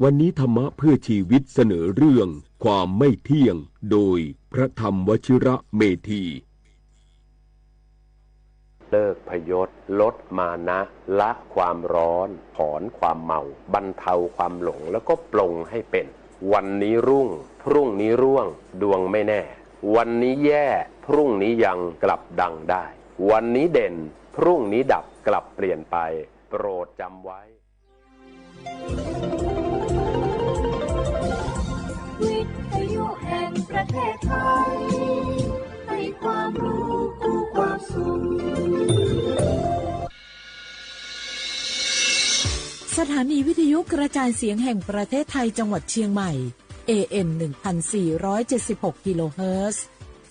วันนี้ธรรมะเพื่อชีวิตเสนอเรื่องความไม่เที่ยงโดยพระธรรมวชิระเมธีเลิกพยศลดมานะละความร้อนถอนความเมาบรรเทาความหลงแล้วก็ปลงให้เป็นวันนี้รุ่งพรุ่งนี้ร่วงดวงไม่แน่วันนี้แย่พรุ่งนี้ยังกลับดังได้วันนี้เด่นพรุ่งนี้ดับกลับเปลี่ยนไปโปรดจำไว้วิทยุแห่งประเทศไทยให้ความรู้คู่ความสุขสถานีวิทยุกระจายเสียงแห่งประเทศไทยจังหวัดเชียงใหม่ AM 1476 กิโลเฮิรตซ์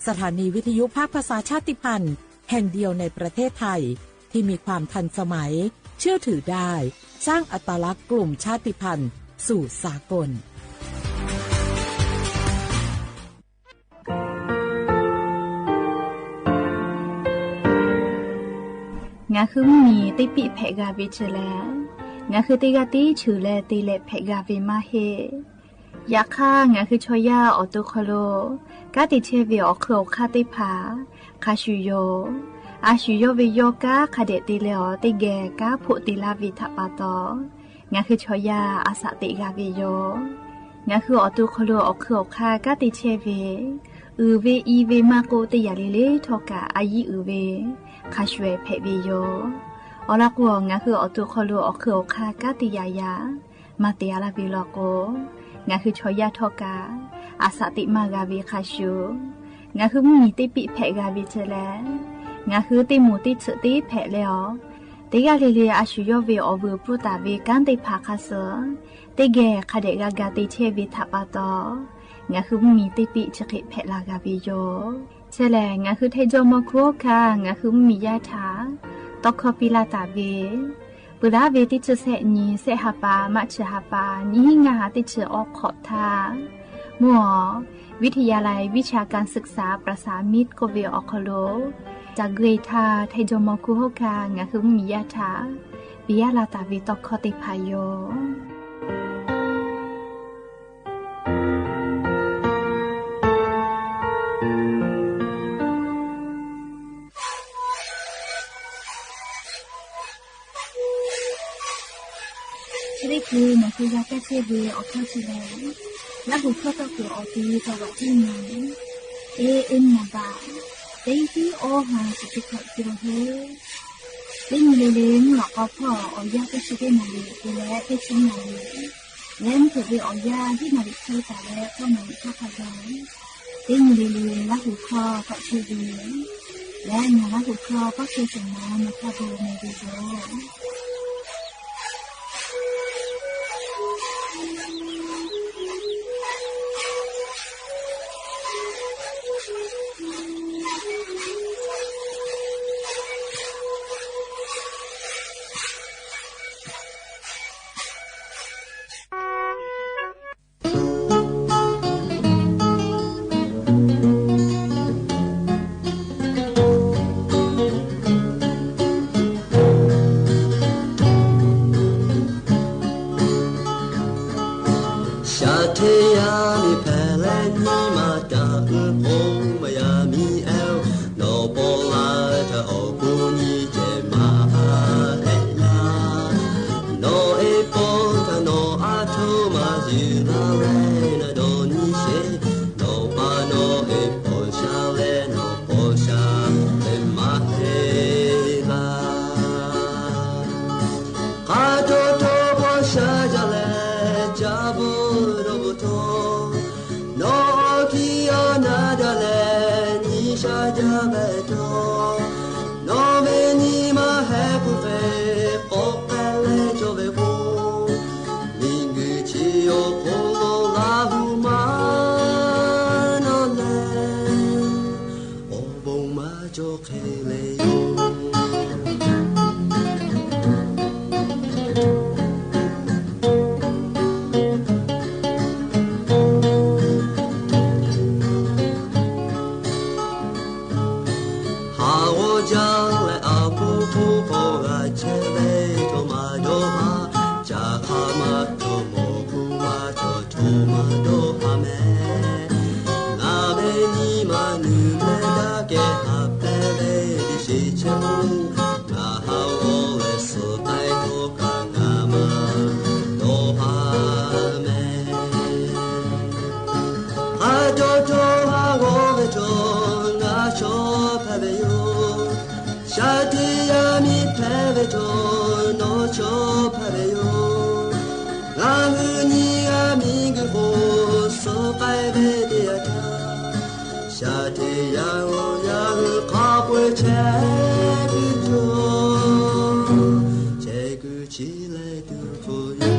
สถานีวิทยุภาคภาษาชาติพันธุ์แห่งเดียวในประเทศไทยที่มีความทันสมัยเชื่อถือได้สร้างอัตลักษณ์กลุ่มชาติพันธุ์สู่สากลงาคือมีติปิเพกาวิชแลงาคือติกาติชูแลติเลเพกาวิมาเฮยาค่างาคือชอยาออตุคโลกาติเชวิออโคคาติผาคาชูโยอาชูโยวิโยกาคาเดติเลอติแกกาผุติลาวิทปาตองาคือชอยาอาสติกาวิโยงาคือออตุคโลออโคคากาติเชวิเวอีเวมาโกติยาลิเลทอกาอายีเวคาชเวเพวิโยอลักวงาคืออตุคโลอคือคากาติยายามาเตียลาวิโลโกงาคือชอยาทอกาอาสติมากาวิคาชูงาคือมีติปิเพกาวิเจแลงาคือติมูติสติเพเลอติกาลิเลอาชูโยเวอเวปุตาเวกันติภาคาเสติเกคาเดกากาติเชวิทัปาตองาคือมีติปิชกิเพลากาวิโยเชแลงาคือเทโจมโคคางาคือมียาถาตอกคอปิลาตาเวปุระเวติชเสนีเสหปามัชหปานิงาติชออกขอทามัววิทยาลัยวิชาการศึกษาประสานมิตรโกเวออคโลจากเกรทาเทโจมโคคางาคือมียาถาปิยาลาตาเวตอกคอติพายโยคือมันคือยาแก้เจ็บออกเข้าชีแล้วแล้วหูเข้าก็คือออกดีสวัสดีไหมเอ็นมาบ้าเต็งที่โอหาสุดขอบคุณเฮ้เต็งเลี้ยงหลอกเอาพ่อเอายาไปช่วยมาเลยและไปช่วยมาเลยแล้วถือไปเอายาที่มาดิช่วยแต่แล้วก็มาดิเข้าไปเต็งเลี้ยงแล้วหูคอก็ช่วยดีและมาแล้วหูคอก็ช่วยส่งมาเข้าดูในดีโซ่Yo 접하래요 나그니가 미그고 소깔베디야다 샤테야오야그 가볼 제그죠 제그 지레드포요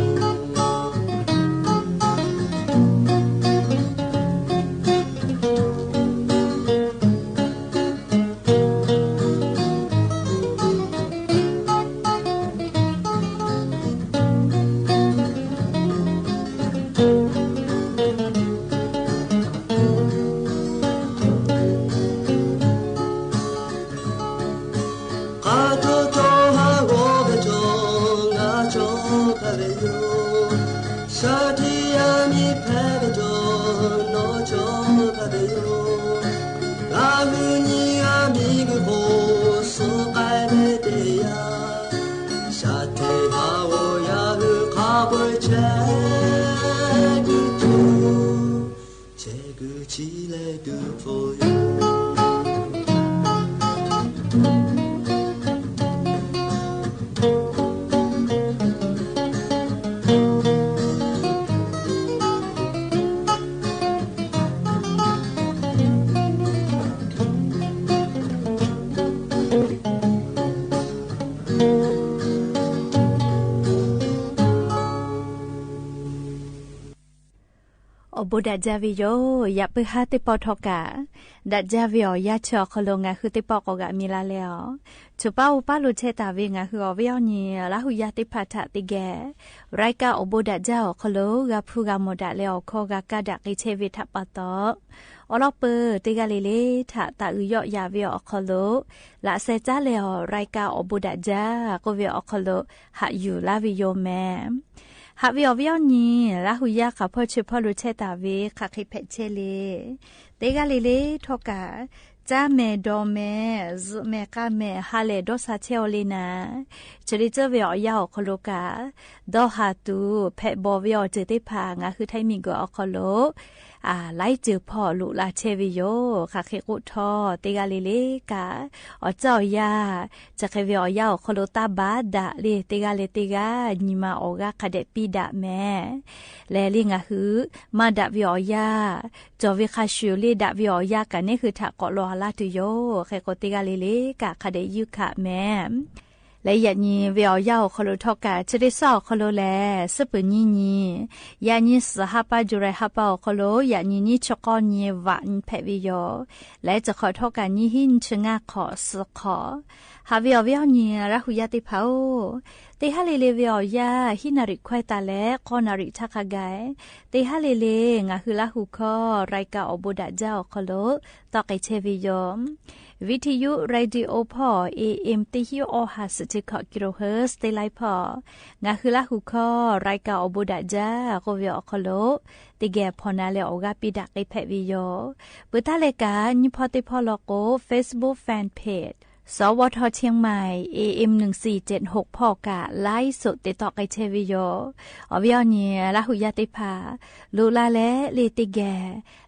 บุดาจาวิโยอย่าไปหาติปอทอกะดัดจาวิโอยาชอคลงะคือติปอกอกะมีลาแล้วชุป้าอุปาลุเชตาวิงะคืออวิโอนีละหุยาติพัทติแกไรกาอบุดาจาคลกะพูกะโมดะแล้วคอกะกะดักอิเชวิทัปปะตออลอเปติกะเลเลทะตะอุยอยาวิโอคลละเซจาแล้วไรกาอบุดาจากวิโอคลหะอยู่ลาวิโยแมหาวิอวิอนีละหุยาค่ะพ่อชื่อพ่อรู้เชตาวิค่ะคิเพเชเลเตกาเลเลทอกาจ้าเมดอเมซุเมกาเมฮาเลดอซาเชโอเลนาจริเจวิอยาอคโลกาดอฮาตูเพบอวิอเจติพางาคือไทมิกอคโลไล่จือพ่อลุลาเชวิโยค่ะเคกุทอเตกาเลเลกาอเจ้ายาจะเควิอยาอคโลตาบาดะเลเตกาเลเตกาญิมาออกาคาเดปีดะแม่แลลิงาฮือมาดะวิอยาจอวิคาชูเลดะวิอยากันนี่คือทะกอลอลาตุโยเคโกเตกาเลเลกาคาเดยุคะแม่และยานีเวียวยาวคโลทอกาจะได้สอคโลแลสปุญญียานีสหปาจุไรฮับเอาคโลยานีนิชกอนีวันเพวิโยและจะขอทอกานีหินชงาขอสขอหาเวียวนีรัหุยาติเผาเตฮาเลเลเวียวยาหินาริควายตาและคอนาริทักกายเตฮาเลเลงาคือละหุคอไรกาอบุดาเจ้าคโลตอกไอเชวิโยวิทยุเรดิโอพอ AM ติฮิโอฮัสติคกิโลเฮิรตซ์เตไลพองาคือละหุคอไรกาอบุดาจาโกเวอคโลติแกพอนาเลออกาปิดะไอแพวิโยปุตาเลกานิพอติพอลโก Facebook Fan Pageสวทเชียงใหม่ AM 1476พอกะไลฟ์สดติดต่อไกเชวิโยอวิอนีละหุยาติภาลูลาและเลติแก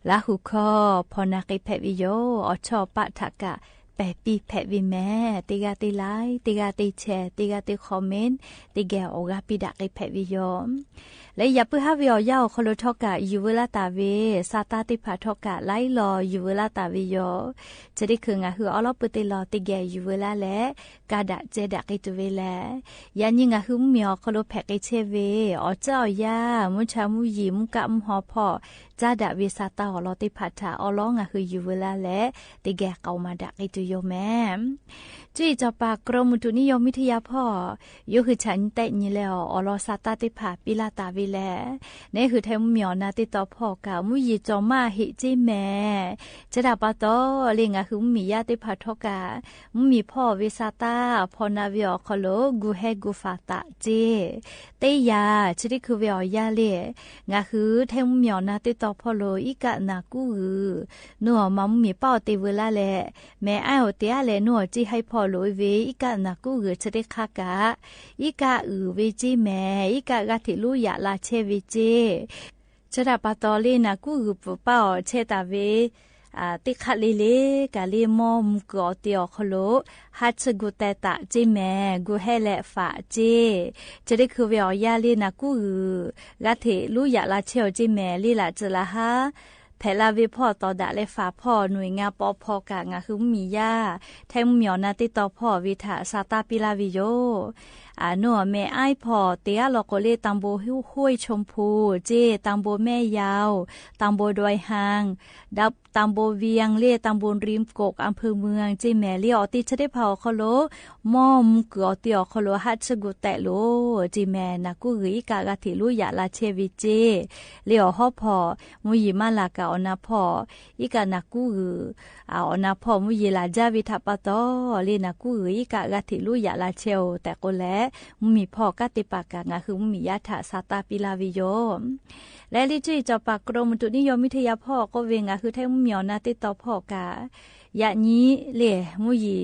ละหุคอพอนาไกแพวิโยอชอปะทะกะแปปีแพวิแม่ติกาติไลติกาติแชร์ติกาติคอมเมนต์ติแกออกาปิดะไกแพวิโยและอย่าเพื่อหาวิอยาวคโลทอกะยูเวลาตาเวซาตาติพาทอกะไลลอยูเวลาตาวิโยจะได้คืองาคืออลอปุติลอติแกยูเวลาและกาดะเจดะกิตเวแลยันยิงาคือมีอคโลแพกไอเชเวอเจ้ายามุชามุยิมกะมหอพอจาดะเวซาตาอลอติพาทาอลองาคือยูเวลาและติแกเกามาดะกิตโยแม่จุยจอปากรมอุตุนิยมวิทยาพ่อยูคือฉันเตะนี่แล้วอลอซาตาติพาปิลาตาวิแลนี่คือเทมเหมียวนาติต่อพ่อกะมุยจอมาหิจิแม่จะดาปะโตเลียงอะคือมีญาติพาทอกะมีพ่อวิซาตาพอนาวิอคโลกูเฮกูฟาตะเจเตยาชิริคือวิอยาเลงะคือเทมเหมียวนาติต่อพ่อโลอีกะนากูนัวมัมมีเป้าติเวลาแลแม่อ้าวเตียแลนัวจิให้พ่อโลเวอีกะนากูจะได้คากะอีกะเวจิแม่อีกะกะทิลุยะลาเชวิเจจะดาปะตอเลนะกูปูเป้าเชตาเว ติคาเลเลกาเลมอมกอเตียวคโลฮัตกุเตตะจิแมกูเฮเลฝาเจจะได้คือเวียวยาลีนักูกะเทลุยะลาเชวจิแมลีละจละฮะแพลาวิพ่อต่อดะและฝาพ่อหน่วยงาปอพอกะงาคือมียาแทงเหมียวนาติต่อพ่อวิถาซาตาปิลาวิโยนัวแม่ไอพ่อเตียลอกเลตังโบห้วยชมพูเจตังโบแม่ยาวตังโบดอยหางดับตังโบเวียงเล่ตังโบริมกกอำเภอเมืองเจแม่เลียอติชะได้เผาคโลมอมเกือเตียคโลฮัตชกุแตโลเจแม่นักกุยกากะถิลุยะลาเชวิเจเลียฮอพ่อมุยมาลากะอนาพ่ออีกานักกุอนาพ่อมุยลาจาวิทัปตอเลนักกุยกากะถิลุยะลาเชวแต่ก็แลมีพ่อกติปากางาคือมียาถาซาตาปิลาวิโยและลิจิจอปากกรมอุตุนิยมวิทยาพ่อก็เวงาคือแท้มุเหมียวนาติต่อพ่อกายะนี้เล่มุยี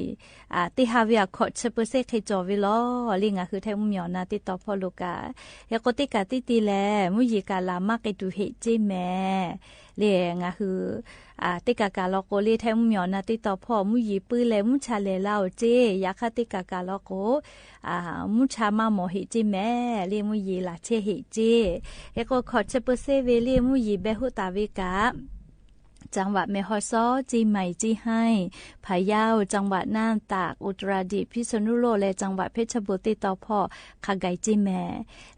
ติฮาวิอาขอดเชเปเซเคจอวิลอลิงาคือแท้มุเหมียวนาติต่อพ่อลูกายะกติกาติติแลมุยีกาลามาเกตุเฮเจแม่เล่งาคือติกากาลโกเลแท้มุเหมียวนาติต่อพ่อมุยีปื้อแลมุชาเลลาวเจยาคติกากาลโกมุชามาโมเฮเจแม่เล่มุยีลาเชเฮเจเอก็ขอดเชเปเซเวเลมุยีเบหุตาวิกาจังหวัดแม่ฮ่อซ้อจีใหม่จีให้พะเยาจังหวัดน่านตากอุตรดิตถ์พิษณุโลกและจังหวัดเพชรบุรีต่อพ่อคาไกจีแม่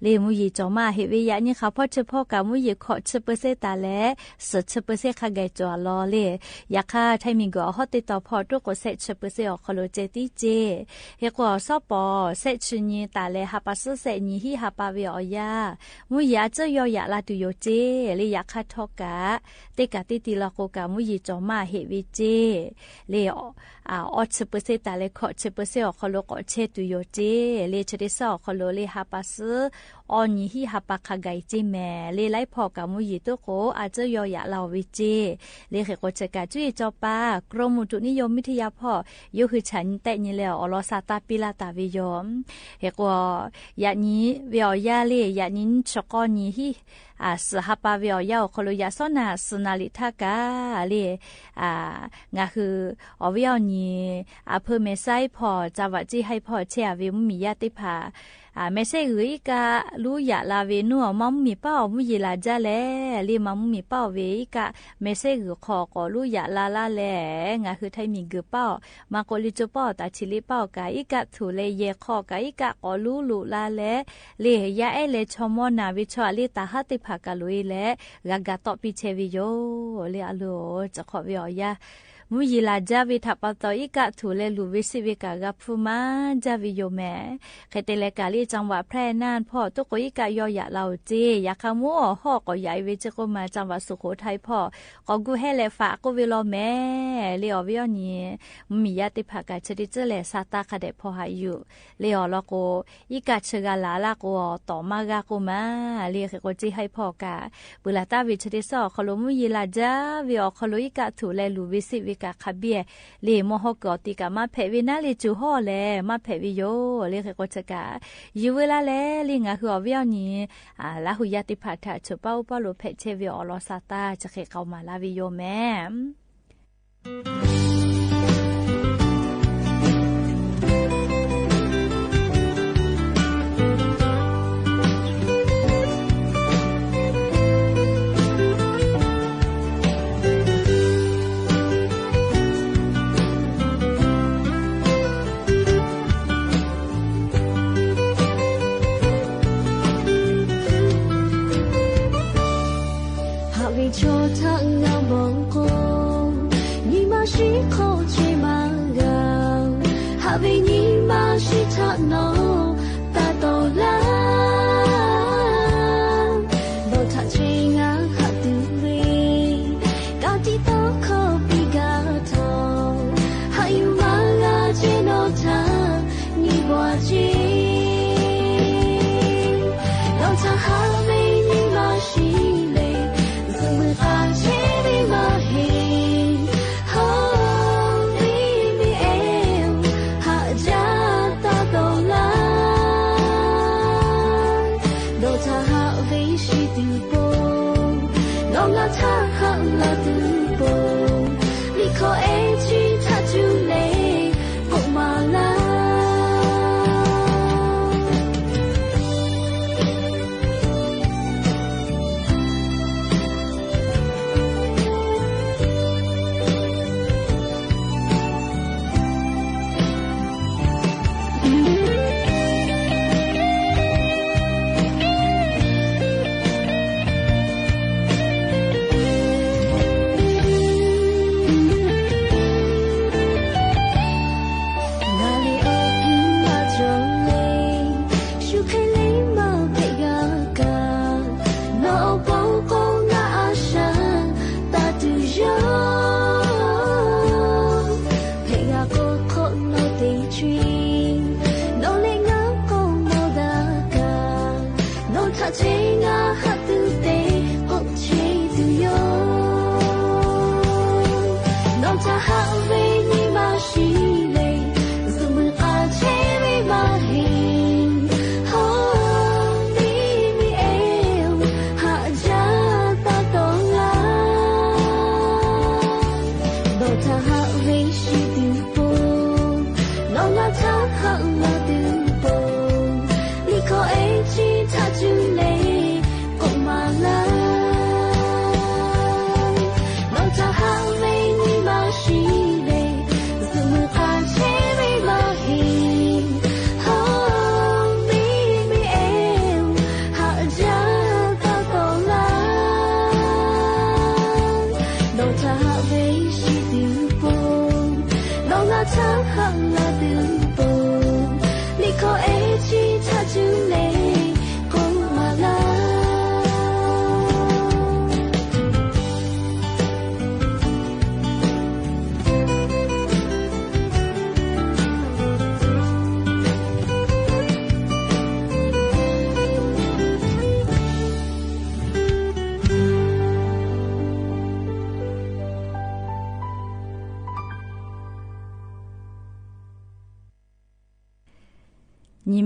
เลมุยีจอมาเฮวิยะนี่ค่ะพ่อเฉพาะกับมุยีขอเชเปเซตาและสดเชเปเซคาไกจอลอเลยยาค่าไทมิงก็ฮอติต่อพ่อตัวก็เซเชเปเซอคโลเจติเจเฮก็ซอปอเซชนีตาและฮาปาสเซนีฮิฮาปาเวอยามุยาเจยอยาลาตุโยเจเลยยาค่าทอกะเตกะติติลาโกกามุยีจอมาเฮวิเจเลออดเชเปเซตาเลขอเชเปเซอคโลกอเชตุโยเจเลเชเดซอคโลเลฮาปาสออนีฮิฮาปาคาไกจิแม่เลไลพอกามุยีตุโกอาเจยอยาลาวิเจเลเขโกเชกาจุยจอปากรมอุตุนิยมวิทยาพ่อยูคือฉันแต่นี่แล้วอลอซาตาปิลาตาวิยอมเฮกอยานี้เวียยาเลยานินชกอนีฮิสหปาเวียวยาคโลยาซอนาสนาลิทากาเลงาคืออเวียวนี้เพิ่มเมไซพอจาวจีให้พอเชียวิมมียาติภาไม่ใช่หรือการู้อยากลาเวนัวมัมมีเป้ามุยลาจาแลลีมัมมีเป้าเวกะไม่ใช่หรือคอก็รู้อยากลาลาแลงาคือไทยมีเกือเป้ามาโกลิจูเป้าตาชิลิเป้ากะอีกะถูเลเยคอกะอีกะก็รู้ลุลาแลเลยาเอเลชมอนาวิชวลิตาหัติภากะลุยแลกะกะตอปิเชวิโยเลอโลจะขอเวียยามุยลาจาวิทัปตออีกะถูเลลูวิสิวิกะกับฟูมาจาวิโยแม่เขตเลกาลีจังหวัดแพร่น่านพ่อตุกอีกะยอยะลาวเจยาคามัวฮอก็ใหญ่เวจก็มาจังหวัดสุโขทัยพ่อก็กูให้เลฝาก็เวลอแม่เลอวิอนี้มียาติภากะชดิเจเลซาตาคาเดพ่อหาอยู่เลอลอโกอีกะเชกะลาลาโกต่อมากะโกมาเลเขโกจิให้พ่อกะบุลาตาวิชดิซอคโลมุยลาจาวิอคโลอีกะถูเลลูวิสิวิกะคาเบียเลโมฮอกอติกะมาเพวินาเลจูฮอเลมาเพวิโยเลเขโกเชกะยูเวลาเลลิงะคืออวิอนี้ลาหุยาติภาทะฉเป้าปะโลเพเชวิออลอซาตาจะเขเข้ามาลาวิโยแม่cho thang ngao bóng cô nhìn mà suy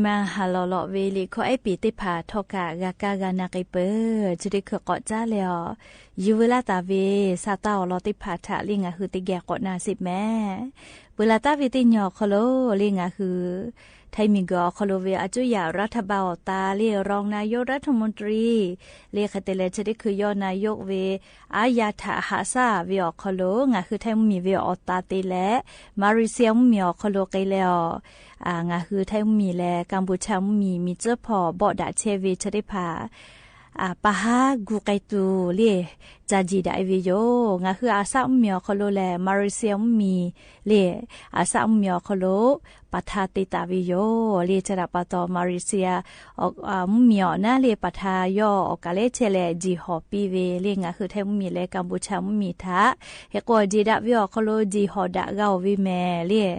มาหาลอเวลิขอไอปีติผาทอกากากากานาไกเปอจุดิคือเกาะจ้าแล้วยูเวลาตาเวซาตาลอติผาทะลิงาคือติแกเกาะนาสิแม่เวลาตาเวติญอคโลลิงาคือไทยมีกอคโลเวอจุยารัฐบาลตาเรียรองนายกรัฐมนตรีเรียกเตเลจะได้คือยอนายกเวอายาถาหาซาเวอคโลงาคือไทยมีเวอตาเตและมาริเซียมีอคโลไกแล้วงาคือไทยมีแลกัมพูชามีเจ้าพอบ่ดาเชเวจะได้พาปะฮากูไกตูเล่จาจีดาเวโยงาคืออาซามีอคโลแลมาริเซียมีเล่อาซามีอคโลปัทาติตาวิโยเลียจราปตอมาริเซียมีอนะเลียปัทายอกาเลเชเลจีฮอปีเวเลียงะคือไทยมีเลกัมพูชามีทะเฮกอจีดาวิอคโลจีฮอดะเกาวิแมเลีย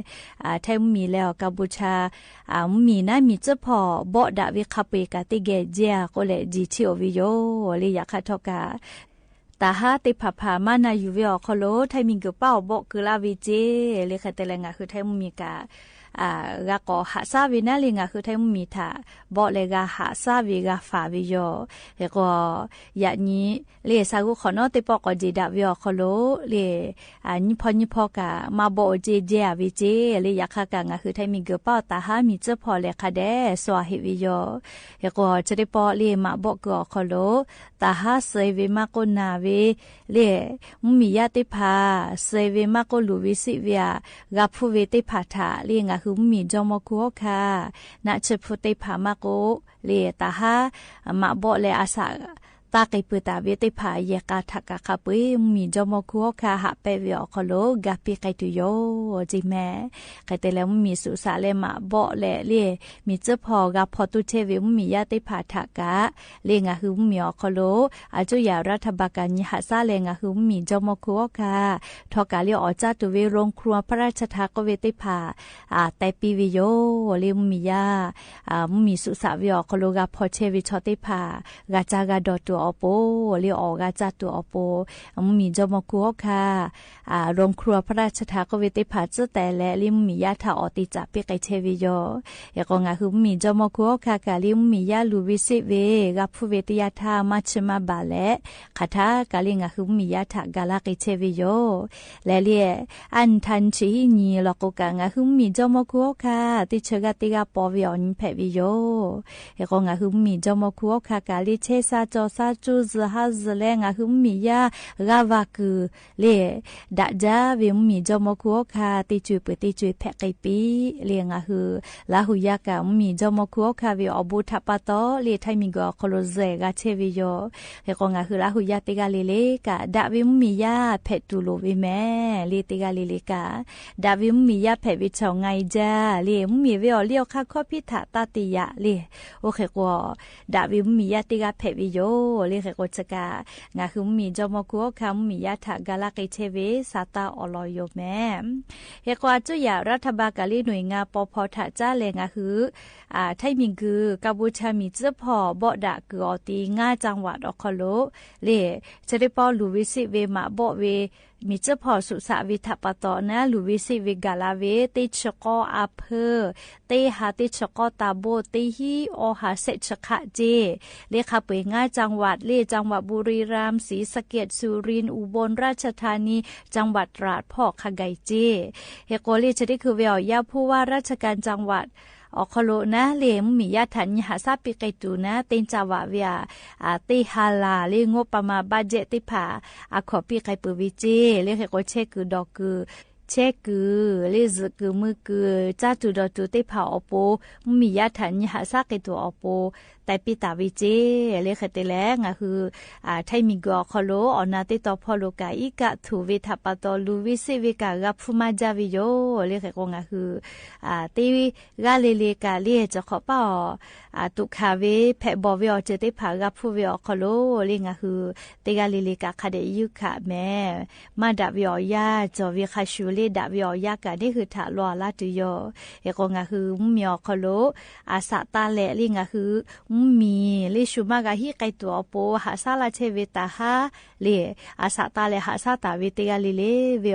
ไทยมีแล้วกัมพูชามีนะมีเจ้าพอบ่ดาวิคาเปกาติเกเจียโกเลจีชิโอวิโยเลียคาทอกาตาฮาติผาผามานายูเวอคโลไทยมีกระเป๋าบ่คือลาวิเจเลคาเตเลงะคือไทยมีกากะกอหาซาวินาลิงาคือไทยมีทาบ่เลกาหาซาวิกาฟาวิโยเฮก็ยะนี้เลซากุขอนอติปอกอจิดาวิอคโลเลนิพอกะมาบ่เจเจอวิเจเลยะคะกะงาคือไทยมีกระเป๋าตาหามีเจ้าพอเลคะเดสวาหิวิโยเฮก็จะได้ปอเลมาบ่กอคโลตาหาเซวิมาโกนาเวเลมียะติพาเซวิมาโกลูวิสิเวียกาพูเวติพาทาเลงาคือมีจอมกัวค่ะนะเฉพาะติผามาโกเลตาฮามาบ่เลอาสาตาไกเปตาเวติผาเยกาทักกะคาปุยมีจอมกัวค่ะหะเปเวอคโลกาปิไกตุโยจิแม่ไกเตแล้วมีสุสาเลมาบ่เลเลมีเจ้าพอกาพอตุเทเวมียาติผาทักกะเลงาคือมีอคโลอาจุยารัฐบาลกันหะซาเลงาคือมีจอมกัวค่ะทอกาเลอจาตุเวโรงครัวพระราชทานก็เวติผาแต่ปีวิโยเลมียามีสุสาวิอคโลกาพอเชวิชอติผากาจากาดอตุอโปเลียออกาจัตัวอโปมีจอมกัวค่ะโรงครัวพระราชทานก็เวติผาเจแต่และลิมมียาทาอติจับปีไกเชวิโยยก็งาคือมีจอมกัวค่ะกาลิมมียาลูวิสิเวกับผู้เวติยาทามัชมาบาและคาถากาลิงาคือมียาทากาลากิเชวิโยและเลียอันทันชีนีลอกกางาคือมีจอมกัวค่ะติเชกาติกาปอวิออนเพวิโยยก็งาคือมีจอมกัวค่ะกาลิเชซาจอซาจูซฮาซเลงาคือมียากาวาคือเลดะจาเวมีจอมกัวค่ะติจุยเปติจุยแพไกปีเลงาคือลาหุยากามีจอมกัวค่ะเวอบูทัปปะตอเลไทมิกอคโลเซกาเชวิโยยก็งาคือลาหุยาติกาเลกาดะเวมียาเพตุโลเวแม่เลติกาเลกาดาเวมียาเพวิชองไงจาเลมีเวอเลียวค่ะข้อพิธาตาติยะเลโอเคก็ดาเวมียาติกาเพวิโยเลเคโกจกางาคือมีจอมกัวค่ะมียาถากาลากิเชเวซาตาอลอยโยแม่เฮกว่าจุยารัฐบาลกาลีหน่วยงานปพทจ้าเลงาคือไทยมิงคือกัมพูชามีเจ้าพอบ่ดะคืออตีง่าจังหวัดอคโลเลจะได้ปอลูวิสิเวมาบ่เวมีเจ้าพอสุสาวิทัปตอนะลูวิสิวิกาลาเวติชกออาเพเตหาติชกอตาโบติฮีอหาเสชคะเจเลขาเปง่าจังหวัดเลจังหวัดบุรีรัมย์ศรีสะเกษสุรินทร์อุบลราชธานีจังหวัดตราดพ่อขะไกเจเฮโกเลจะได้คือเวลยาผู้ว่าราชการจังหวัดอคโลนะเลมมียาถันหาซาปิไกตูนะเต็นจาวะเวียติฮาลาเลงบประมาณบัดเจติผาขอปีไกปวิเจเลเฮโกเชคือดอกคือเชกือเลซกือมือกือจ้าตุดอตุติผาอโปมียาถันหาซาไกตัวอโปแต่ปีตาวิเจเลขเตแลงคือไทยมีกอคโลอนาติตอพอโลกาอีกะทูวิทัปตอลูวิสิวิกากับฟุมาจาวิโยเลขกงคือตีกาเลกาเลจะขอป้อตุคาเวแพบอวิอเจติผากับผู้วิอคโลเลงคือตีกาเลกาคาเดยุคาแม่มาดาวิอยาจอวิคาชูเลดาวิอยากานี่คือถาลอลาตุโยเฮกงคือมีอคโลอาสาตาเลลิงคือ มีลิชูมากะฮีไกตัวโปหาซาลาเชเวตาฮาเลอาสาตาเลหาซาตาเวเตกาลิเลเว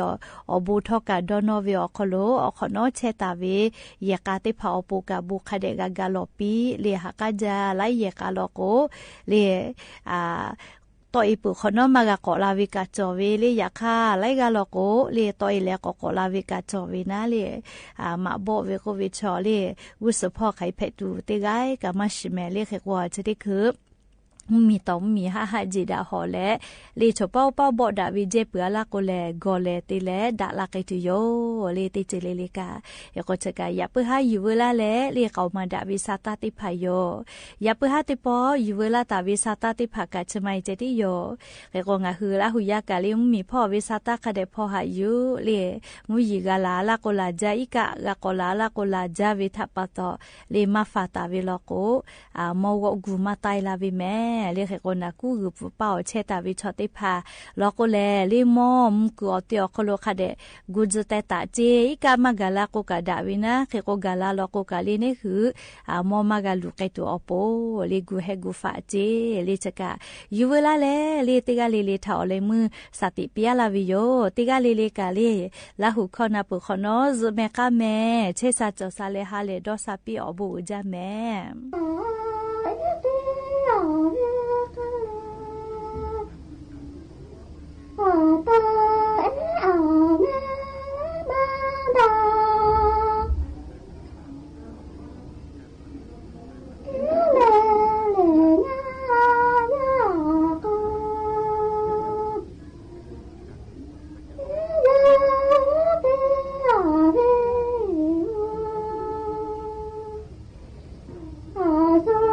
อบูทอกาดอนเวอคโลอคโนเชตาเวยกาติพาอปูกาบุคเดกากาโลปีเลหากาจาไลเยกาโลโกเลตัวอีปุขนมากะกอลาวิกาจอเวเลยอยากฆ่าไล่กาลโกเลยตัวอีแล้วก็ลาวิกาจอเวนะเลยมาบอกเวก็วิชอเลยวุสพ่อไข่เพดูเตไกกะมาชิแมเลยแค่ว่าจะได้คือมีต้องมีหาจีดาหอและลีชเป้าบอดาวิเจเปือลาโกแลกอแลติแลดาลาไกตุโยลีติเจเลเลกาเยก็จะกะยับเปือหาอยู่เวลาแลลีเขามาดาวิสาตาติพายโยยับเปือหาติปออยู่เวลาตาวิสาตาติภากาชมัยเจติโยเยก็งะฮือละหุยากะลิมีพ่อวิสาตาคเดพ่อหาอยู่ลีมุยิกาลาลาโกลาจาอิกะกะโกลาลาโกลาจาวิทัปปะตอลีมาฟาตาวิโลโกมอวกูมาไตลาวิแมเรียกคนนักกู้กูเป่าเชตาวิชอติพาล็อกแลลิมอมกูอติอคโลคาเดกูจะแต่ตาเจอีกามากาลาโกกาดาวินะเขโกกาลาล็อกกาลีนี่คือมอมากาลูกไอตัวอโปลิกูเฮกูฟาเจลิจกายูเวลาแลลิติกาลิลิทาอเลมือสติปิยาลาวิโยติกาลิลิกาลิลาหุคอนาปุคอนอซเมกาเมเชซาจอซาเลฮาเลดอซาปิอบูจาแมSo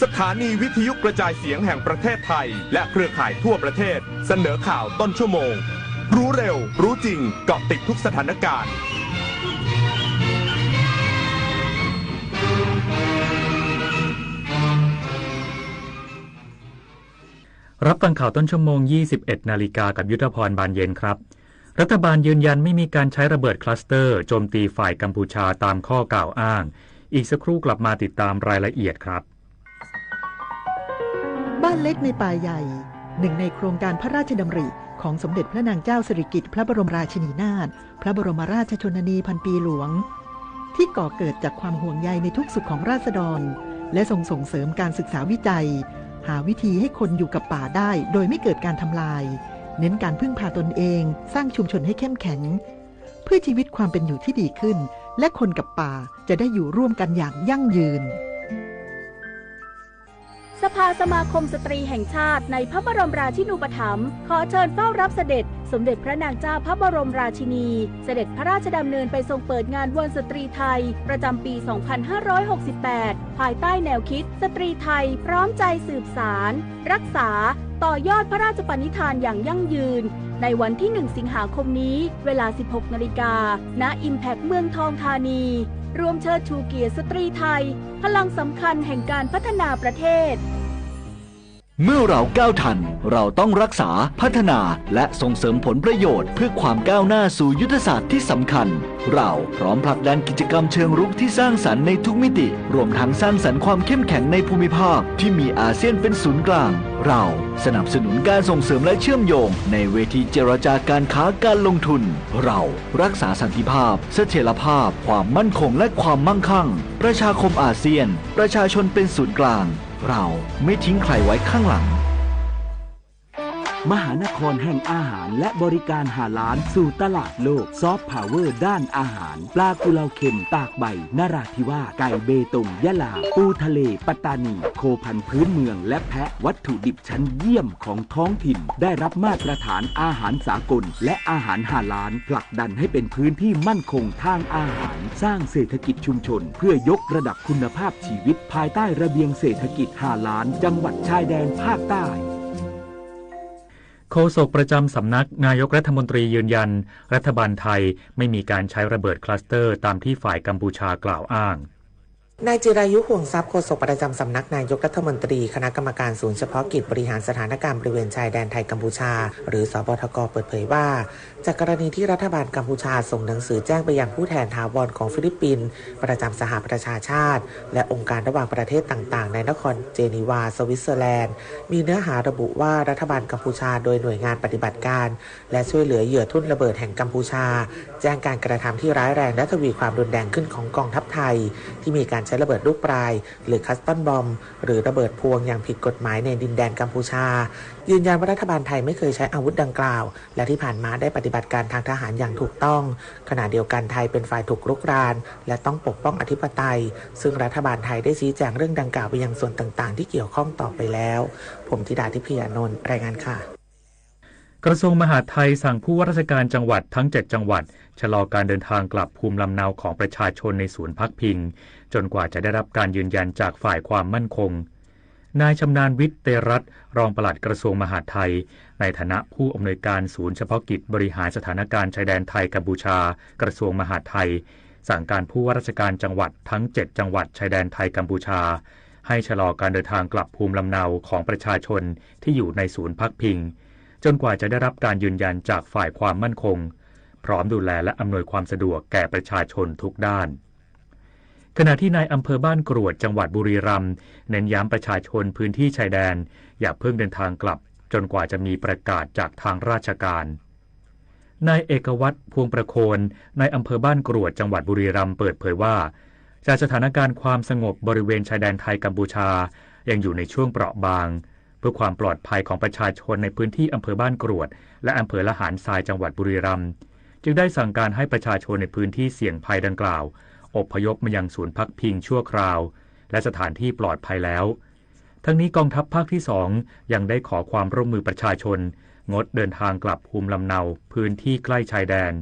สถานีวิทยุกระจายเสียงแห่งประเทศไทยและเครือข่ายทั่วประเทศเสนอข่าวต้นชั่วโมงรู้เร็วรู้จริงเกาะติดทุกสถานการณ์รับฟังข่าวต้นชั่วโมง 21 นาฬิกากับยุทธพรบานเย็นครับรัฐบาลยืนยันไม่มีการใช้ระเบิดคลัสเตอร์โจมตีฝ่ายกัมพูชาตามข้อกล่าวอ้างอีกสักครู่กลับมาติดตามรายละเอียดครับบ้านเล็กในป่าใหญ่หนึ่งในโครงการพระราชดำริของสมเด็จพระนางเจ้าสิริกิติ์พระบรมราชินีนาถพระบรมราชชนนีพันปีหลวงที่ก่อเกิดจากความห่วงใยในทุกสุขของราษฎรและส่งเสริมการศึกษาวิจัยหาวิธีให้คนอยู่กับป่าได้โดยไม่เกิดการทำลายเน้นการพึ่งพาตนเองสร้างชุมชนให้เข้มแข็งเพื่อชีวิตความเป็นอยู่ที่ดีขึ้นและคนกับป่าจะได้อยู่ร่วมกันอย่างยั่งยืนสภาสมาคมสตรีแห่งชาติในพระบรมราชินูปถัมภ์ขอเชิญเฝ้ารับเสด็จสมเด็จพระนางเจ้าพระบรมราชินีเสด็จพระราชดำเนินไปทรงเปิดงานวันสตรีไทยประจำปี 2568 ภายใต้แนวคิดสตรีไทยพร้อมใจสืบสารรักษาต่อยอดพระราชปณิธานอย่างยั่งยืนในวันที่ 1 สิงหาคมนี้เวลา 16 นาฬิกาณ Impact เมืองทองธานีรวมเชิดชูเกียรติสตรีไทยพลังสำคัญแห่งการพัฒนาประเทศเมื่อเราก้าวทันเราต้องรักษาพัฒนาและส่งเสริมผลประโยชน์เพื่อความก้าวหน้าสู่ยุทธศาสตร์ที่สำคัญเราพร้อมผลักดันกิจกรรมเชิงรุกที่สร้างสรรค์ในทุกมิติรวมทั้งสร้างสรรค์ความเข้มแข็งในภูมิภาคที่มีอาเซียนเป็นศูนย์กลางเราสนับสนุนการส่งเสริมและเชื่อมโยงในเวทีเจรจาการค้าการลงทุนเรารักษาสันติภาพเสถียรภาพความมั่นคงและความมั่งคั่งประชาคมอาเซียนประชาชนเป็นศูนย์กลางเราไม่ทิ้งใครไว้ข้างหลังมหานครแห่งอาหารและบริการหาล้านสู่ตลาดโลกซอฟต์พาวเวอร์ด้านอาหารปลากุเลาเค็มตากใบนราธิวาสไก่เบตงยะลาปูทะเลปัตตานีโคพันธุ์พื้นเมืองและแพะวัตถุดิบชั้นเยี่ยมของท้องถิ่นได้รับมาตรฐานอาหารสากลและอาหารหาล้านผลักดันให้เป็นพื้นที่มั่นคงทางอาหารสร้างเศรษฐกิจชุมชนเพื่อยกระดับคุณภาพชีวิตภายใต้ระเบียงเศรษฐกิจหาล้านจังหวัดชายแดนภาคใต้โฆษกประจำสำนักนายกรัฐมนตรียืนยันรัฐบาลไทยไม่มีการใช้ระเบิดคลัสเตอร์ตามที่ฝ่ายกัมพูชากล่าวอ้างนายจิรายุห่วงทรัพย์โฆษกประจำสำนักนายกรัฐมนตรีคณะกรรมการศูนย์เฉพาะกิจบริหารสถานการณ์บริเวณชายแดนไทยกัมพูชาหรือสบทก.เปิดเผยว่าจากกรณีที่รัฐบาลกัมพูชาส่งหนังสือแจ้งไปยังผู้แทนถาวรของฟิลิปปินส์ประจำสหประชาชาติและองค์การระหว่างประเทศต่างๆในนครเจนีวาสวิตเซอร์แลนด์มีเนื้อหาระบุว่ารัฐบาลกัมพูชาโดยหน่วยงานปฏิบัติการและช่วยเหลือเหยื่อทุ่นระเบิดแห่งกัมพูชาแจ้งการกระทำที่ร้ายแรงและทวีความรุนแรงขึ้นของกองทัพไทยที่มีการใช้ระเบิดลูกปลายหรือคัสตอมบอมหรือระเบิดพวงอย่างผิดกฎหมายในดินแดนกัมพูชายืนยันว่ารัฐบาลไทยไม่เคยใช้อาวุธดังกล่าวและที่ผ่านมาได้ปฏิบัติการทางทหารอย่างถูกต้องขณะเดียวกันไทยเป็นฝ่ายถูกรุกรานและต้องปกป้องอธิปไตยซึ่งรัฐบาลไทยได้ชี้แจงเรื่องดังกล่าวไปยังส่วนต่างๆที่เกี่ยวข้องต่อไปแล้วผมธิดาทิพยานนท์รายงานค่ะกระทรวงมหาดไทยสั่งผู้ว่าราชการจังหวัดทั้ง7จังหวัดชะลอการเดินทางกลับภูมิลำเนาของประชาชนในศูนย์พักพิงจนกว่าจะได้รับการยืนยันจากฝ่ายความมั่นคงนายชำนาญวิทย์เตรัตน์รองปลัดกระทรวงมหาดไทยในฐานะผู้อำนวยการศูนย์เฉพาะกิจบริหารสถานการณ์ชายแดนไทยกัมพูชากระทรวงมหาดไทยสั่งการผู้ว่าราชการจังหวัดทั้ง7จังหวัดชายแดนไทยกัมพูชาให้ชะลอการเดินทางกลับภูมิลำเนาของประชาชนที่อยู่ในศูนย์พักพิงจนกว่าจะได้รับการยืนยันจากฝ่ายความมั่นคงพร้อมดูแลและอำนวยความสะดวกแก่ประชาชนทุกด้านขณะที่นายอำเภอบ้านกรวดจังหวัดบุรีรัมย์เน้นย้ำประชาชนพื้นที่ชายแดนอย่าเพิ่งเดินทางกลับจนกว่าจะมีประกาศจากทางราชการนายเอกวัฒน์พวงประโคนนายอำเภอบ้านกรวดจังหวัดบุรีรัมย์เปิดเผยว่าจากสถานการณ์ความสงบบริเวณชายแดนไทยกัมพูชายังอยู่ในช่วงเปราะบางเพื่อความปลอดภัยของประชาชนในพื้นที่อำเภอบ้านกรวดและอำเภอละหารทรายจังหวัดบุรีรัมย์จึงได้สั่งการให้ประชาชนในพื้นที่เสี่ยงภัยดังกล่าวอพยพมายังศูนย์พักพิงชั่วคราวและสถานที่ปลอดภัยแล้วทั้งนี้กองทัพภาคที่2ยังได้ขอความร่วมมือประชาชนงดเดินทางกลับภูมิลำเนาพื้นที่ใกล้ชายแดน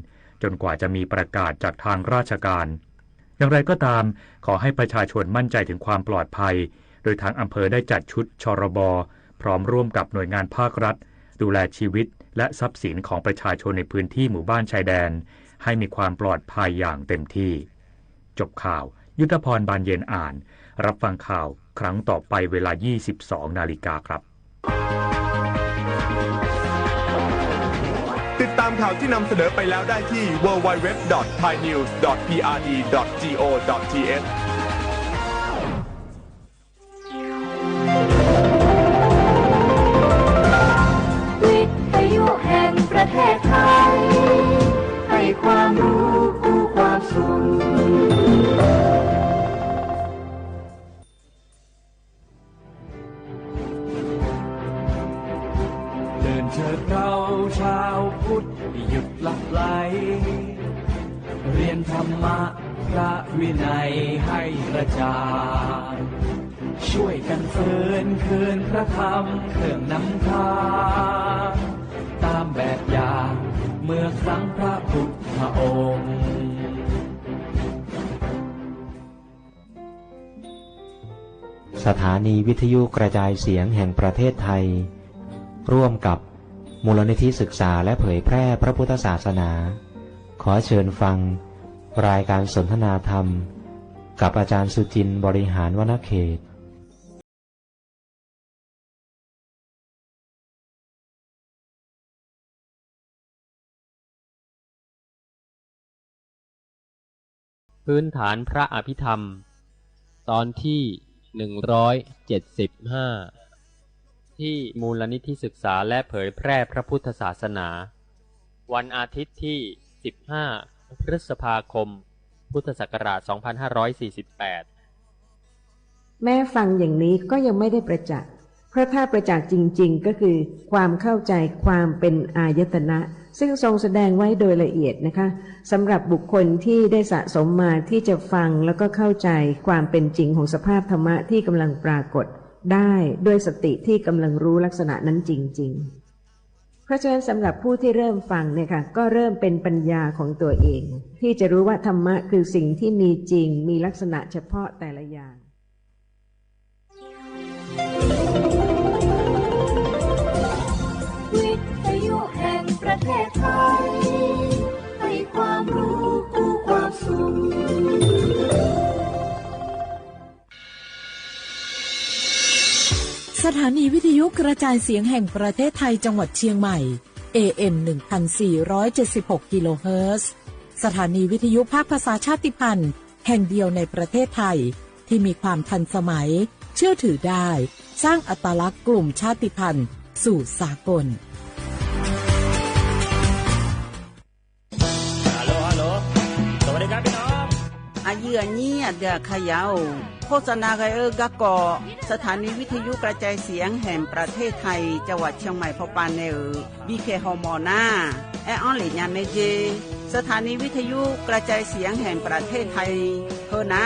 จนกว่าจะมีประกาศจากทางราชการอย่างไรก็ตามขอให้ประชาชนมั่นใจถึงความปลอดภัย โดยทางอำเภอได้จัดชุดชรบ.พร้อมร่วมกับหน่วยงานภาครัฐดูแลชีวิตและทรัพย์สินของประชาชนในพื้นที่หมู่บ้านชายแดนให้มีความปลอดภัยอย่างเต็มที่จบข่าวยุทธพรบานเย็นอ่านรับฟังข่าวครั้งต่อไปเวลา 22 นาฬิกาครับ ติดตามข่าวที่นำเสนอไปแล้วได้ที่ www.thainews.prd.go.thวิทยุแห่งประเทศไทยให้ความรู้คู่ความสุขเดินเถิดเราชาวพุทธหยุดหลับไหลเรียนธรรมะพระวินัยให้กระจ่างช่วยกันฝืนคืนพระธรรมเครื่องนำทางตามแบบอย่างเมื่อครั้งพระพุทธองค์สถานีวิทยุกระจายเสียงแห่งประเทศไทยร่วมกับมูลนิธิศึกษาและเผยแพร่พระพุทธศาสนาขอเชิญฟังรายการสนทนาธรรมกับอาจารย์สุจินต์บริหารวณเขตพื้นฐานพระอภิธรรมตอนที่175ที่มูลนิธิศึกษาและเผยแพร่พระพุทธศาสนาวันอาทิตย์ที่15พฤษภาคมพุทธศักราช2548แม้ฟังอย่างนี้ก็ยังไม่ได้ประจักษ์เพราะถ้าประจักษ์จริงๆก็คือความเข้าใจความเป็นอายตนะซึ่งทรงแสดงไว้โดยละเอียดนะคะสำหรับบุคคลที่ได้สะสมมาที่จะฟังแล้วก็เข้าใจความเป็นจริงของสภาพธรรมะที่กำลังปรากฏได้ด้วยสติที่กำลังรู้ลักษณะนั้นจริงๆเพราะฉะนั้นสำหรับผู้ที่เริ่มฟังเนี่ยค่ะก็เริ่มเป็นปัญญาของตัวเองที่จะรู้ว่าธรรมะคือสิ่งที่มีจริงมีลักษณะเฉพาะแต่ละอย่างวิทยุแห่งประเทศไทยให้ความรู้คู่ความสุขสถานีวิทยุกระจายเสียงแห่งประเทศไทยจังหวัดเชียงใหม่ AM 1476 กิโลเฮิรตซ์สถานีวิทยุภาคภาษาชาติพันธุ์แห่งเดียวในประเทศไทยที่มีความทันสมัยเชื่อถือได้สร้างอัตลักษณ์กลุ่มชาติพันธุ์สู่สากลฮัลโหลสวัสดีครับพี่น้องอายุอันนี้เดือขยาวโฆษณาไกกะกอสถานีวิทยุกระจายเสียงแห่งประเทศไทยจังหวัดเชียงใหม่พอปานเนบีเคฮอมอนาแอออนหลีญาเนเจสถานีวิทยุกระจายเสียงแห่งประเทศไทยเฮนา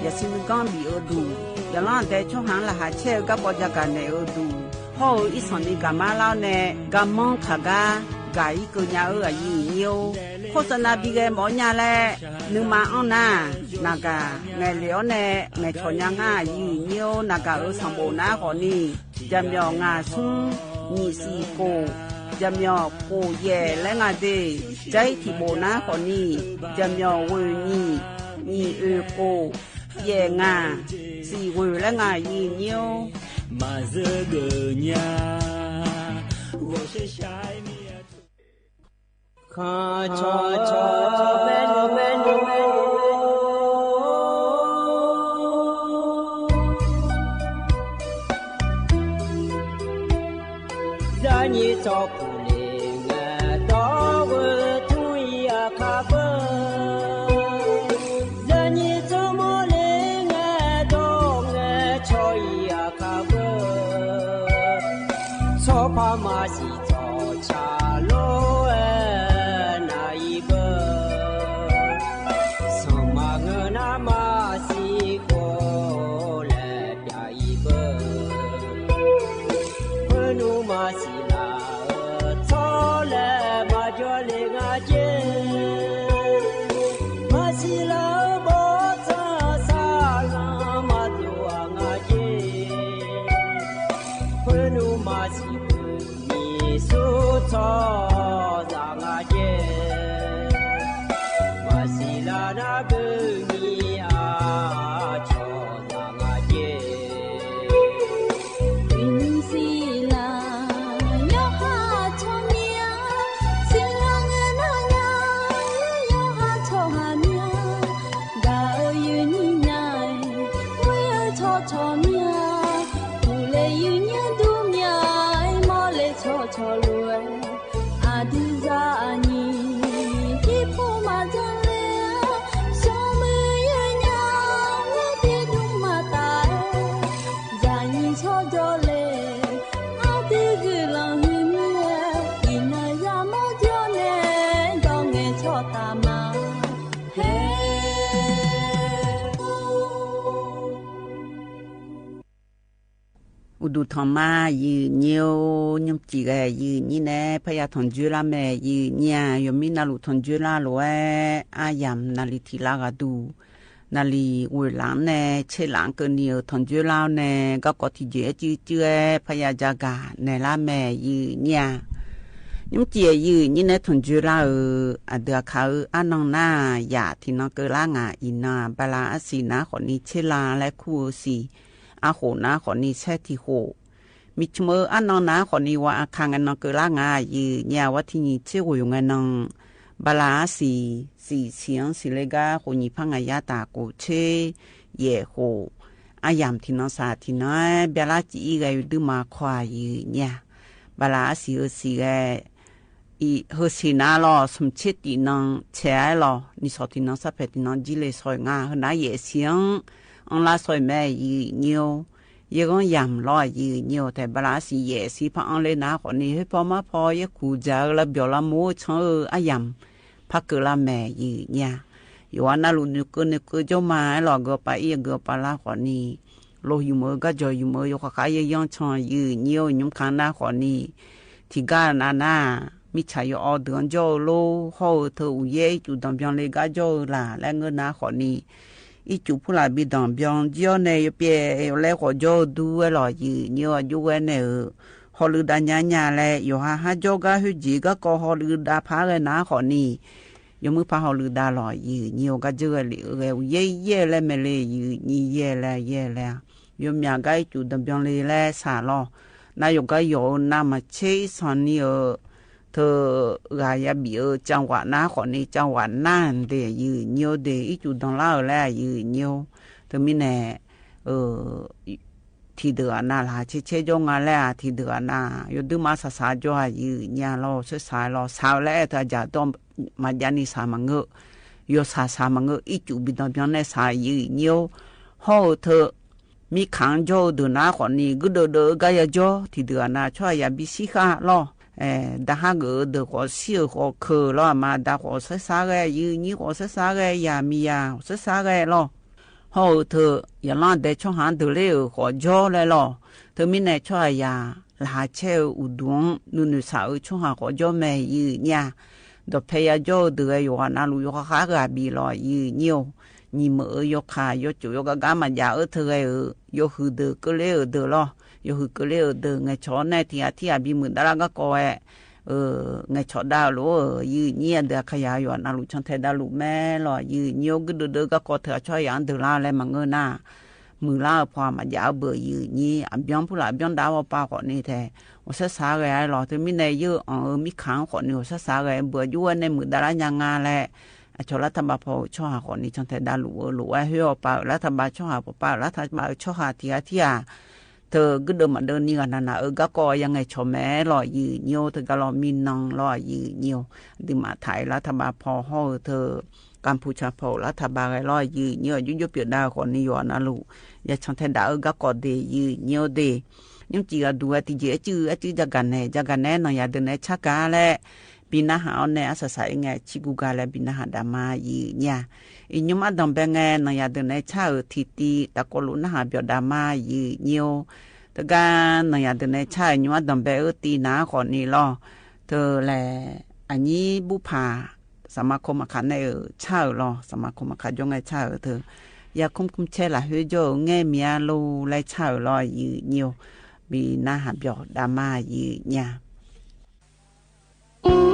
อย่าซิมก้อนบีโอดูอย่าล่อนแต่ช่วงหางละหาเชลกับปอจาการในโอดูพ่ออีสอนนี่กามาเล่าเนกามองขากากายกุญญาอายุเนียวโฆษณาบีเกหมอญาแลนึงมาอ้อนานากาไงเหลียวเนไงชอนยังอายุเนียวนากาสัมโบนาขอนี่จำยองาซุงนี่สีโกจำยอโกเย่และงาเดใจที่โบนาขอนี่จำยอเวนี่นี่โกเย่งาสีเวและงายีเนียวมาเจอเกญา我是shine อุดุธรรมายืเนียวยมจีกยืนี่แน่พยาทนจุลาแม่ยืเนี่ยยมีนาลุทนจุลาโลเออายามนาลิทิลากาดูนาลีอุลานแน่เชลังเกเนียวทนจุลาแน่ก็กอที่เจจื้อพยาจากาแน่ละแม่ยืเนี่ยยมจียืนี่แน่ทนจุลาอเดือเขาอันนองหน้าอย่าที่นองเกลางาอินาบาลาอสีนาขอนี้เชลาและคู่สีอาโหนาขอนี้แช่ที่โหมิชเมออันนองนาขอนี้ว่าอาคังอันนองเกลางายืเนี่ยว่าที่นี่เชื่อว่าอยู่ไงนองบาลาสีเสียงสิเลกาโหนี่พังอายาตาโกเชเย่โหอายามที่นองสาที่น้อยเบลาจีไกดูมาควายยืเนี่ยบาลาสีไกอีเฮสินาลอสมเชตินองแฉลอนี่สอที่นองสัพเพตินองจิเลสอยงาหนาเย่เสียงอันลาสอยแม่ยืเนียวยังก็ยำลอยยืเนียวแต่บลาสีเย่สีพังเลยนะคนนี้ให้พอมาพอยังคูจาละเบียวละมูชงอายำพักเกละแม่ยืเนี่ยอยู่วันนั้นลุนนึกจะมาหลอกก็ไปยังก็ไปละคนนี้โลอยู่มือก็จอยอยู่มืออยู่ขายยังชอนยืเนียวยุ่งขันนะคนนี้ที่กานามิชายอเดือนโจโลเขาเธอเย่จุดดำยังเลยก็โจละและเงินนะคนนี้อีจูผู้หลายบิดองเบียงเจ้าเนี่ยเปียแล้วก็โจดูหล่อยืเนื้ออยู่เนี่ยฮอลืดาญาเลยอยู่ฮะโจก็หุ่นจีก็ฮอลืดาพาเลยนะคนนี้ยมือพาฮอลืดาหล่อยืเนื้อก็เจอเลยเย่เลยไม่เลยยืนี่เย่เลยยมอยากให้จุดดำเบียงเลยแลสาลอนายก็อยู่น้ำมาเชี่ยสันนี่เธอรายบีจังหวะน้าคนนี้จังหวะนั่นเดียยืเนียวเดียอีจุดตรงเล่าแล้วยืเนียวเธอมีแน่ที่เดือนน่ะล่ะเช่จงอะไรที่เดือนน่ะยดูมาสาจ่อยยืเนี่ยเราสายเราสาวแล้วแต่จะต้องมาจานิสามังเงยสามังเงอีจุบิดอนเพียงในสายยืเนียวห่อเธอมีขังโจดูน้าคนนี้ก็เดือก็ยาโจที่เดือนน่ะช่วยยาบิสิกาล่อดาฮักเดือหัวเสียวหัวเคอล้อมาดาหัวเสสาเกยยืนี่หัวเสสาเกยยามียาเสสาเกยล้อห่อเธออย่างนั้นเดชช่องหางเดือเลี้ยวหัวจ่อเลยล้อเธอมีในช่วยยาลาเชลอุดวงนุ่นสาวช่องหางหัวจ่อแม่ยืเนี่ยดอกเพยจ่อเดืออยู่นาลุยขาเกบีล้อยืเนี่ยวนี่มือยกขายกจุยกกามันยาเธอยกหือเดือก็เลี้ยวเดือล้อยกก็เลี้ยวเดินไงช้อนในที่อาบีมือดาราก็กอยไงช้อนดาวรู้ยืนเนี่ยเดือขยายอยู่นาลุชันเทดาลุแม่หล่อยืนเนียวก็เดือก็กอเถอะช่วยยันเดือลาอะไรมังเงินหน้ามือลาพอมายาวเบื่อยืนนี่อับย้อนผู้หลายย้อนดาวป้าคนนี้แท้ว่าภาษาอะไรหล่อถึงมีในเยอะมีขังคนนี้ว่าภาษาอะไรเบื่อยั่วในมือดารายังงานแหละชอบรัฐบาลพอช่อหาคนนี้ชันเทดาลุไอ้เหี้ยป้ารัฐบาลช่อหาป้ารัฐบาลช่อหาที่เธอก็เดินมาเดินนี่กันนะก็กอยังไงชมแม่ลอยยืนโยเธอก็รอมีนองลอยยืนโยดิมาไทยรัฐบาลพอห่อเธอกัมพูชาพอรัฐบาลลอยยืนโยยุ่ยเปียดาวคนนี้อยู่นะลูกอย่าชันเทดาก็กอเดยืนโยเดยังจีก็ดูที่เจ้าจื้อจากกันแน่นอนอย่าเดินในชักกาแหละปีน่าหาในอาศัยไงชิกุกาและปีน่าหาดามายืนเนี่ยอินยมาดองเบงไงนายาเดินในชาทิตีตะโกลุน่าหาเบียดามายืนเนียวแต่การนายาเดินในชาอินยมาดองเบตีนาคนนี้ล่อเธอแหละอันนี้บุพาสมาคมอาคารในชาล่อสมาคมอาคารยงไงชาเธออยากคุ้มเชล่ะเฮโจแง่เมียลูไลชาล่อยืนเนียวปีน่าหาเบียดามายืนเนี่ยม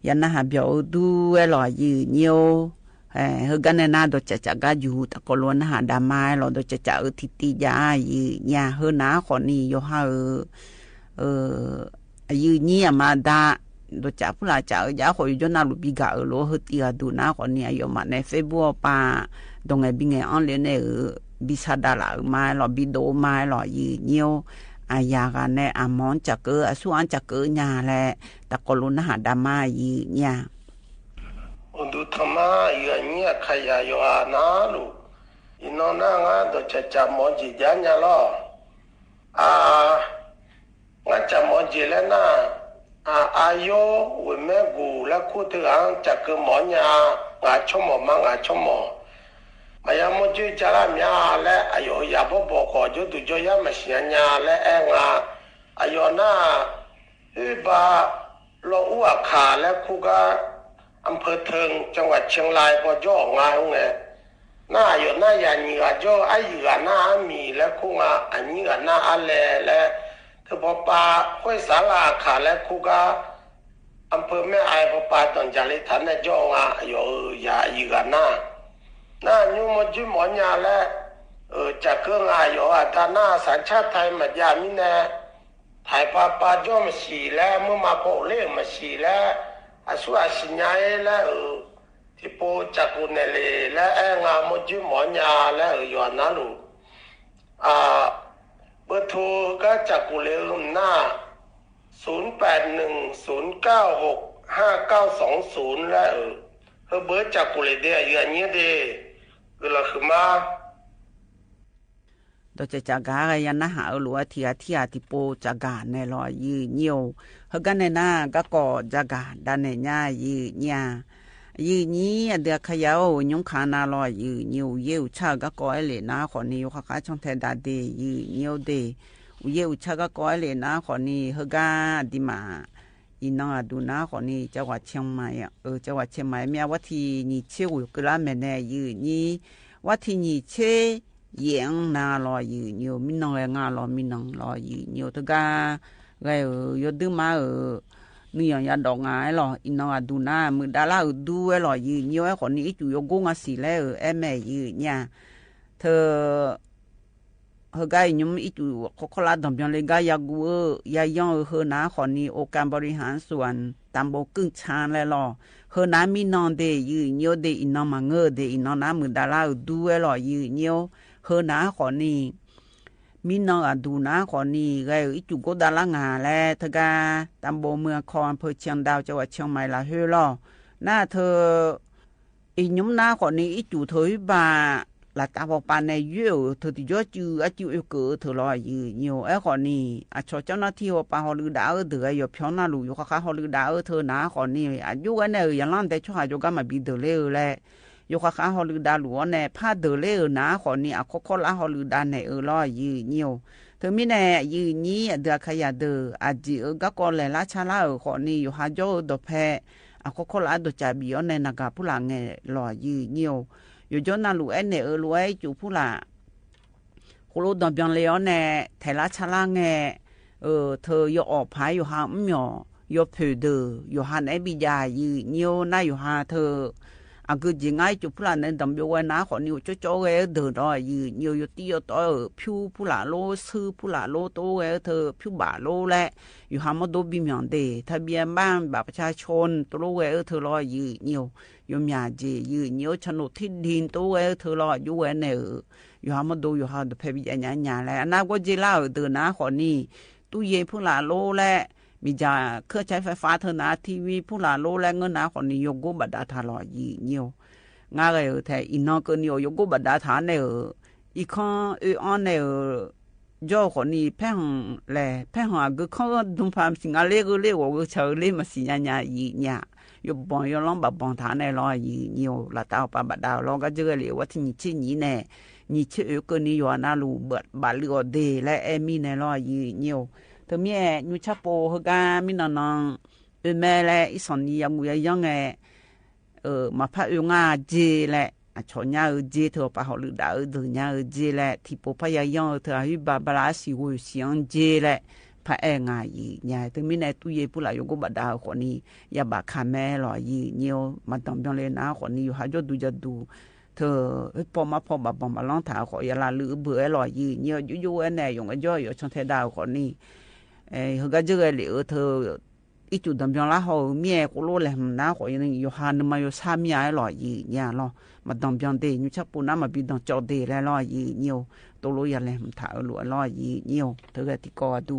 ยันนะหาเบียวดูเอลอยืเนียวเฮกันในนาโดจะจักอยู่ตะกลวนหาดาไม้เราโดจะจักทิติยายืญาเฮนาขอนี่โยฮายืเนียมาดาโดจะผู้ลาจะยาขอยนาลุบิกาโลเฮติอาดูนาขอนี่โยมาในเฟบัวปาดงไอบิงไอออนเลนบิซาดาลาไม้เราบิโดไม้เรายืเนียวอายากันในอามอนจักอสุอันจักญาแลตะกลุนหาดามายืญาอุดุธรรมะยืญญาขยายอานาลุอินนางาโดจะจามอจิญาญาลองาจามอจิแล้วนะอายุวิเมกูและคู่ที่อังจักหมอญางาชมมังาชมมายามจุจารามีอะไรอายุยาบบอกจุดจุยามาเสียญาและเองอายุน่าบาโลอุอาขาและคู่กาอำเภอเทิงจังหวัดเชียงรายพอจ่องานไงน่าอยู่น่าอย่างนี้ก็จ่อไอ้อยู่น่ามีและคู่กาอันนี้ก็น่าอะไรและเธอพอปาห้วยสาลาขาและคู่กาอำเภอแม่ไอพอปาตอนจาริฐานในจ่องอยู่อย่าอยู่กันน่าอยู่มันจุหมอนยาและจากเครื่องอยู่ท่าน่าสัญชาติไทยมันยามิแน่ไทยปาจ่อมาสีแล้วเมื่อมาโปเล่มาสีแล้วอาสุอาสิญญาและที่โปจากกุนเลและมันจุหมอนยาและอยู่นั่นลูเบอร์โทรก็จากกุเลน่า0810965920และเบอร์จากกุเลเดียอย่างนี้เดก็ละคือมาโดยจะจากการยันนะหาหลัวเทียติโปจากการในรอยยืเนียวเฮกันในหน้าก็ก่อจากการด้านในหน้ายืญายืนี้เดือขยาวยุงขานาลอยยืเนียวเยวชาก็ก่อเลนะขอนี้อยู่ค่ะช่องแทนดาเดยืเนียวเดเยวชาก็ก่อเลนะขอนี้เฮกาดิมาอีน้องดูนะขอนี้จังหวัดเชียงใหม่จังหวัดเชียงใหม่มีวัดที่นี่เชี่ยวกระแม่แน่ยืนี้วัดที่นี่เชี่ยยังนาลอยยืเนียวมินองแรงาลอมินองลอยยืเนียวตะกาไงยดึงมานี่อย่างยาดอกงายหรออีน้องดูนะมือดาราดูหรอยืเนียวไอ้คนนี้จู่ยกงาสีแล้วแม่ยืเนี่ย เธอเฮกายยุมอีจูขลาดอมยองเลยกายากูยาย่องเฮนาขอนี้องค์การบริหารส่วนตำบลกึ่งชานแล้วล่ะเฮนามีนอนเดยืเนียวเดอินอมาเงอเดอินอน้ามือดาราดูเอล่ะยืเนียวเฮนาขอนี้มีนองดูนาขอนี้ไงอีจูโกดาลางาแลทกาตำบลเมืองคอนอำเภอเชียงดาวจังหวัดเชียงใหม่ละเฮล่ะหน้าเธออียุมนาขอนี้อีจูเธอบาlà ta vào bàn này nhiều thôi thì cho chú ở chú yêu cầu thôi là nhiều ấy còn nè cho nó thiêu bà họ lừa đảo từ ấy phiếu na lù có họ lừa đảo thôi ná còn nè chú cái này giờ làm để cho họ cho cái mà bị đỡ lêu lại yêu họ lừa đảo lúa này pha đỡ lêu ná còn nè có lá họ lừa đảo này lo nhiều thôi mi này nhí được khai được chỉ ở các con này lá cha lá ở còn nè họ cho đồ phe có lá đồ chả bị ở này là cả phụ làng này lo nhiềuอยู่จนน่ารู้เนี่ยรวยจูผู้ละคุโรดอมยังเลี้ยวเนี่ยไทยรัฐชะล่างเนี่ยเธออยู่ออกพายอยู่หาอยู่เผยเดออยู่หาไหนบิยายืเนียวน่าอยู่หาเธอคือจริงไงจูผู้ละเนี่ยดำอยู่ไว้นะขอนิ้วโจ้เอเดินรอยยืเนียวอยู่ตีอยู่ต่อผิวผู้ละโลซื้อผู้ละโลโตเอเธอผิวบ่าโลแหละอยู่หามาดูบิมยังเดทะเบียนบ้านบัตรประชาชนตัวเอเธอรอยยืเนียวยมยาจียืนโยชนุที่ดินตัวเธอรออยู่เนี่ยอยู่หามาดูอยู่หาดูเพบิญญาแล้วน่าก็จีเล่าเดินนะขอนี่ตู้เย็นผู้หลาโลและมีจ่าเครื่องใช้ไฟฟ้าเธอนะทีวีผู้หลาโลและเงินนะขอนี่โยกุบัดดาทารอยืนโยง่ายเลยแต่อินนอก็นี่โยกุบัดดาทานเนี่ยอีกข้ออันเนี่ยย่อขอนี่แพ่งแหล่แพ่งหัวก็ข้อดุมพามสิงห์เล็กก็เล็กว่าเชอเล็กมาสิญญายืนเนี่ยอยู่บ่อยลองแบบบ่องฐานในรอยnhiều là tao pa bạt đào lo cái chơi liệuว่าที่นี่ชื่อนี้แน่นี่ชื่อก็นี่อยู่น่ารู้เบิดบาลีอเดและเอมีในรอยnhiềuถึงแม่ยูชับโปฮกามีนองแม่และอีสอนนี่ยังยังไงมาพะงาเจและชอนยาเจเธอปะหรือดาวเดือนยาเจและที่ปพยายองเธอให้บาบลาสิวเสียงเจและพระงายีเนี่ยถึงมีในตู้เย็นผู้หลายอยู่ก็บัดดาวคนนี้อย่าบักขาแม่หรอยีเนี่ยมาต้องยังเลยนะคนนี้อยู่หาจะดูเธอพอแบบมาลองถามขออย่าละลือเบื่อหรอยีเนี่ยอยู่ๆเนี่ยอยู่ย่อยอยู่ช่องเทดาวคนนี้เขาก็จะเหลือเธออีจุดดำยังละเขาเมียกูรู้เลยนะขออย่างนี้อยู่หาหนึ่งมาอยู่สามยายหรอยีเนี่ยหรอมาดำยังเดอยู่ชักปูน้ำมาบินดำจอเดแล้วหรอยีเนี่ยตัวรู้อย่างไรมันถามหลวงหรอยีเนี่ยเธอก็ติกอดู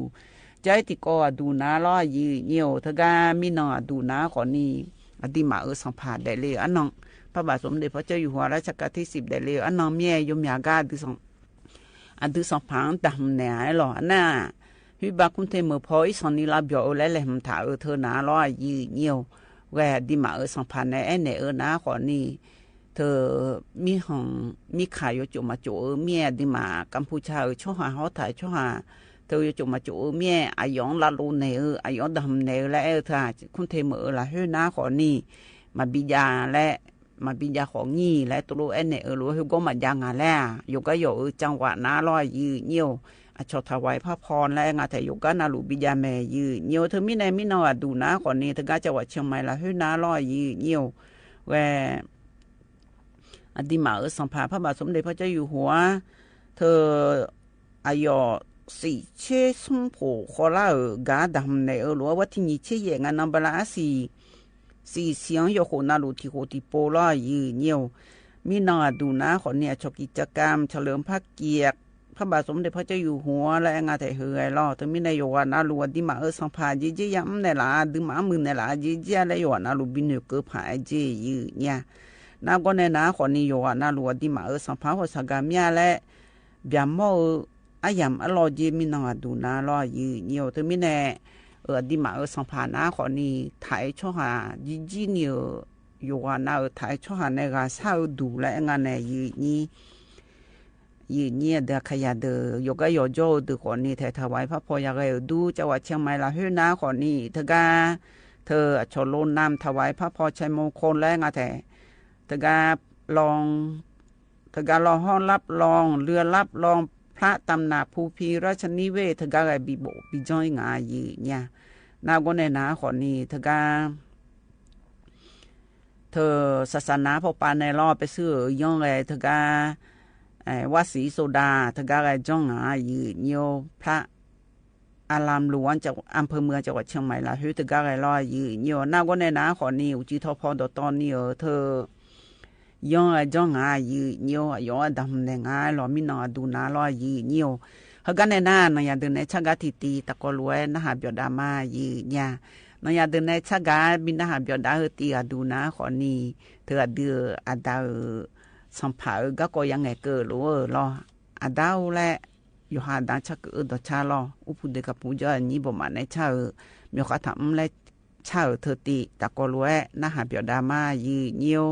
ใจติกอดูนาล้อยีเนียวทกามีนอดูนาขอนี้อดีมาสัมภาษณ์ได้เลยอันน้องพระบาทสมเด็จพระเจ้าอยู่หัวรัชกาลที่10ได้เลยอันน้องเมียยมยากาดือสองพังดำแหน่หล่อหน้าวิบากคุณเทมือพออีสอนนี้ลาบยอแล้วแหละมันถาเธอนาล้อยีเนียวแหวดีมาสัมภาษณ์ในเนนาขอนี้เธอมีห้องมีขายอยู่จุมาจุเมียดีมากัมพูชาช่วหาเขาถ่ายช่วหาเธออยู่มาจุเมียอายองลาลูเนออายองดำเนอและเธอคุณเทมือละเฮนาขอนี่มาบิยาและมาบิยาของนี่และตัวเนรู้เฮก็มายังงานแล้วอยู่ก็อยู่จังหวะน้าลอยยืเนียวชดถวายพระพรและงานแต่อยู่ก็นาลูบิยาแม่ยืเนียวเธอมีในมินอดูนะขอนี่เธอก็จังหวัดเชียงใหม่ละเฮนาลอยยืเนียวแวอดีมาสัมภาษณ์พระบาทสมเด็จพระเจ้าอยู่หัวเธออายสี่เชสมโผขอลากาดำในหรือว่าที่นี่เชยงานนับลาสี่เสียงโยโคนาลูที่โคติโปลายืเนียวมีนาดูนะขอเนี่ยชกิจกรรมเฉลิมพระเกียรติพระบาทสมเด็จพระเจ้าอยู่หัวและงานแต่เฮยล่อถึงมีนายกนาลูดีมาสัมภาษณ์จียำในละดึงมามือในละจีและยนาลูบินเกือบหายจียืเนี่ยนาก็ในนะขอนิยนาลูดีมาสัมภาษณ์หัวสกามีและเบียมอายามอลอจีมีนอดูนาลอยืเนียวถึงมีแน่ดีมาสัมภาษณ์นะขอนี่ถ่ายช่อหาจีเนียวอยู่ว่านาถ่ายช่อหาในกาเศร้าดูและงานในยืเนี่ยเดขยาเดยกยอโจเดขอนี่ถ่ายถวายพระพยาเรดูจังหวัดเชียงใหม่ละเฮนะขอนี่เธอชโลนนำถวายพระพรชัยมงคลและงานแต่เธอกาลองห้องรับรองเรือรับรองพระตำหนักภูพีราชนิเวศทกาไอบิโบบิจอยงายีเนี่ยนาก็ในนาขอนี้ทกาเธอศาสนาพอปานในรอไปซื้อย่องเลยทกา วัดศรีโซดาทกาไกจ้องหายืเนียวพระอารามหลวงจากอำเภอเมืองจังหวัดเชียงใหม่ละฮือตกาไกลอยยืเนียวน่าก็ในนาขอนี้อุจิทพรตอนนี้เธอยองจ้องหายืเนียวยองดำแดงหาหลอมินอดูนาลอยยืเนียวเฮกันในนาในยาเดินในชักกะทิตีตะกอลวยนะหาเบียดามายืญาในยาเดินในชักกะบินนะหาเบียดาเฮตีอดูนาขอนี้เธอเดืออดาสัมภาก็ก็ยังไงเกิดรู้รออดาวและอยู่หาดังชักดชาลออุปเดกับปูจานี้บ่มาในชามีข้าทำและชาเธอตีตะกอลวยนะหาเบียดามายืเนียว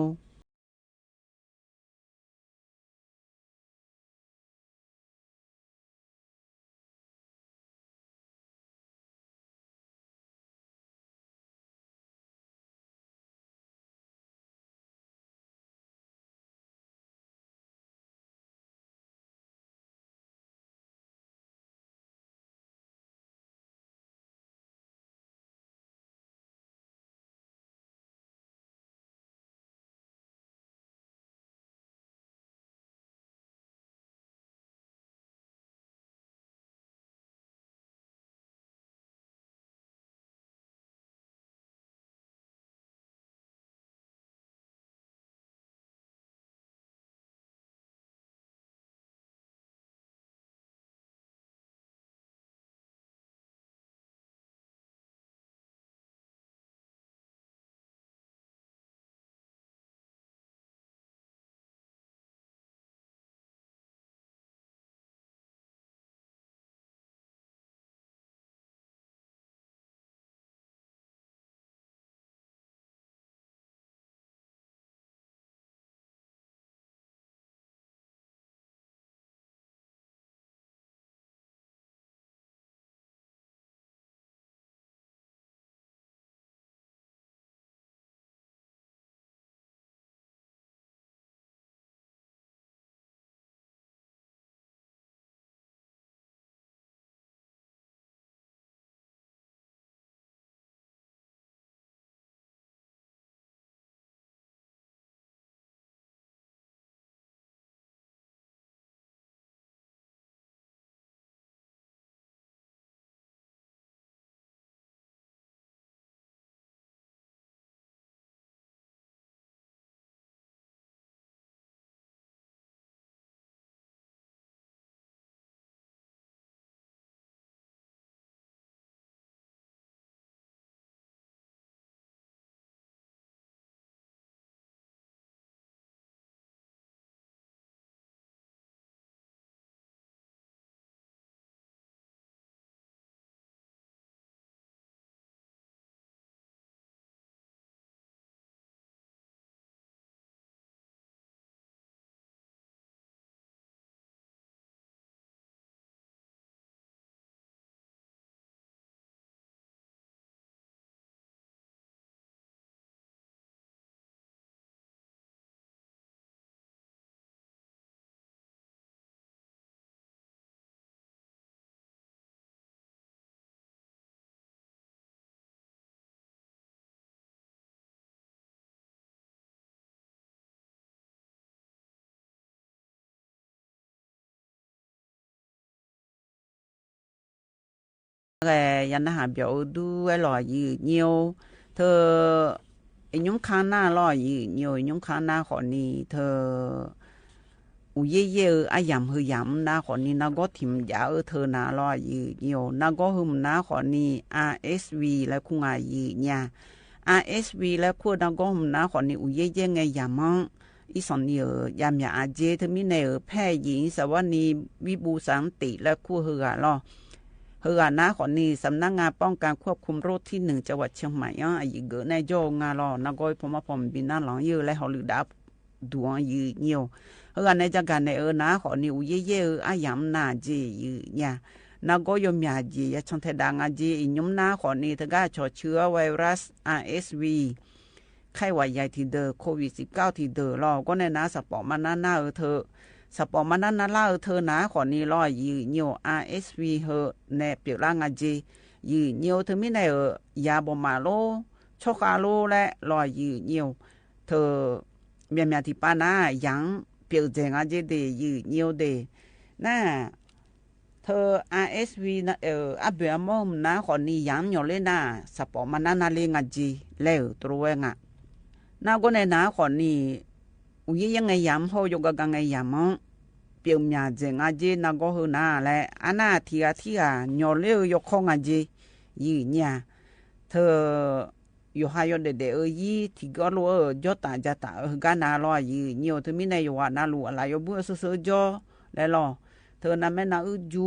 ยันนะหาเบียวดูไอ้หล่อยืเนียวเธอไอ้ยงค้าหน้าหล่อยืเนียวยงค้าหน้าขอนี้เธออุเย่อายำหือยำหน้าขอนี้นาก็ถิ่มยาเธอหน้าหล่อยืเนียวนาก็หึมหน้าขอนี้ RSV และคุงอายืเนี่ย RSV และคู่นาก็หึมหน้าขอนี้อุเย่ไงยำมั้งอีสอนเนี่ยยามยาอาเจเธอมีในแพร่หญิงสวัสดีวิบูสันติและคู่เหือล่อเฮือนะขอนี้สำนักงานป้องกันควบคุมโรคที่1จังหวัดเชียงใหม่อายุเกิดในโจงาลอนากอยผมบินน้าหลังยืและหอลือดับดวงยืเงียวเฮือในจังการในนะขอนี้อุเย่อายำนาเจยืเนี่ยนากอยมยาเจียชันเทดังอาเจอิยมนาขอนี้ทกาชอเชื้อไวรัส RSV ไข้หวัดใหญ่ที่เดอโควิด19ที่เดอรอก็ในนะสปอร์มันน่าเธอสปอร์มันน่าล่าเธอนะขอนี้รอยืเนียว RSV เฮแนเปียร่างอาเจยืเนียวเธอไม่ในยาบอมาโลชกาโลและรอยืเนียวเธอเมียที่ป้านายัง เปียวเจงอาเจเดยืเนียวเดน่าเธอ RSV นะอับเบียมอมนะขอนี่ยามหยอเลยนะสปอมันนาเลงาจีแล้วตัวเองอ่ะน่าก็ในนะขอนี่อุยยังไงยามเฮายกกังไงยามเปียวมีเจงอาเจน่าก็เฮน่าแหละอันน่าที่หยอเลยยกของอาเจยืเนี่ยเธออยู่หายเด็ดยี่ที่ก็รู้จอตาจะตากันน่ารอยืเนียวเธอไม่ได้อยู่ว่าน่ารู้อะไรอยู่บัวซื้อจ่อแล้วรอเธอนั่นแม่น่าจู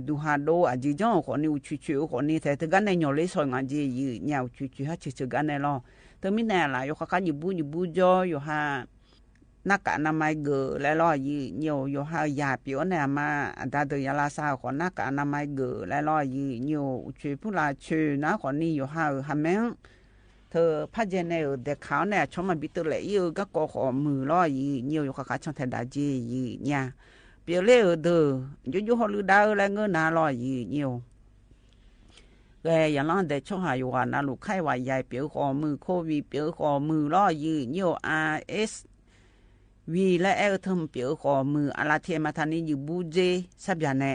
ดูหาโดอาจีจ้องคนนี้ชิวๆคนนี้แต่เธอกันในหยอเลยสวยงามจียืเนี่ยชิวๆฮะชิวๆกันในรอเธอไม่แน่ละอยู่ข้างอยู่บูจ่ออยู่หาหน้ากากอนามัยเกลือแล้วรอยือยู่หายาเปียวเนี่ยมาแต่เธอยาลาซาคนหน้ากากอนามัยเกลือแล้วรอยืชิวผู้ลาชิวนะคนนี้อยู่หาแม่งเธอพัดเจเนอเด็กเขาเนี่ยชอบมาบิดตัวเลยยืก็กอขอมือรอยือยู่ข้างช่องแทนดาจียืเนี่ยเปียวเล่เด้ออยู่ฮอลลือดาวแล้วเงินน่ารอยืแกอย่างนั้นแต่ช่วงหายวันน่ะลูกไข้หวัดใหญ่เปียวขอมือโควิดเปียวขอมือรอยืRSV และเทมเปียวขอมืออาราเทมาทานีอยู่บูเจสับยาเน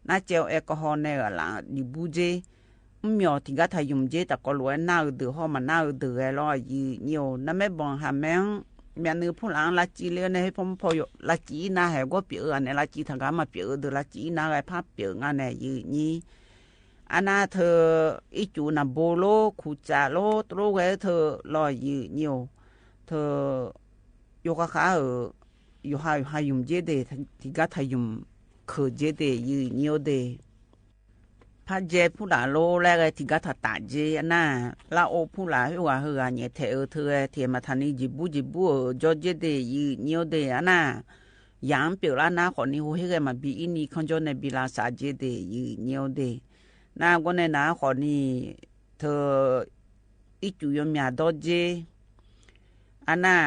น่าเจลแอลกอฮอล์เนี่ยล่ะอยู่บูเจมีที่ก็ทายุมเจแต่ก็รวยน่าเดือดห้องมันน่าเดือดรอยืนั่นไม่บอกหาแม่งเมียนึกผู้หลังลาจีเลี้ยในให้ผมพออยู่ลาจีน่าให้ก็เปียวอันนี้ลาจีทางการมาเปียวเดือลาจีน่าให้ภาพเปียวงานเนี่ยยืนี่อันน่าเธออีจูน่ะโบโลคูจาโลตรูเวเธอรอยืนี่เธออยู่กับเขาอยู่หายุมเจเดที่ก็ทายุมคือเจเดยืนี่เดพัดเจผู้หลาโลแรกที่ก็ตาเจน่ะลาโอผู้หลาหัวเนี่ยเธอเทียมาทานีจิบูจอเจเดยืเนียวเดน่ะยามเปียวละน่ะคนนี้หัวเฮกมาบีอินี่คนจนในบิลาซาเจเดยืเนียวเดน่ะก็ในน่ะคนนี้เธออีจูยมีดอเจอันน่ะ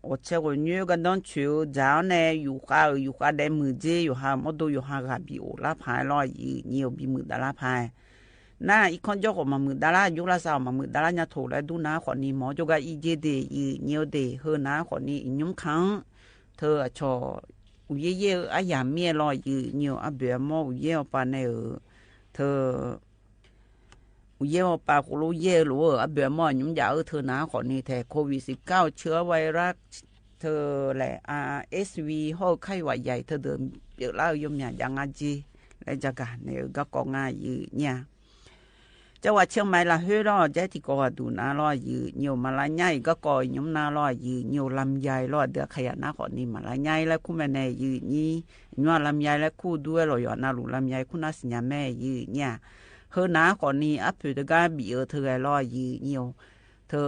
我这个女个当初早呢有下的木子有下么都有下个比我拉牌咯，你有比木的拉牌。那一看就我们木的啦，有啦啥我们木的啦，人家头来都拿和你毛就个一节的，你有的和拿和你用康，他说有爷啊呀面咯，你有啊别么有爷把那个他。เย่อปากรู้เย่รู้อ่ะเบื่อหม้อยุ่งยาวเธอหนาขอนี่แต่โควิด19เชื้อไวรัสเธอแหละ RSV ห้อไข้หวัดใหญ่เธอเดิมเปียกเล่ายมเนี่ยยังอาจีและจากการเนี่ยก็กองง่ายอยู่เนี่ยจังหวัดเชียงใหม่ละเฮ้ยรอใจที่ก็ดูน่ารออยู่เหนียวมาลายใหญ่ก็ก่อยยุ่งน่ารออยู่เหนียวลำใหญ่รอเดือขยันหน้าขอนี่มาลายใหญ่แล้วคู่แม่แน่อยู่นี่ยัวลำใหญ่แล้วคู่ด้วยรออยู่น่าหลุลำใหญ่คู่น่าสิญญาแม่อยู่เนี่ยเฮน้าก่อนนี้อัพพิดกาบีเธอรอยืเนียวเธอ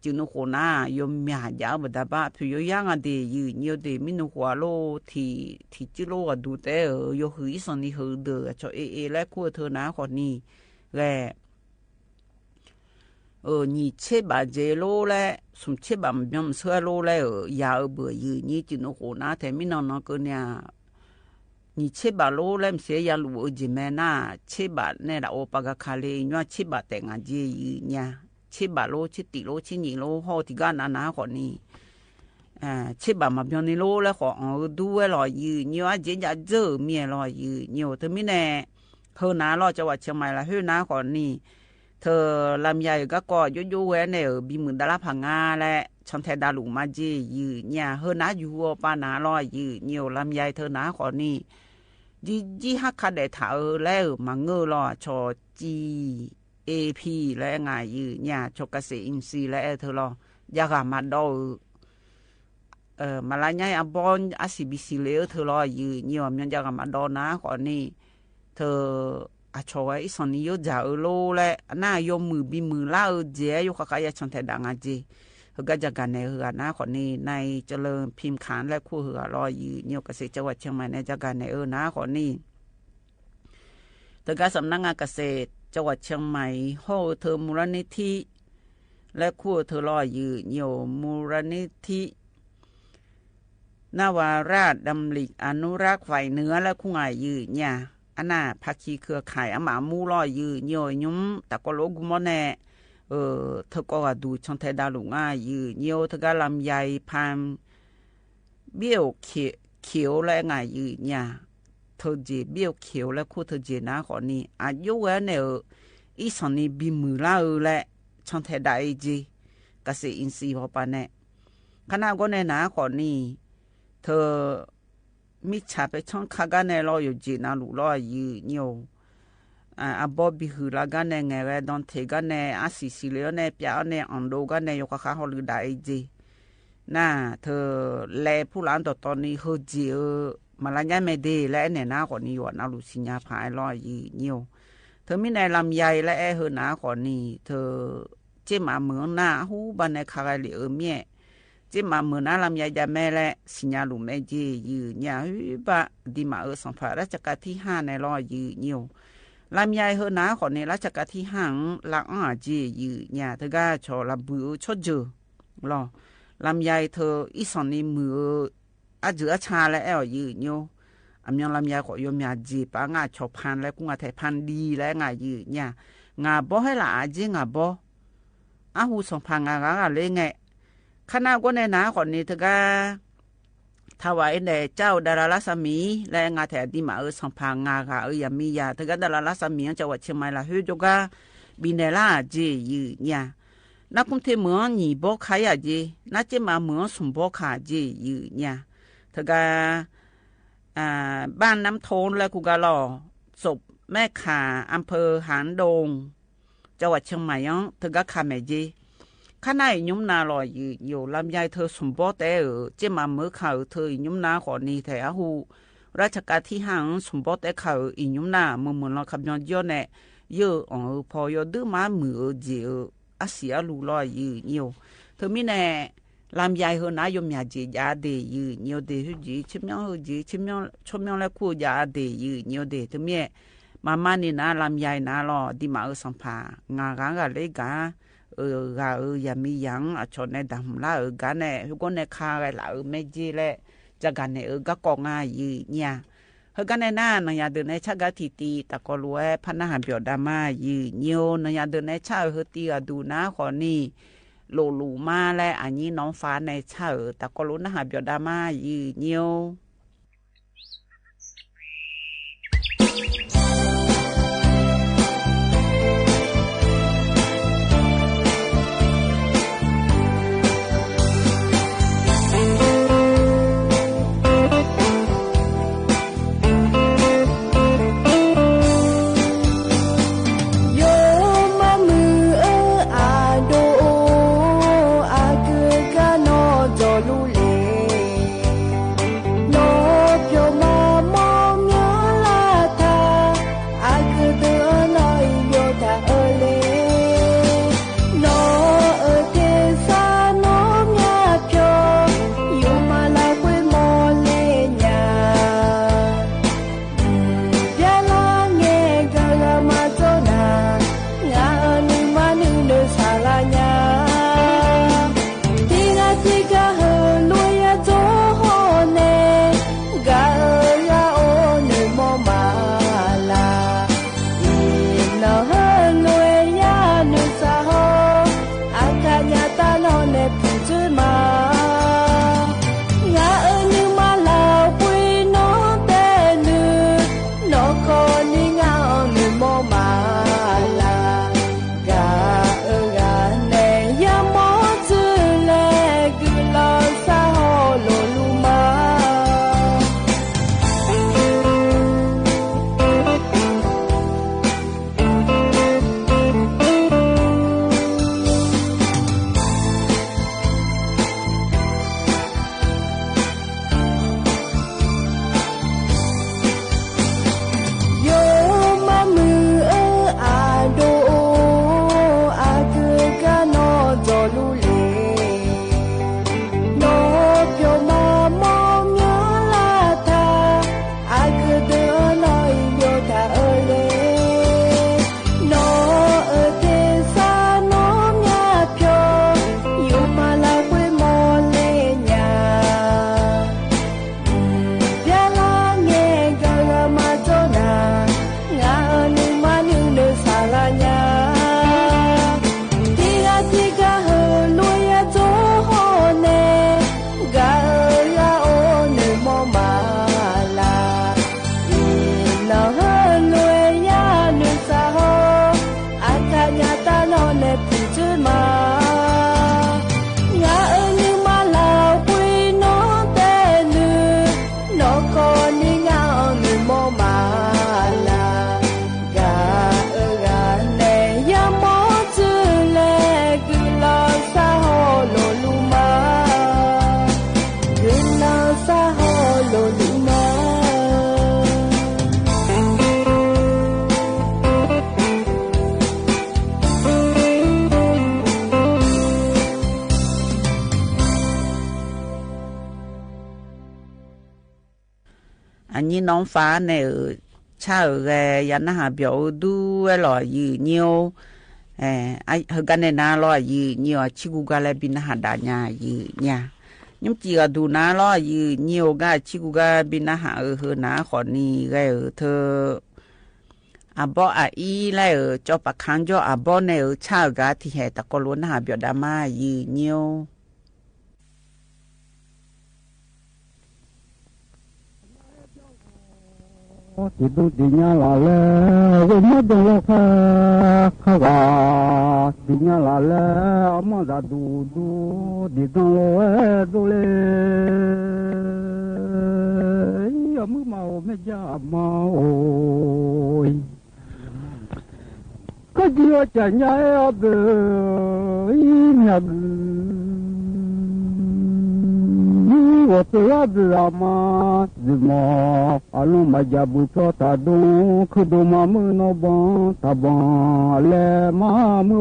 จึงนุโคน่ายมมีหายาวบดาบ้าพิยยังอันเดียยืเนียวเดมินุหัวโลที่จิโลดูแต่โยหือสันนิหือเดือชอและคู่เธอน้าก่อนนี้แหละนี่เช่บาเจโลและสมเช่บามยมเสือโลและยาวเบื่อยืนี่จึงนุโคน่าแต่มินอนก็เนี่ย你七八路嘞，些呀路子们呐，七八那la欧巴个卡嘞，你话七八等啊这呢，七八路、七地路、七二路好啲个哪好呢？七八嘛边的路嘞，好多个咯，你话这家走面咯，你话他们呢，河南咯就话เชียงใหม่ละ河南好呢，เธอลำใหญ่ก็อยู่ๆเว้เนี่ยบีมือดาราพังงาและช่องแทดาลุมาจีเนี่ยเฮอนาอยู่ปานาลอยเนี่ยลำใหญ่เธอนาขอนี่จีฮักคาเดถาแล้วมาเงอรอชอจีเอพีและไงเนี่ยชกเกษตรอินทรีย์และเธอรอยากมาดูมาลายใหญ่อบอนอาศิบิสิเลเธอรอเนี่ยมันอยากมาดูนะขอนี่เธออาชอยอีสันนิโยจ่าโลและน่ายมมือบีมือล่าเจียอยู่ข้ายช่องแทดังอาจีเฮก็จะกันในเฮือนะคนนี้ในเจริญพิมพ์ขานและคู่เฮือรออยู่เนี่ยเกษตรจังหวัดเชียงใหม่ในจะกันในนะคนนี้แต่การสำนักงานเกษตรจังหวัดเชียงใหม่โฮเธอมูลนิธิและคู่เธอรออยู่เนี่ยมูลนิธินาวาราชดำริอนุรักษ์ฝ่ายเหนือและคู่ไงอยู่เนี่ยอันน่ะภาคีเครือข่ายอาหมามูรอยืนย่อยยุ่มแต่ก็โลกุมแน่เธอก็ดูช่องไทยดาวลุงอ่ะยืนโยเธอก็ลำใหญ่พัน เบี้ยวเขียวและไงยืนเนี่ยเธอเจเบี้ยวเขียวและคู่เธอเจนะขอนี้อายุเอเนี่ยอีสอนนี้บีมือล่าและช่างเทได้จีกษตรอินทรีย์พอปานเนี่ยขณะก็ในนะขอนี้เธอมิชาไปช่องข้ากันในรออยู่จีน่าลูกรอยืนโยอาบอบิหือละกันในไงเวดอนเทกันในอาศิสิเลในเปียในอันโดกันในยกขาฮอลได้จีน่าเธอแลผู้หลานตอนนี้เฮจีมาละยังไม่ดีและเนี่ยนะคนนี้ว่านาลูสิญาพายรอยืนโยเธอมีในลำใหญ่และเฮนะคนนี้เธอเจ้ามาเหมือนหน้าหูบันในคาราลิเมียเจ้ามาเหมือนน้าลำใหญ่จะแม่และสิญาลูแม่จียืนเนี่ยบะดีมาสัมภาราชการที่5ในรอยืนโยลำใหญ่เฮนะคนนี้ราชการที่5ละอ้อจียืนเนี่ยเธอก็ชอละบือชดเจอรอลำใหญ่เธออีสอนนี้มืออาจจะชาและยืนโยอำยังลำใหญ่ขอยมยาจีปางาชอบพันและกุ้งอาไทยพันดีและงายืนเนี่ยงาบ่ให้ละอาจีงาบ่อาหูส่งพังงาเลยไงขณะก็ในหนาคนนี้เธอก็ถวายแด่เจ้าดาราลัศมีและงาแถดีมาส่งพังงายามียาเธอก็ดาราลัศมีจังหวัดเชียงใหม่ละเฮ้ยจุกาบินเดล่าจียืนเนี่ยนักคุ้มเทเหมือนหนีบ่ขายจีนักเจมาเหมือนสมบ่ขาจียืนเนี่ยเธอก็บ้านน้ำโทนและกูกะหล่อศพแม่ขาอำเภอหางดงจังหวัดเชียงใหม่เธอก็ขาแม่จีข้าในยุ่มนาลอยอยู่ลำไยเธอสมบูรณ์แต่เจ้ามาเมื่อเขาเธอยุ่มนาขอนี้แต่หูราชการที่5สมบูรณ์แต่เขายุ่มนาเมื่อเราขับย้อนย้อนเนี่ยเยอะพอยดื้อมามือเจียวอาเสียลูลอยอยู่เธอมีแน่ลำไยเฮนะยมยาจียาเดยอยู่เดยจีชิมยองจีชิมยองชมยองและคู่ยาเดยอยู่เดยเธอมีมานี่นะลำไยนะรอดีมาสัมภางากะเลยกะยามียังชนในดำละกันเนี่ยทุกคนในคาอะไรละไม่จีแหละจะกันเนี่ยก็กองง่ายเนี่ยเฮกันในหน้านายเดินในชากาทีตีตะกลัวพันหาเปียวดามาเนียวนายเดินในชาเฮตีดูนะขอนี่โลลูมาและอันนี้น้องฟ้าในชาตะกลัวนะหาเปียวดามาเนียวno ซาฮอโลนิมาอันนี้น้องฟ้าเนี่ยชาเอยันนะหาเบียวดูหล่อยืเนียวไอ้เฮกันเนี่ยนะหล่อยืเนียวชิกุกาเลบินหาดาญายืเนี่ยยมจีก็ดูนะหล่อยืเนียวก็ชิกุกาบินหาเฮนะขอนี่ก็เธออาบออีแล้วจอปะคังจออาบอเนี่ยชาก็ที่เหตุตะกล้วนหาเบียวดามายืเนียวที่ดูดีเนาะละเลยไม่ต้องรอข้าวดีเนาะละมาดาดูดีต้องรอดูเลยอย่ามือเมาไม่ยาเมาก็เดียวจะย้ายเอาเด้อเนี่ย我做了的嘛，怎么阿龙嘛家不做他东，可多嘛么那帮他帮来嘛么，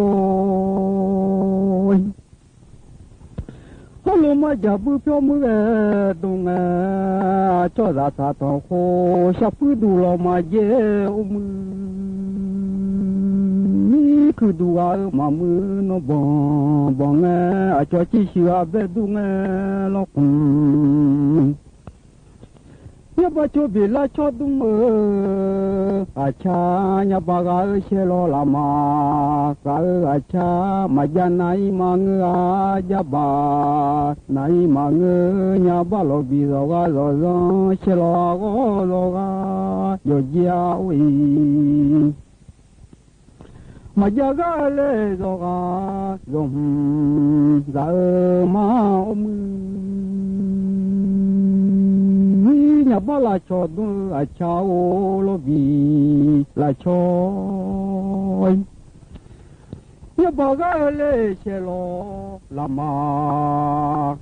阿龙嘛家不做么个东啊，做啥他当好，下不多了嘛也我们。kedua mamu no bong aco cisua bedunga lokum ya baco bila chodum aca nya baga selo lama ka aca majanai manga jaba nai manga nya balo biroga lo selo go yo jia wi mà giờ cái lệ rồi dùng giờ mà nhà bao là cho đôi à cháu lo vì là cho nhà bao cái lệ xe lo làm mà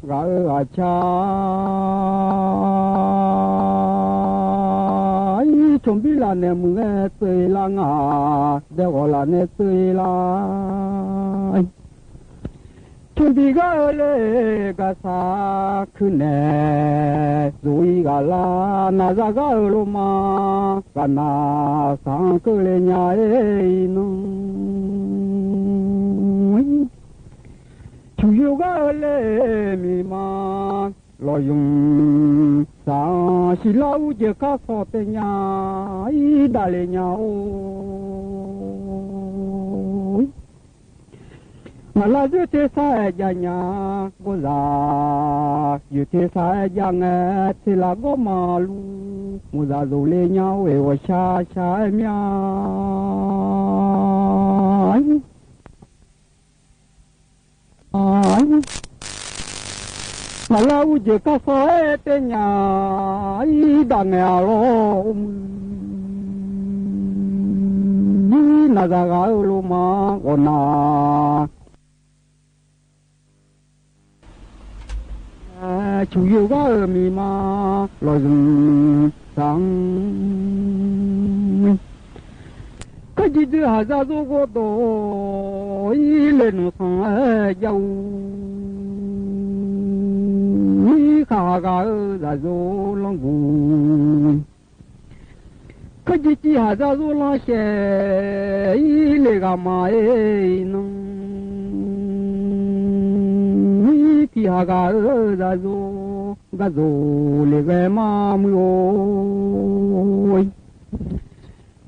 gái à cha chuẩn bị là nè mưa tươi là ngà đeo gọi là nè tươi là chuẩn bị cái lệ cái sa cứ nè rồi cái là na ra cái lô mà cái na sang cứ lệ nhà ấy nó chủ yếu cái lệ mi mà lo dùng sa si lau je ka so te nya i dale nya o mala je te sa ja nya go za yu te sa ja nga te la go ma lu mu za zo le nya we wa sha sha mya mà lâu giờ có phải tên nhà ý đàn nhà lo na ra gái luôn mà còn chủ yếu cái mi mà lo dừng sáng cái gì thứ hai ra rồi có đồ ý lên sang giàu khá gà ra dô lòng buồn cái gì chỉ hà ra dô lòng xe ý lê gà mà ấy nông ý thì hà gà ra dô lê gà mà mùi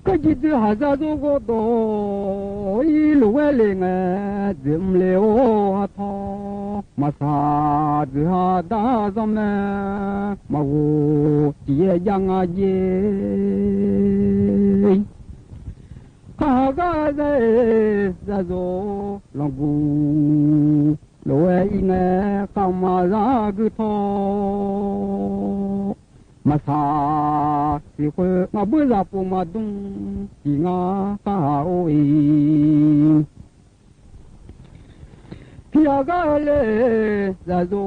cái gì thứ hà ra dô có đồ ý lũ lê ngà dìm lê ô hà thọ mà sa thứ hà đã dòng nè mà vô chia giang à dê khá gà dê ra dô lòng bù lô e nghe không mà ra cứ thọ mà sa thì khơi mà bữa ra phụ mà đúng chỉ ngã ta ôi thì ya ga le za zo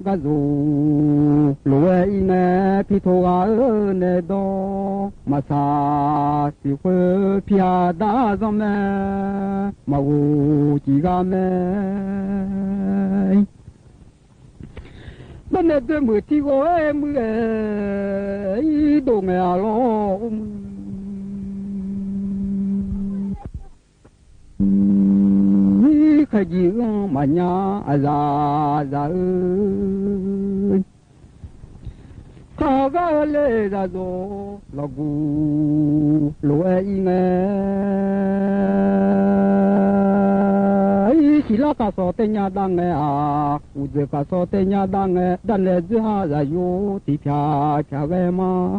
ga zo lo e ne pi to ga ne do ma sa si hu pia da zo me ma wo ji ga me ba ne de mu ti go e mu e i do me a lo khai gì mà nhà già già khá gà lê ra zo là gu lúa nghe chỉ là cả số tên nhà đang nghe à u giờ cả số tên nhà đang nghe đàn lệ giữa ha ra yo thì phá phá về mà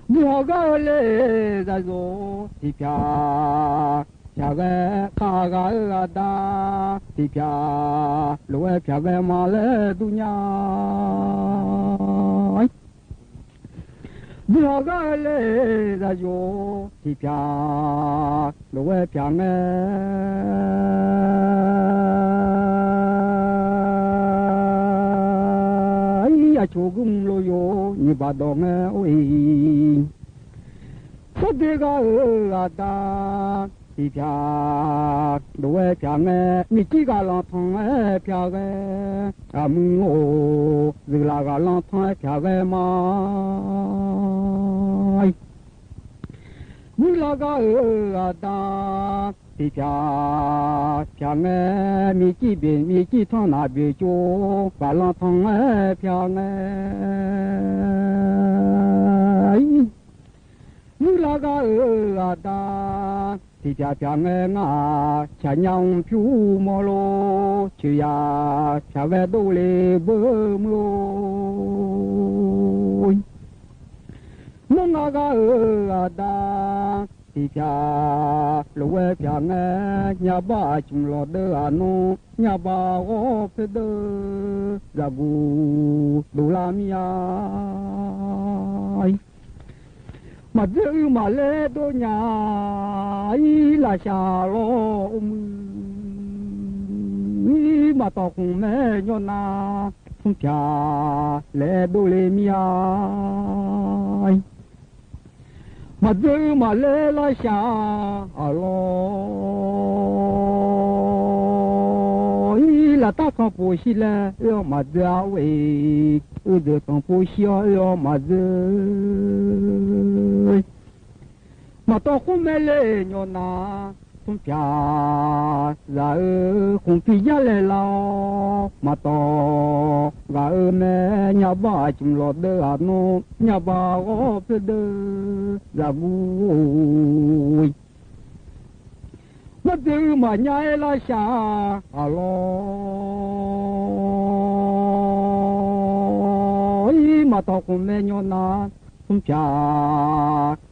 mua gà lê ra zo thì phá phá về khá gà đa thì phá lúa phá về mà lê du nhà mua gà lê ra yo thì phá lúa phá nghe ai chú cũng lo yo như bà đó nghe ôi sao thế gà đa thì phá lúa phá nghe mi chỉ gà lòng thằng phá nghe à mưng ô giờ là gà lòng thằng phá nghe mà mưng là gà đa thì phá nghe mi chỉ thằng nào bị cho gà lòng thằng phá nghe mưng là gà đa thì phá nghe ngà chả nhang phiu mò lô chứ ya phá về đâu lê bơ mô mong gà đa thì phá lúa phá nghe nhà ba chung lo đơ ano nhà ba ô phê đơ ra bu đủ la mía mà giữ mà lê đô nhà ý là xa lo ý mà tọc mẹ nhô na không chả lê đô lê mía mà giữ mà lê là xa lo ý là ta không phụ xí lê yêu mà giữ áo ấy giờ không phụ xí yêu mà giữ mà to không mê lê nhô na không chả ra không phi giá lê lao mà to gà mẹ nhà ba chung lo đơ à nó nhà ba ô phê đơ ra vui mà giữ mà nhai la xa à lo mà to không mê nhô na không chả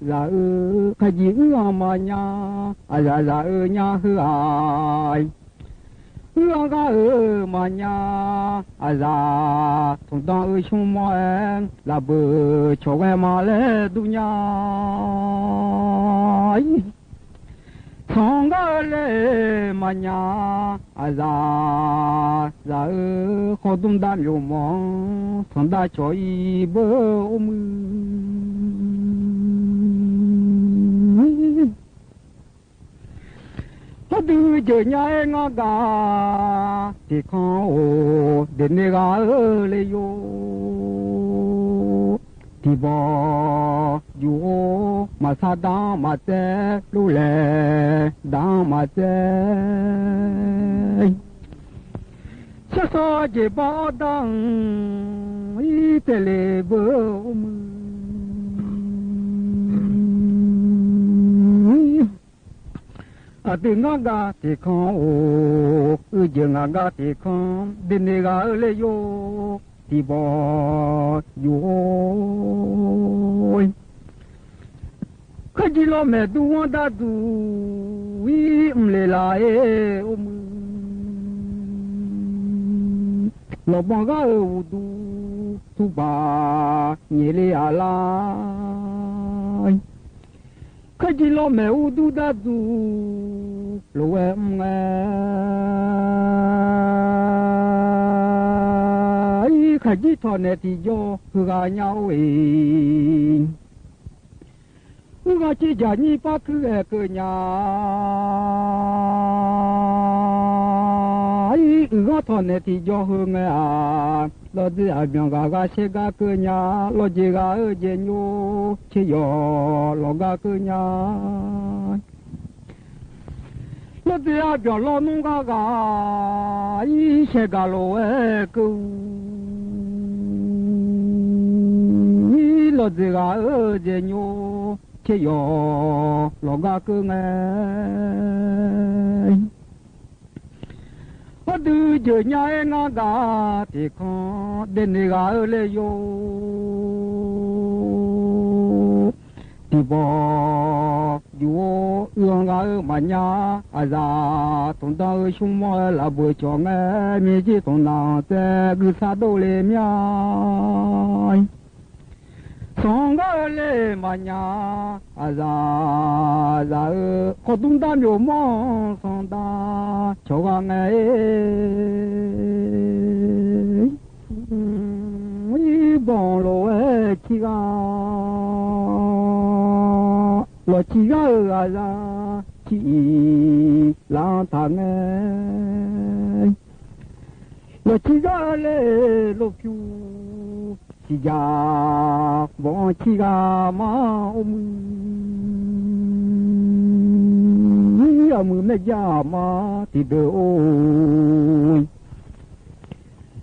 ra khai gì mà nhà ra nhà hư ai hư ga mà nhà ra thùng ta chung mà em là bờ cho em mà lê du nhà thằng ga lê mà nhà ra khó tung đam yêu mong thằng ta cho y bơ từ giờ nhà ngã gà thì không ô đến nơi gà lấy yo thì bỏ yo mà sa đá mà té lu lệ đá mà té sao sao chỉ bỏ đắng ít lệ bơ từ ngã gà thì không ô giờ ngã gà thì không đến nơi gà lấy yo thì bỏ yo cái gì lo mẹ đu đã đu ý lệ lại lo bằng gà đu tu ba nhẹ lệ à la 可吉老梅乌都大祖路哎可吉托那地叫个鸟诶，我只家你把个个鸟，我托那地叫个啊。老子阿边个些个个伢，老子个二姐妞，吃药老个个伢。老子阿边老农个一些个老哎个，老子个二姐妞，吃药老个个哎。我都就伢那个地方，的那个来哟，地方有那个嘛伢啊啥，同到兄妹拉不叫哎，面积同那在个啥都来面。上个来嘛伢啊啥啥，活动大流氓上大瞧个哎，一帮老哎几个，老几个啊啥，几浪他哎，老几个来老票。几家往几家嘛，我们要么那家嘛，地头，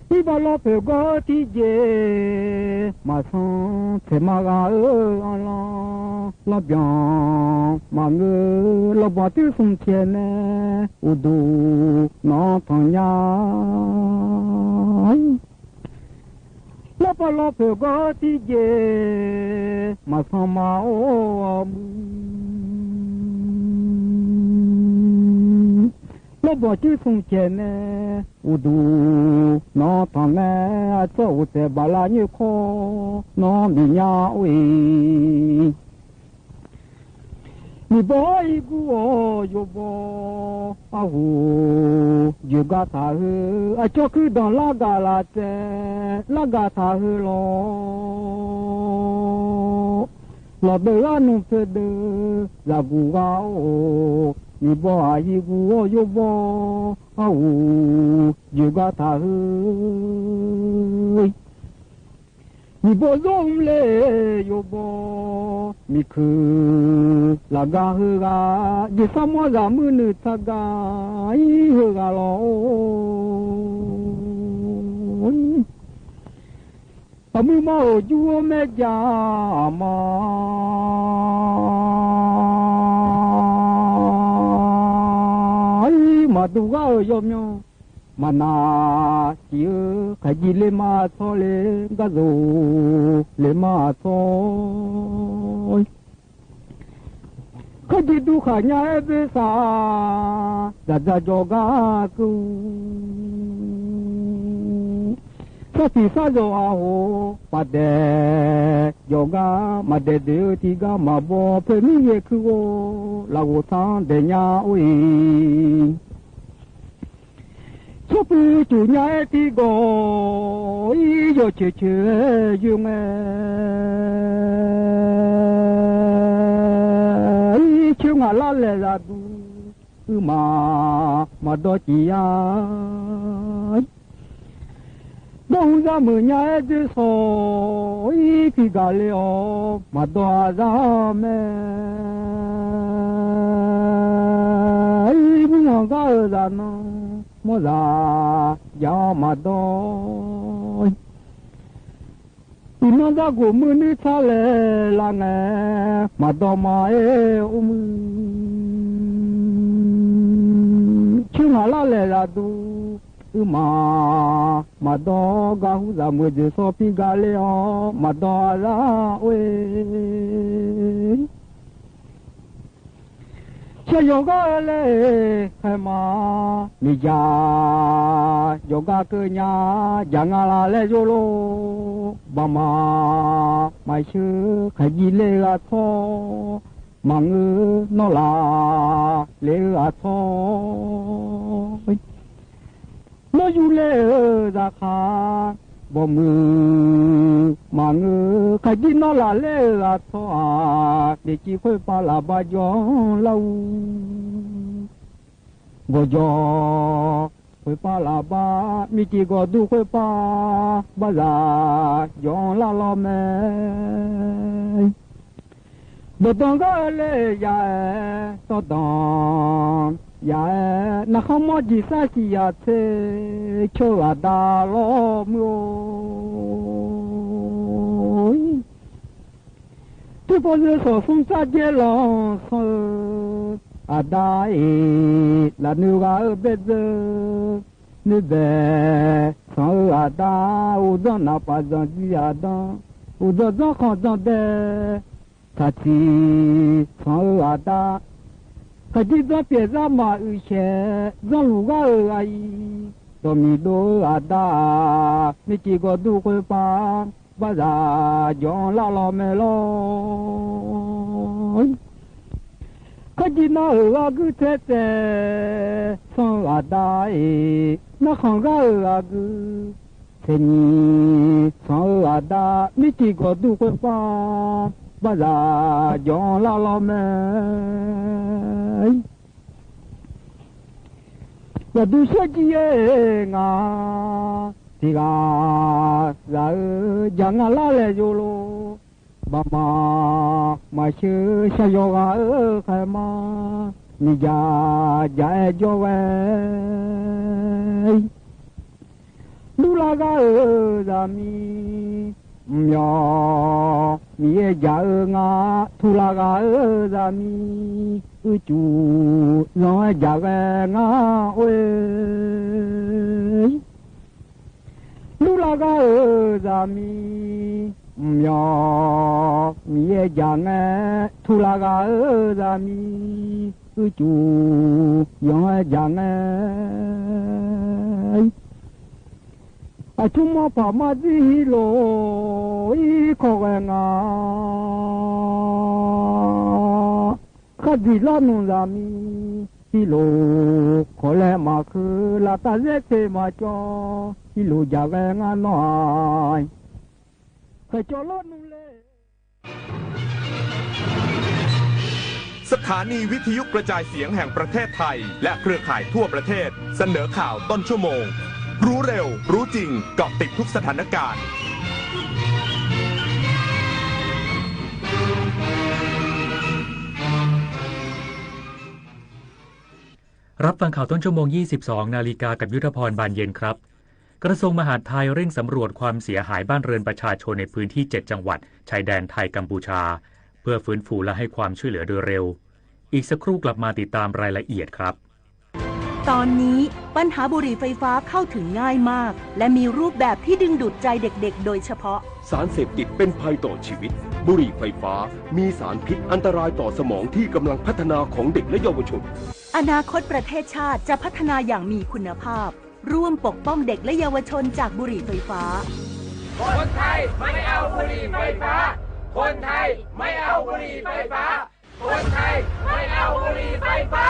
一把老婆个地界，马上才马个啦，老边马个老把头送钱呢，我都拿汤呀。老婆老婆个地界，马上马哦老婆就送钱呢，我都拿汤呢，走在巴拉尼口，拿米呀喂。你把一个有包啊呼，有个他呵啊，就去当那个啦在那个他呵咯，老的啊弄出的那个啊哦，你把一个有包啊呼，有个他呵。你不容嘞，有不？你去那个河啊，你什么咱们那这个一河啊喽？我们毛就我们家嘛，嘛都个有没有？mana chiu kaji le ma so le gazo le ma so kaji du khanya be sa da joga ku sa pi sa jo a ho pa de yoga ma de de ti ga ma bo pe mi ye ku la wo san de nya oi số phụ chủ nhà thì có ý do chơi dùng ý chiếu ngả la lệ là đủ mà đó chỉ đông ra mưa nhà thì số ý khi gà leo mà đó ra mẹ ý muốn gà ra nó mua ra giá mà đôi nó ra của mưa nước xa lệ là nghe mà đo mà chứ mà la lệ là đủ mà đo gà hú ra mưa dư so pi gà lệ mà đo ra ôi cho yoga le khai ma mi ja yoga cơ nhà jangan la le yolo ba ma mai sư khai gì le la tho มังนอลาเลอาทอยโลยูเลราคาบ่มือมังขจินอลาเลอาทอยเดจิค่อยปาลาบาจองลาวบ่จอค่อยปาลาบามิจิก็ดูค่อยปาบาลายองลาลอแม่บ่ต้องก็เลยยาตอดอนยานะขมจิซาสิยาเทโชอาดาลอมโยตุปอโซฟุงซาเจลอนโซอาดาเอลานูกาเบเซนิเบซออาดาอุดนาปาซันจิอาดาอุดซอขอซอเด他起从阿达，他记得别让马有钱，让路个而已。多米多阿达，你几个都会把把啥养老老没咯？他记那阿个在在从阿达诶，那看个阿个。这你从阿达，你几个都会把。บาลายองลาลอแม่ว่าดูเสียจีเองอ่ะที่กาจะยังลาเลจูโลบามาชื่อชายกาใครมานิจาใจโยเวดูลากาจามียอมียางาทุลากาจามีจูน้อยยางาเอ้ยลูลากาจามียอมียางาทุลากาจามีจูน้อยยางาอาชุมพามาจิโลอีขอเงาขัดดิลานุรามีฮิโลขอแลมาคือลาตาเซเทมาจอฮิโลจากงานน้อยขจอลนุเลสถานีวิทยุกระจายเสียงแห่งประเทศไทยและเครือข่ายทั่วประเทศเสนอข่าวต้นชั่วโมงรู้เร็วรู้จริงเกาะติดทุกสถานการณ์รับฟังข่าวต้นชั่วโมง 22 นาฬิกากับยุทธพรบานเย็นครับกระทรวงมหาดไทยเร่งสำรวจความเสียหายบ้านเรือนประชาชนในพื้นที่ 7 จังหวัดชายแดนไทยกัมพูชาเพื่อฟื้นฟูและให้ความช่วยเหลือโดยเร็วอีกสักครู่กลับมาติดตามรายละเอียดครับตอนนี้ปัญหาบุหรี่ไฟฟ้าเข้าถึงง่ายมากและมีรูปแบบที่ดึงดูดใจเด็กๆโดยเฉพาะสารเสพติดเป็นภัยต่อชีวิตบุหรี่ไฟฟ้ามีสารพิษอันตรายต่อสมองที่กำลังพัฒนาของเด็กและเยาวชนอนาคตประเทศชาติจะพัฒนาอย่างมีคุณภาพร่วมปกป้องเด็กและเยาวชนจากบุหรี่ไฟฟ้าคนไทยไม่เอาบุหรี่ไฟฟ้าคนไทยไม่เอาบุหรี่ไฟฟ้าคนไทยไม่เอาบุหรี่ไฟฟ้า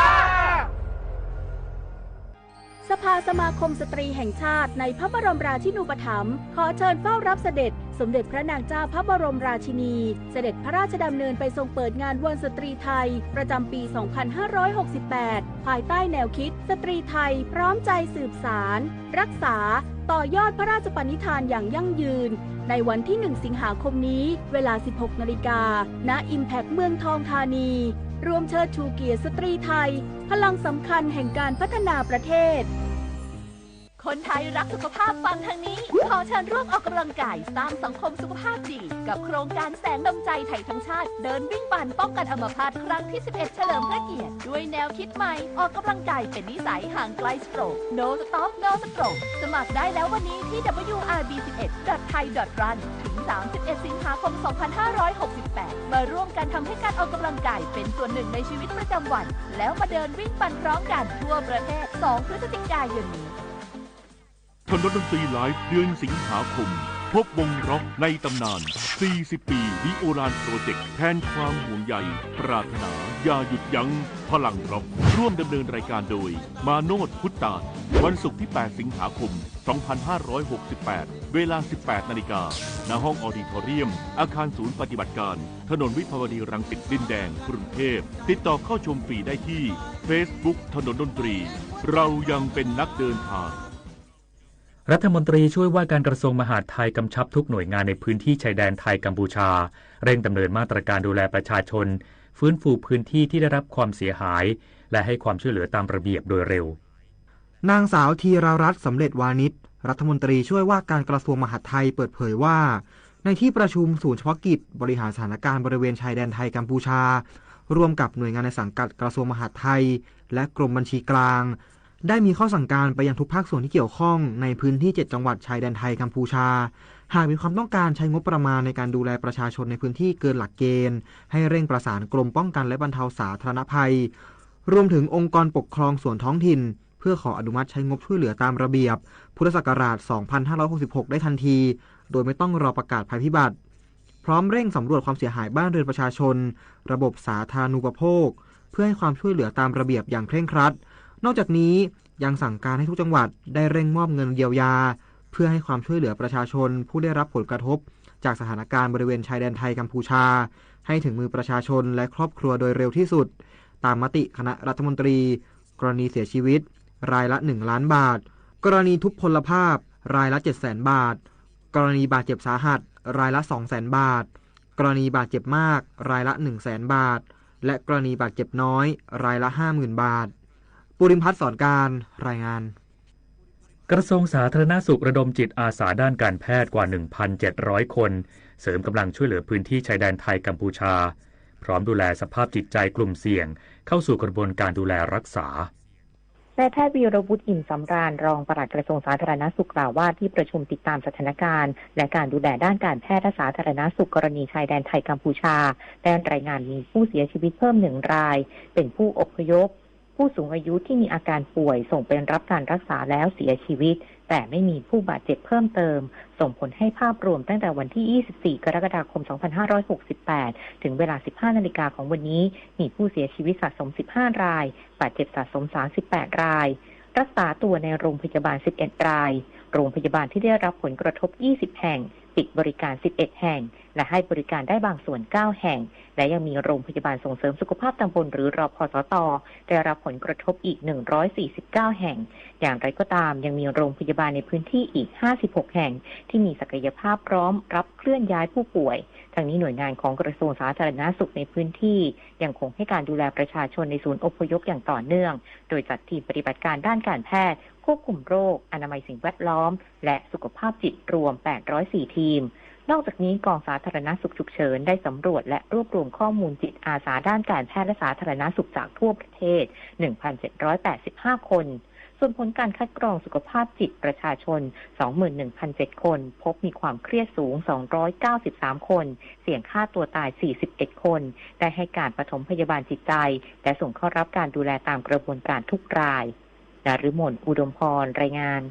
สภาสมาคมสตรีแห่งชาติในพระบรมราชินูปถัมภ์ขอเชิญเฝ้ารับเสด็จสมเด็จพระนางเจ้าพระบรมราชินีเสด็จพระราชดำเนินไปทรงเปิดงานวันสตรีไทยประจำปี 2568 ภายใต้แนวคิดสตรีไทยพร้อมใจสืบสารรักษาต่อยอดพระราชปณิธานอย่างยั่งยืนในวันที่ 1 สิงหาคมนี้เวลา 16 นาฬิกาณ Impact เมืองทองธานีรวมเชิดชูเกียรติสตรีไทยพลังสำคัญแห่งการพัฒนาประเทศคนไทยรักสุขภาพฟังทางนี้ขอเชิญร่วมออกกำลังกายสร้างสังคมสุขภาพดีกับโครงการแสงดำใจไทยทั้งชาติเดินวิ่งปั่นป้องกันอัมพาตครั้งที่ 11 เฉลิมพระเกียรติด้วยแนวคิดใหม่ออกกำลังกายเป็นนิสัยห่างไกลสโตรก No Stop No Stroke สมัครได้แล้ววันนี้ที่ wrb11.thai.run ถึง 31 สิงหาคม 2568 มาร่วมกันทำให้การออกกำลังกายเป็นส่วนหนึ่งในชีวิตประจำวันแล้วมาเดินวิ่งปั่นพร้อมกันทั่วประเทศ 2 พฤศจิกายนนี้ทนรถดนตรีไลฟ์เดือนสิงหาคม พบวงร็อกในตำนาน40 ปีดิโอรานโปรเจกต์แทนความห่วงใยปรารถนาอย่าหยุดยั้งพลังร็อกร่วมดำเนินรายการโดยมาโนดพุทธาวันศุกร์ที่8 สิงหาคม 2568 เวลา 18 นาฬิกาณห้องออดิทอเรียมอาคารศูนย์ปฏิบัติการถนนวิภาวดีรังสิตดินแดงกรุงเทพติดต่อเข้าชมฟรีได้ที่ Facebook ถนนดนตรีเรายังเป็นนักเดินทางรัฐมนตรีช่วยว่าการกระทรวงมหาดไทยกำชับทุกหน่วยงานในพื้นที่ชายแดนไทยกัมพูชาเร่งดำเนินมาตรการดูแลประชาชนฟื้นฟูพื้นที่ที่ได้รับความเสียหายและให้ความช่วยเหลือตามระเบียบโดยเร็วนางสาวธีรรัตน์สำเร็จวานิชรัฐมนตรีช่วยว่าการกระทรวงมหาดไทยเปิดเผยว่าในที่ประชุมศูนย์เฉพาะกิจบริหารสถานการณ์บริเวณชายแดนไทยกัมพูชาร่วมกับหน่วยงานในสังกัดกระทรวงมหาดไทยและกรมบัญชีกลางได้มีข้อสั่งการไปยังทุกภาคส่วนที่เกี่ยวข้องในพื้นที่7จังหวัดชายแดนไทยกัมพูชาหากมีความต้องการใช้งบประมาณในการดูแลประชาชนในพื้นที่เกินหลักเกณฑ์ให้เร่งประสานกรมป้องกันและบรรเทาสาธารณภัยรวมถึงองค์กรปกครองส่วนท้องถิ่นเพื่อขออนุมัติใช้งบช่วยเหลือตามระเบียบพุทธศักราช 2566 ได้ทันทีโดยไม่ต้องรอประกาศภัยพิบัติพร้อมเร่งสำรวจความเสียหายบ้านเรือนประชาชนระบบสาธารณูปโภคเพื่อให้ความช่วยเหลือตามระเบียบอย่างเคร่งครัดนอกจากนี้ยังสั่งการให้ทุกจังหวัดได้เร่งมอบเงินเยียวยาเพื่อให้ความช่วยเหลือประชาชนผู้ได้รับผลกระทบจากสถานการณ์บริเวณชายแดนไทยกัมพูชาให้ถึงมือประชาชนและครอบครัวโดยเร็วที่สุดตามมติคณะรัฐมนตรีกรณีเสียชีวิตรายละ1 ล้านบาทกรณีทุพพลภาพรายละ 700,000 บาทกรณีบาดเจ็บสาหัสรายละ 200,000 บาทกรณีบาดเจ็บมากรายละ 100,000 บาทและกรณีบาดเจ็บน้อยรายละ 50,000 บาทปุริมพัฒน์สอนการรายงานกระทรวงสาธารณสุขระดมจิตอาสาด้านการแพทย์กว่า 1,700 คนเสริมกำลังช่วยเหลือพื้นที่ชายแดนไทยกัมพูชาพร้อมดูแลสภาพจิตใจกลุ่มเสี่ยงเข้าสู่กระบวนการดูแลรักษานายแพทย์วีรวุฒิอิ่มสำราญรองปลัดกระทรวงสาธารณสุขกล่าวว่าที่ประชุมติดตามสถานการณ์และการดูแลด้านการแพทย์และสาธารณสุขกรณีชายแดนไทยกัมพูชาได้รายงานมีผู้เสียชีวิตเพิ่ม1 รายเป็นผู้อพยพผู้สูงอายุที่มีอาการป่วยส่งไปรับการรักษาแล้วเสียชีวิตแต่ไม่มีผู้บาดเจ็บเพิ่มเติมส่งผลให้ภาพรวมตั้งแต่วันที่ 24 กรกฎาคม 2568 ถึงเวลา 15 นาฬิกาของวันนี้มีผู้เสียชีวิตสะสม 15 รายบาดเจ็บสะสม 38 รายรักษาตัวในโรงพยาบาล 11 รายโรงพยาบาลที่ได้รับผลกระทบ 20 แห่งปิดบริการ 11 แห่งและให้บริการได้บางส่วน 9 แห่งและยังมีโรงพยาบาลส่งเสริมสุขภาพตำบลหรือรพสต.ได้รับผลกระทบอีก 149 แห่งอย่างไรก็ตามยังมีโรงพยาบาลในพื้นที่อีก 56 แห่งที่มีศักยภาพพร้อมรับเคลื่อนย้ายผู้ป่วยทั้งนี้หน่วยงานของกระทรวงสาธารณสุขในพื้นที่ยังคงให้การดูแลประชาชนในศูนย์อพยพอย่างต่อเนื่องโดยจัดทีมปฏิบัติการด้านการแพทย์ควบคุมโรคอนามัยสิ่งแวดล้อมและสุขภาพจิตรวม 804 ทีมนอกจากนี้กองสาธารณสุขฉุกเฉินได้สำรวจและรวบรวมข้อมูลจิตอาสาด้านการแพทย์และสาธารณสุขจากทั่วประเทศ 1,785 คนส่วนผลการคัดกรองสุขภาพจิตประชาชน 21,007 คนพบมีความเครียดสูง 293 คนเสี่ยงฆ่าตัวตาย 41 คนได้ให้การปฐมพยาบาลจิตใจและส่งเข้ารับการดูแลตามกระบวนการทุกรายนฤมลอุดมพรรายงาน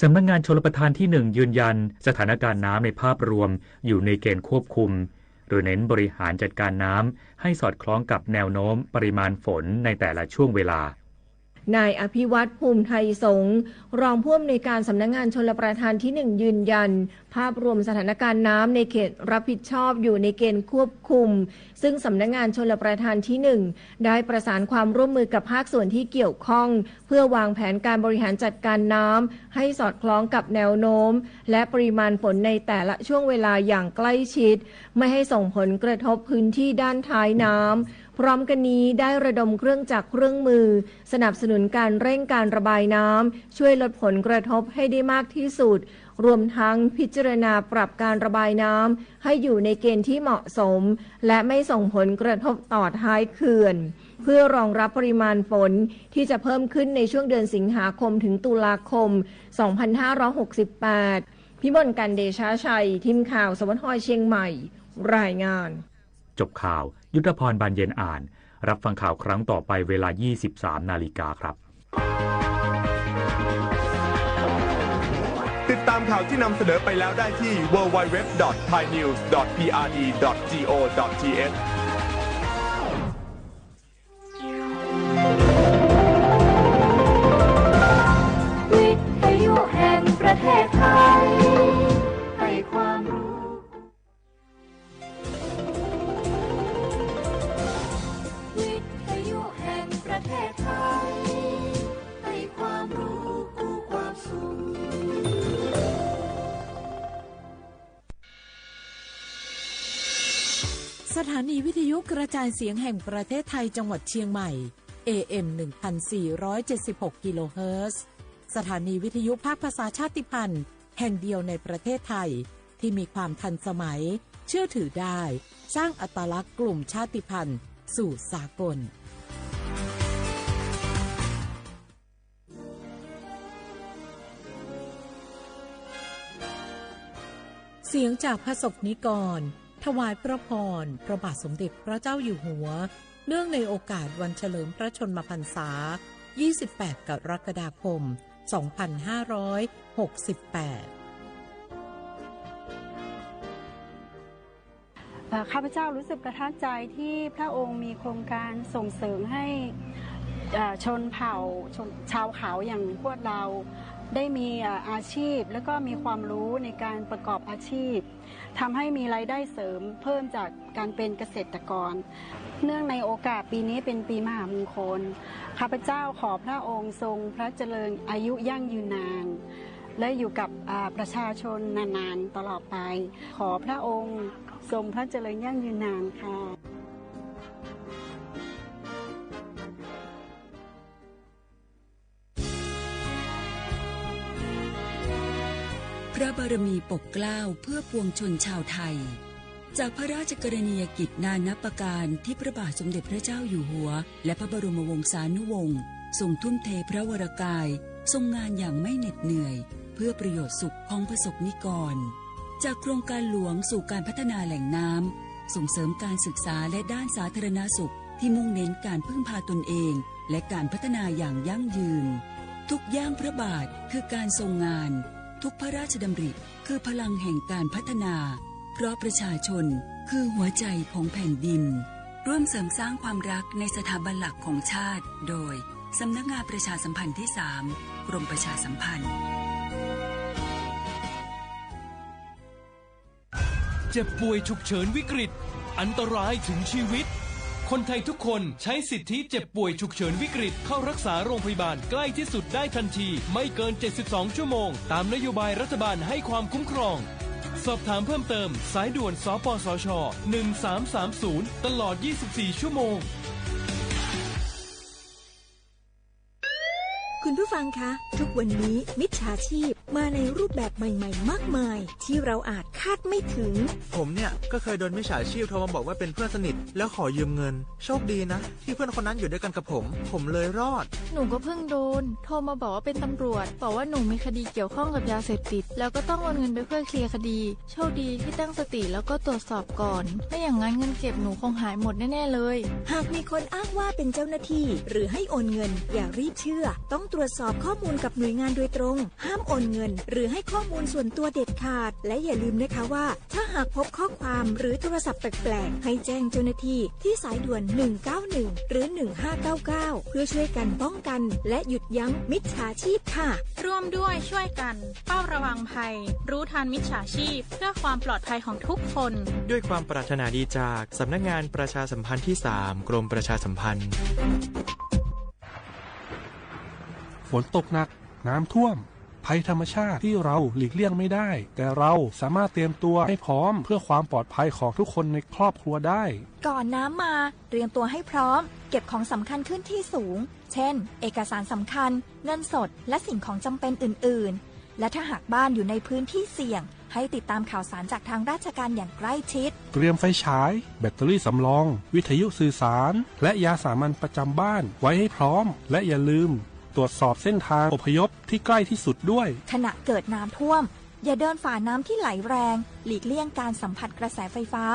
สำนักงานชลประทานที่ 1ยืนยันสถานการณ์น้ำในภาพรวมอยู่ในเกณฑ์ควบคุมโดยเน้นบริหารจัดการน้ำให้สอดคล้องกับแนวโน้มปริมาณฝนในแต่ละช่วงเวลานายอภิวัตรภูมิไทยสงฆ์รองผู้อำนวยการสำนักงานชลประทานที่1ยืนยันภาพรวมสถานการณ์น้ำในเขตรับผิดชอบอยู่ในเกณฑ์ควบคุมซึ่งสำนักงานชลประทานที่1ได้ประสานความร่วมมือกับภาคส่วนที่เกี่ยวข้องเพื่อวางแผนการบริหารจัดการน้ำให้สอดคล้องกับแนวโน้มและปริมาณฝนในแต่ละช่วงเวลาอย่างใกล้ชิดไม่ให้ส่งผลกระทบพื้นที่ด้านท้ายน้ำพร้อมกันนี้ได้ระดมเครื่องจักรเครื่องมือสนับสนุนการเร่งการระบายน้ำช่วยลดผลกระทบให้ได้มากที่สุดรวมทั้งพิจารณาปรับการระบายน้ำให้อยู่ในเกณฑ์ที่เหมาะสมและไม่ส่งผลกระทบต่อท้ายเขื่อนเพื่อรองรับปริมาณฝนที่จะเพิ่มขึ้นในช่วงเดือนสิงหาคมถึงตุลาคม 2568 พิมลกันเดชาชัยทีมข่าวสวทเชียงใหม่รายงานจบข่าวยุทธพรบานเย็นอ่านรับฟังข่าวครั้งต่อไปเวลา 23 นาฬิกาครับติดตาม ามข่าวที่นำเสนอไปแล้วได้ที่ www.thainews.prd.go.thวิทยุแห่งประเทศไทยให้ความรู้วิทยุแห่งประเทศไทยให้ความรู้คู่ความสุขสถานีวิทยุกระจายเสียงแห่งประเทศไทยจังหวัดเชียงใหม่ AM 1476 กิโลเฮิรตซ์สถานีวิทยุภาคภาษาชาติพันธุ์แห่งเดียวในประเทศไทยที่มีความทันสมัยเชื่อถือได้สร้างอัตลักษณ์กลุ่มชาติพันธุ์สู่สากลเสียงจากพระสงฆ์นิกรถวายพระพรพระบาทสมเด็จพระเจ้าอยู่หัวเนื่องในโอกาสวันเฉลิมพระชนมพรรษา 28 กรกฎาคม 2568 ข้าพเจ้ารู้สึกประทับใจที่พระองค์มีโครงการส่งเสริมให้ชนเผ่าชาวเขาอย่างพวกเราได้มีอาชีพและก็มีความรู้ในการประกอบอาชีพทำให้มีรายได้เสริมเพิ่มจากการเป็นเกษตรกรเนื่องในโอกาสปีนี้เป็นปีมหามงคลข้าพเจ้าขอพระองค์ทรงพระเจริญอายุยั่งยืนนานและอยู่กับประชาชนนานๆตลอดไปขอพระองค์ทรงพระเจริญยั่งยืนนานค่ะพระบารมีปกเกล้าเพื่อปวงชนชาวไทยจากพระราชกรณียกิจนานับประการที่พระบาทสมเด็จพระเจ้าอยู่หัวและพระบรมวงศานุวงศ์ทรงทุ่มเทพระวรกายทรงงานอย่างไม่เหน็ดเหนื่อยเพื่อประโยชน์สุขของประสบนิกรจากโครงการหลวงสู่การพัฒนาแหล่งน้ำส่งเสริมการศึกษาและด้านสาธารณสุขที่มุ่งเน้นการพึ่งพาตนเองและการพัฒนาอย่างยั่งยืนทุกย่างพระบาทคือการทรงงานทุกพระราชดำริคือพลังแห่งการพัฒนาเพราะประชาชนคือหัวใจของแผ่นดินร่วมเสริมสร้างความรักในสถาบันหลักของชาติโดยสำนักงานประชาสัมพันธ์ที่ 3 กรมประชาสัมพันธ์เจ็บป่วยฉุกเฉินวิกฤตอันตรายถึงชีวิตคนไทยทุกคนใช้สิทธิเจ็บป่วยฉุกเฉินวิกฤตเข้ารักษาโรงพยาบาลใกล้ที่สุดได้ทันทีไม่เกิน72ชั่วโมงตามนโยบายรัฐบาลให้ความคุ้มครองสอบถามเพิ่มเติมสายด่วนสปสช1330ตลอด24ชั่วโมงคุณผู้ฟังคะทุกวันนี้มิจฉาชีพมาในรูปแบบใหม่ๆมากมายที่เราอาจคาดไม่ถึงผมเนี่ยก็เคยโดนมิจฉาชีพโทรมาบอกว่าเป็นเพื่อนสนิทแล้วขอยืมเงินโชคดีนะที่เพื่อนคนนั้นอยู่ด้วยกันกับผมเลยรอดหนูก็เพิ่งโดนโทรมาบอกว่าเป็นตำรวจบอกว่าหนูมีคดีเกี่ยวข้องกับยาเสพติดแล้วก็ต้องโอนเงินไปเพื่อเคลียร์คดีโชคดีที่ตั้งสติแล้วก็ตรวจสอบก่อนไม่อย่างนั้นเงินเก็บหนูคงหายหมดแน่ๆเลยหากมีคนอ้างว่าเป็นเจ้าหน้าที่หรือให้โอนเงินอย่ารีบเชื่อต้องตรวจสอบข้อมูลกับหน่วยงานโดยตรงห้ามโอนเงินหรือให้ข้อมูลส่วนตัวเด็ดขาดและอย่าลืมนะคะว่าถ้าหากพบข้อความหรือโทรศัพท์แปลกๆให้แจ้งเจ้าหน้าที่ที่สายด่วน191หรือ1599เพื่อช่วยกันป้องกันและหยุดยั้งมิจฉาชีพค่ะร่วมด้วยช่วยกันเฝ้าระวังภัยรู้ทันมิจฉาชีพเพื่อความปลอดภัยของทุกคนด้วยความปรารถนาดีจากสำนักงานประชาสัมพันธ์ที่ 3 กรมประชาสัมพันธ์ฝนตกหนักน้ำท่วมภัยธรรมชาติที่เราหลีกเลี่ยงไม่ได้แต่เราสามารถเตรียมตัวให้พร้อมเพื่อความปลอดภัยของทุกคนในครอบครัวได้ก่อนน้ำมาเตรียมตัวให้พร้อมเก็บของสำคัญขึ้นที่สูงเช่นเอกสารสำคัญเงินสดและสิ่งของจำเป็นอื่นๆและถ้าหากบ้านอยู่ในพื้นที่เสี่ยงให้ติดตามข่าวสารจากทางราชการอย่างใกล้ชิดเตรียมไฟฉายแบตเตอรี่สำรองวิทยุสื่อสารและยาสามัญประจำบ้านไว้ให้พร้อมและอย่าลืมตรวจสอบเส้นทางอพยพที่ใกล้ที่สุดด้วยขณะเกิดน้ำท่วม อย่าเดินฝ่าน้ำที่ไหลแรงหลีกเลี่ยงการสัมผัสกระแสไฟฟ้า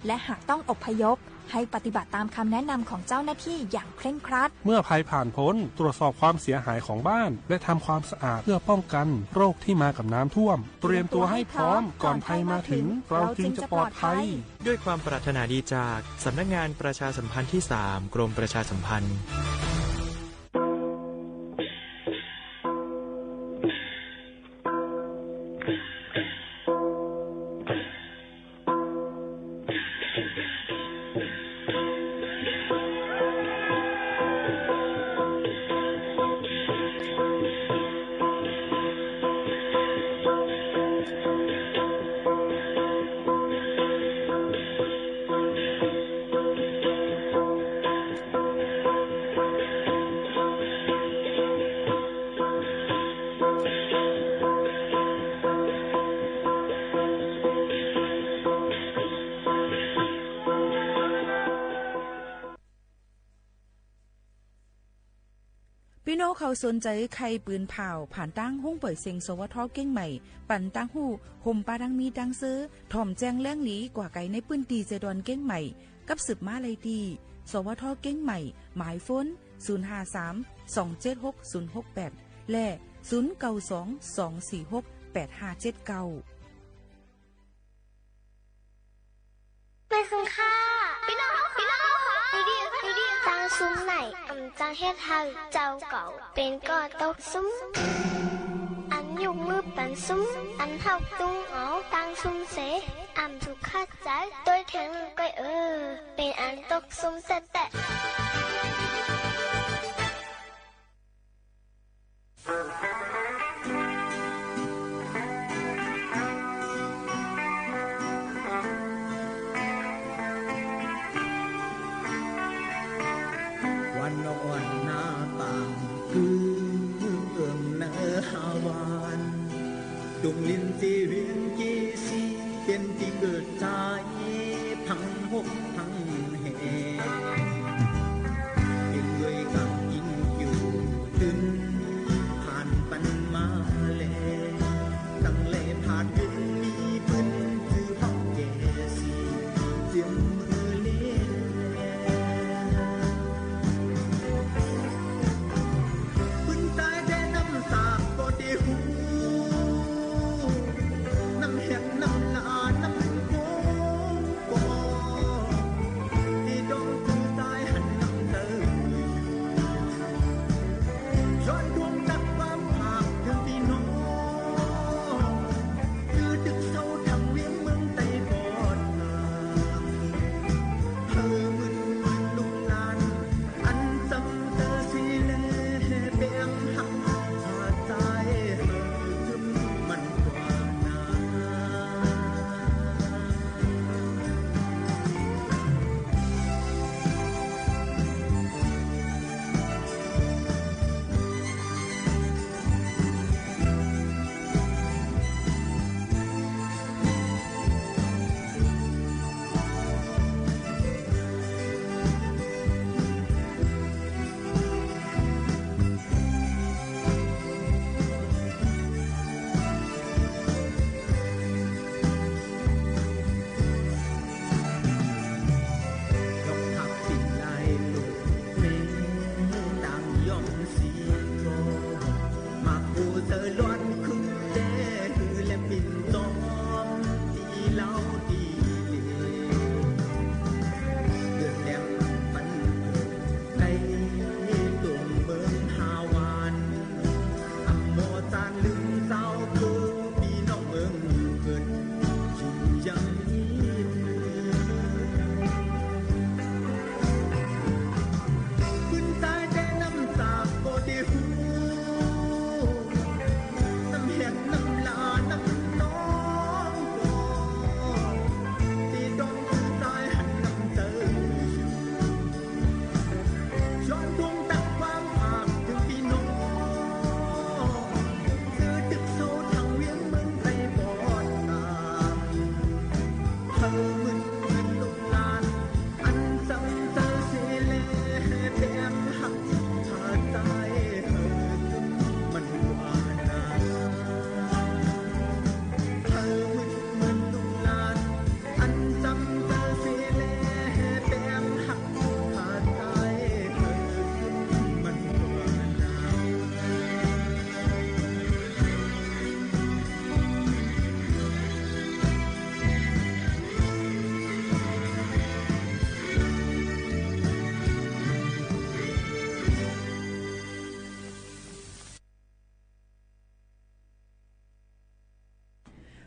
และหากต้องอพยพให้ปฏิบัติตามคำแนะนำของเจ้าหน้าที่อย่างเคร่งครัดเมื่อภัยผ่านพ้นตรวจสอบความเสียหายของบ้านและทำความสะอาดเพื่อป้องกันโรคที่มากับน้ำท่วมเตรียมตัวให้พร้อมก่อนภัยมาถึงเราจึงจะปลอดภัยด้วยความปรารถนาดีจากสำนักงานประชาสัมพันธ์ที่ 3 กรมประชาสัมพันธ์พี่น้องเขาสนใจใครปืนเผาผ่านตั้งห้องเปิดเซ็งสวทเก้งใหม่ปั่นตั้งหู้ห่มปาดังมีดังซื้อถ่อมแจ้งแล้งหลีกว่าไก่ในปื้นตีเจดอนเก้งใหม่กับสืบมาเลยดีสวทเก้งใหม่หมายฟ้น053-276-068และ092-246-8579ไปคุณค่าพี่น้องดูดิตั้งซุ้มไหนจังเฮ็ดให้เจ้าเก่าเป็นก็ตกซุ้มอันยุกมือปันซุ้มอันเฮาตุ้งเอาตั้งซุ้มเสถูกคัดใจโดยถึงก็เป็นอันตกซุ้มแต่วันอ่อนหน้าต่างคือเอิ่มเนื้อหาวานดุงลินจีเวียงจีซีเป็นที่เกิดใจทั้งหกทั้งแห่เป็นด้วยกับกินอยู่ถึงผ่านไป